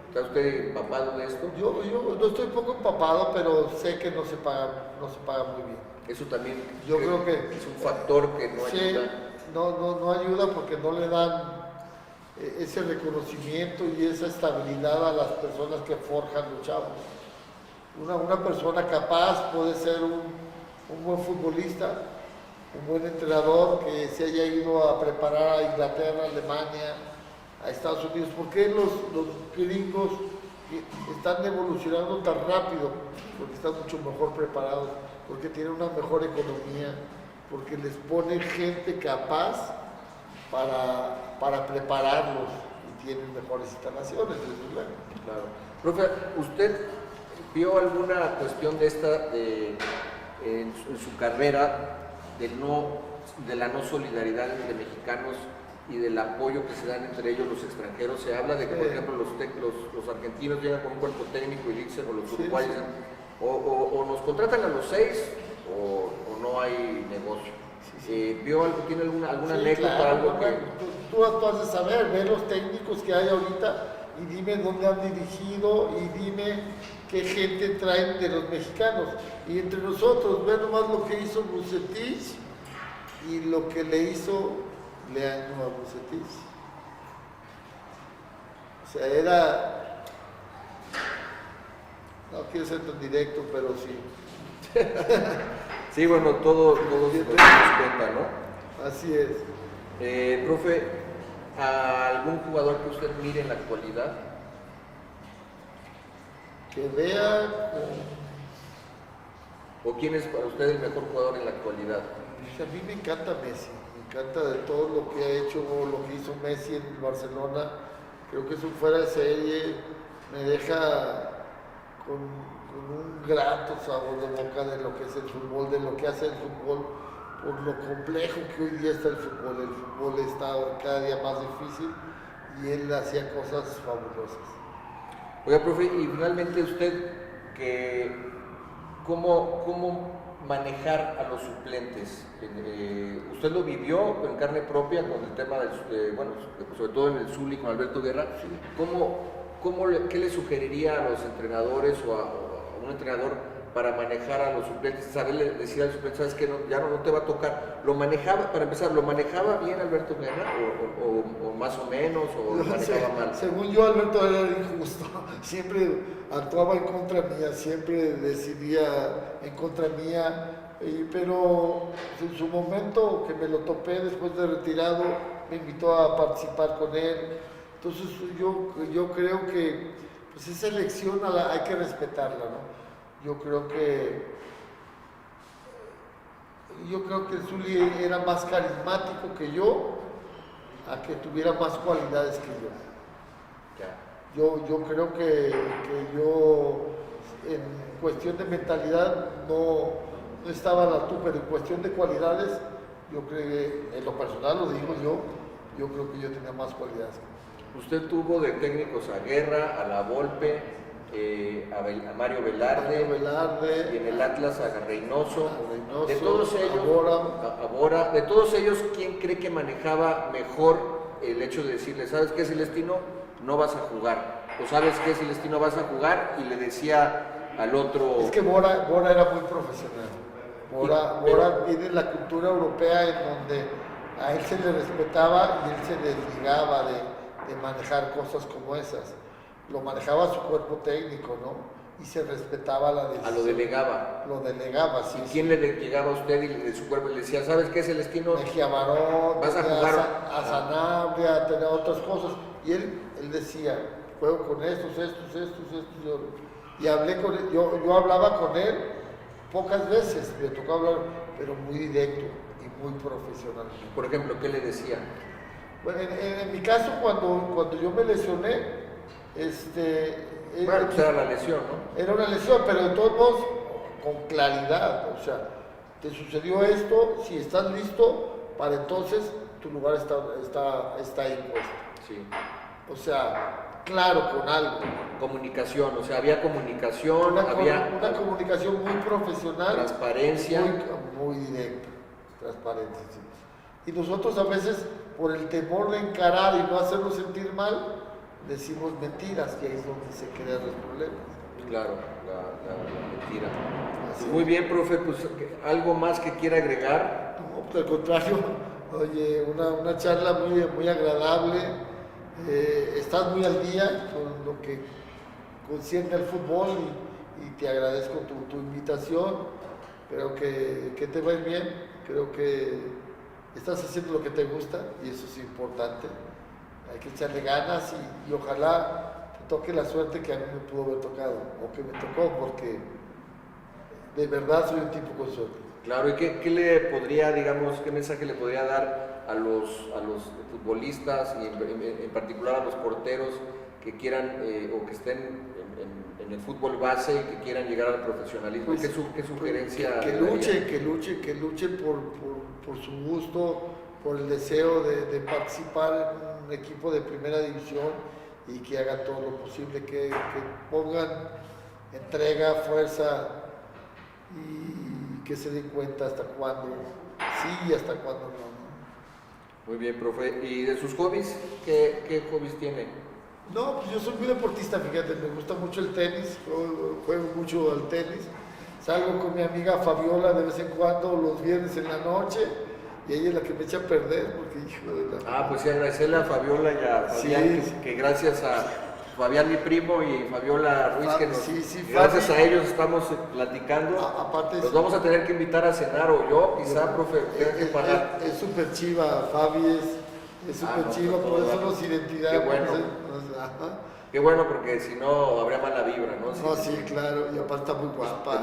¿Está usted empapado de esto? Yo no estoy un poco empapado, pero sé que no se paga muy bien. Eso también yo creo que es un factor que no ayuda. No ayuda porque no le dan ese reconocimiento y esa estabilidad a las personas que forjan los chavos. Una persona capaz puede ser un buen futbolista, un buen entrenador que se haya ido a preparar a Inglaterra, a Alemania, a Estados Unidos. ¿Por qué los gringos están evolucionando tan rápido? Porque están mucho mejor preparados, porque tienen una mejor economía, porque les ponen gente capaz para prepararlos y tienen mejores instalaciones, desde luego. Claro. Profe, ¿usted vio alguna cuestión de esta en su carrera de la no solidaridad entre mexicanos y del apoyo que se dan entre ellos los extranjeros? Se habla de que, por ejemplo, los argentinos llegan con un cuerpo técnico y dicen, o los uruguayos, o nos contratan a los 6 o no hay negocio. ¿Vio algo, tiene alguna anécdota? Claro, algo que... tú has de saber, ve los técnicos que hay ahorita y dime dónde han dirigido y dime qué gente traen de los mexicanos. Y entre nosotros, ve nomás lo que hizo Bucetich y lo que le hizo Leaño a Bucetich. O sea, era... No quiero ser tan directo, pero sí. Sí, bueno, todos nos cuenta, ¿no? Así es. Profe, ¿a algún jugador que usted mire en la actualidad? Que vea... ¿O quién es para usted el mejor jugador en la actualidad? A mí me encanta Messi, me encanta de todo lo que ha hecho, lo que hizo Messi en el Barcelona. Creo que es un fuera de serie, me deja con un grato sabor de boca de lo que es el fútbol, de lo que hace el fútbol, por lo complejo que hoy día está el fútbol. El fútbol está cada día más difícil y él hacía cosas fabulosas. Oiga, profe, y finalmente usted, ¿cómo manejar a los suplentes? Usted lo vivió en carne propia con el tema sobre todo en el Zuli con Alberto Guerra. ¿Qué le sugeriría a los entrenadores o a un entrenador para manejar a los suplentes? Saberle decir al suplente, sabes que ya no te va a tocar. Para empezar, ¿lo manejaba bien Alberto Guerra o más o menos, o lo manejaba mal? Según yo, Alberto era injusto. Siempre actuaba en contra mía, siempre decidía en contra mía, pero en su momento que me lo topé después de retirado, me invitó a participar con él. Entonces yo creo que pues esa elección hay que respetarla, ¿no? Yo creo que el Zuli era más carismático que yo, a que tuviera más cualidades que yo. Ya. Yo creo que yo en cuestión de mentalidad no estaba a la altura, pero en cuestión de cualidades, yo creo que en lo personal, lo digo yo creo que yo tenía más cualidades. Usted tuvo de técnicos a Guerra, a La Volpe, a Mario Velarde, y en el Atlas a Reynoso. De todos ellos, a Bora, de todos ellos, ¿quién cree que manejaba mejor el hecho de decirle, ¿sabes qué, Celestino? No vas a jugar. O ¿sabes qué, Celestino? Vas a jugar, y le decía al otro... Es que Bora era muy profesional. Bora tiene la cultura europea en donde a él se le respetaba y él se desligaba de manejar cosas como esas. Lo manejaba su cuerpo técnico, ¿no? Y se respetaba la decisión. Lo delegaba. Lo delegaba, sí. ¿Y quién le llegaba a usted y de su cuerpo y le decía, ¿sabes qué, Celestino? Mejía Barón, vas a jugar a Sanabria, tenía otras cosas. Y él decía, juego con estos. Y hablé con él, yo hablaba con él pocas veces, me tocó hablar, pero muy directo y muy profesional. Por ejemplo, ¿qué le decía? Bueno, en mi caso, cuando yo me lesioné, bueno, pues era la lesión, ¿no? Era una lesión, pero de todos modos, con claridad, o sea, te sucedió esto, si estás listo, para entonces tu lugar está ahí puesto. Sí. O sea, claro, con algo. Comunicación, o sea, había comunicación, Una comunicación muy profesional. Transparencia. Muy directa, transparencia, sí. Y nosotros a veces, por el temor de encarar y no hacernos sentir mal, decimos mentiras, y ahí es donde se crean los problemas. Claro, la mentira. Así Muy bien, profe, pues algo más que quiera agregar. No, pues, al contrario, oye, una charla muy, muy agradable. Estás muy al día con lo que concierne al fútbol y te agradezco tu invitación. Creo que te va a ir bien, creo que estás haciendo lo que te gusta y eso es importante. Hay que echarle ganas y ojalá te toque la suerte que a mí me pudo haber tocado o que me tocó, porque de verdad soy un tipo con suerte. Claro, ¿y qué le podría, digamos, qué mensaje le podría dar a los futbolistas y en particular a los porteros que quieran o que estén en el fútbol base y que quieran llegar al profesionalismo? Pues, ¿Qué sugerencia? Que luchen por su gusto, por el deseo de participar en un equipo de primera división y que hagan todo lo posible, que pongan entrega, fuerza y que se den cuenta hasta cuándo sí y hasta cuándo no. Muy bien, profe. ¿Y de sus hobbies? ¿Qué hobbies tiene? No, pues yo soy muy deportista, fíjate, me gusta mucho el tenis, juego mucho al tenis. Salgo con mi amiga Fabiola de vez en cuando los viernes en la noche y ella es la que me echa a perder porque hijo de la... Pues sí, agradecerle a Fabiola y a Fabián, sí. que gracias a Fabián, mi primo, y Fabiola Ruiz, que gracias Fabi, a ellos estamos platicando. Aparte los vamos a tener que invitar a cenar, o yo, quizá, profe, tenga que pagar. Es súper chiva, Fabi es súper chiva, por eso nos identidad. Qué bueno. Qué bueno, porque si no habría mala vibra, ¿no? No, sí, claro, y aparte está muy guapa.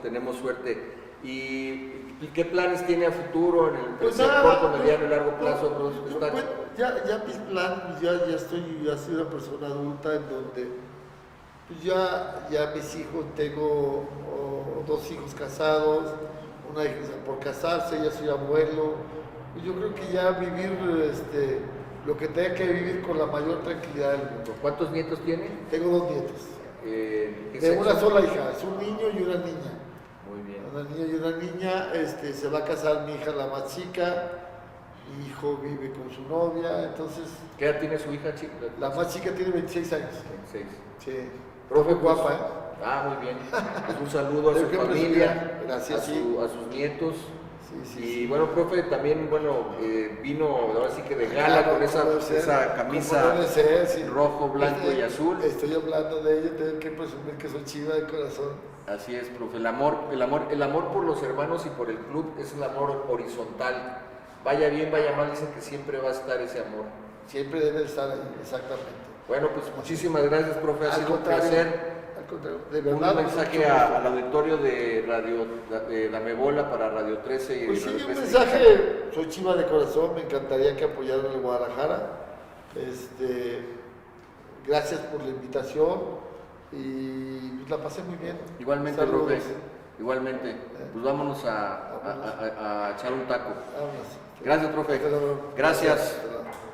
Tenemos suerte. ¿Y qué planes tiene a futuro en el corto, mediano y largo plazo? Pues, ya mis planes, ya soy una persona adulta en donde pues ya mis hijos, tengo 2 hijos casados, una hija por casarse, ya soy abuelo. Pues yo creo que ya vivir lo que tenga que vivir con la mayor tranquilidad del mundo. ¿Cuántos nietos tiene? Tengo 2 nietos. De una sola hija, es un niño y una niña. Muy bien. Una niña y una niña, se va a casar mi hija la más chica, mi hijo vive con su novia, entonces... ¿Qué edad tiene su hija, chica? La más chica tiene 26 años. 26. Sí. Profe, guapa, ¿eh? Muy bien. Pues un saludo a su familia, gracias, a sus nietos. Sí, y bueno, profe, también, vino ahora sí que de gala con esa camisa rojo, blanco y azul. Estoy hablando de ella, tengo que presumir que soy chiva de corazón. Así es, profe. El amor por los hermanos y por el club es el amor horizontal. Vaya bien, vaya mal, dicen que siempre va a estar ese amor. Siempre debe estar ahí, exactamente. Bueno, pues muchísimas gracias, profe. Ha sido un placer. De verdad, un mensaje al auditorio de Radio Dame Bola para Radio 13 y pues Radio sí, 13. un mensaje, soy chiva de corazón, me encantaría que apoyaran el Guadalajara. gracias por la invitación y pues, la pasé muy bien. Igualmente, Saludos. profe, igualmente. Pues vámonos a echar un taco. Vámonos. Gracias, profe. Hasta luego. Gracias. Hasta luego.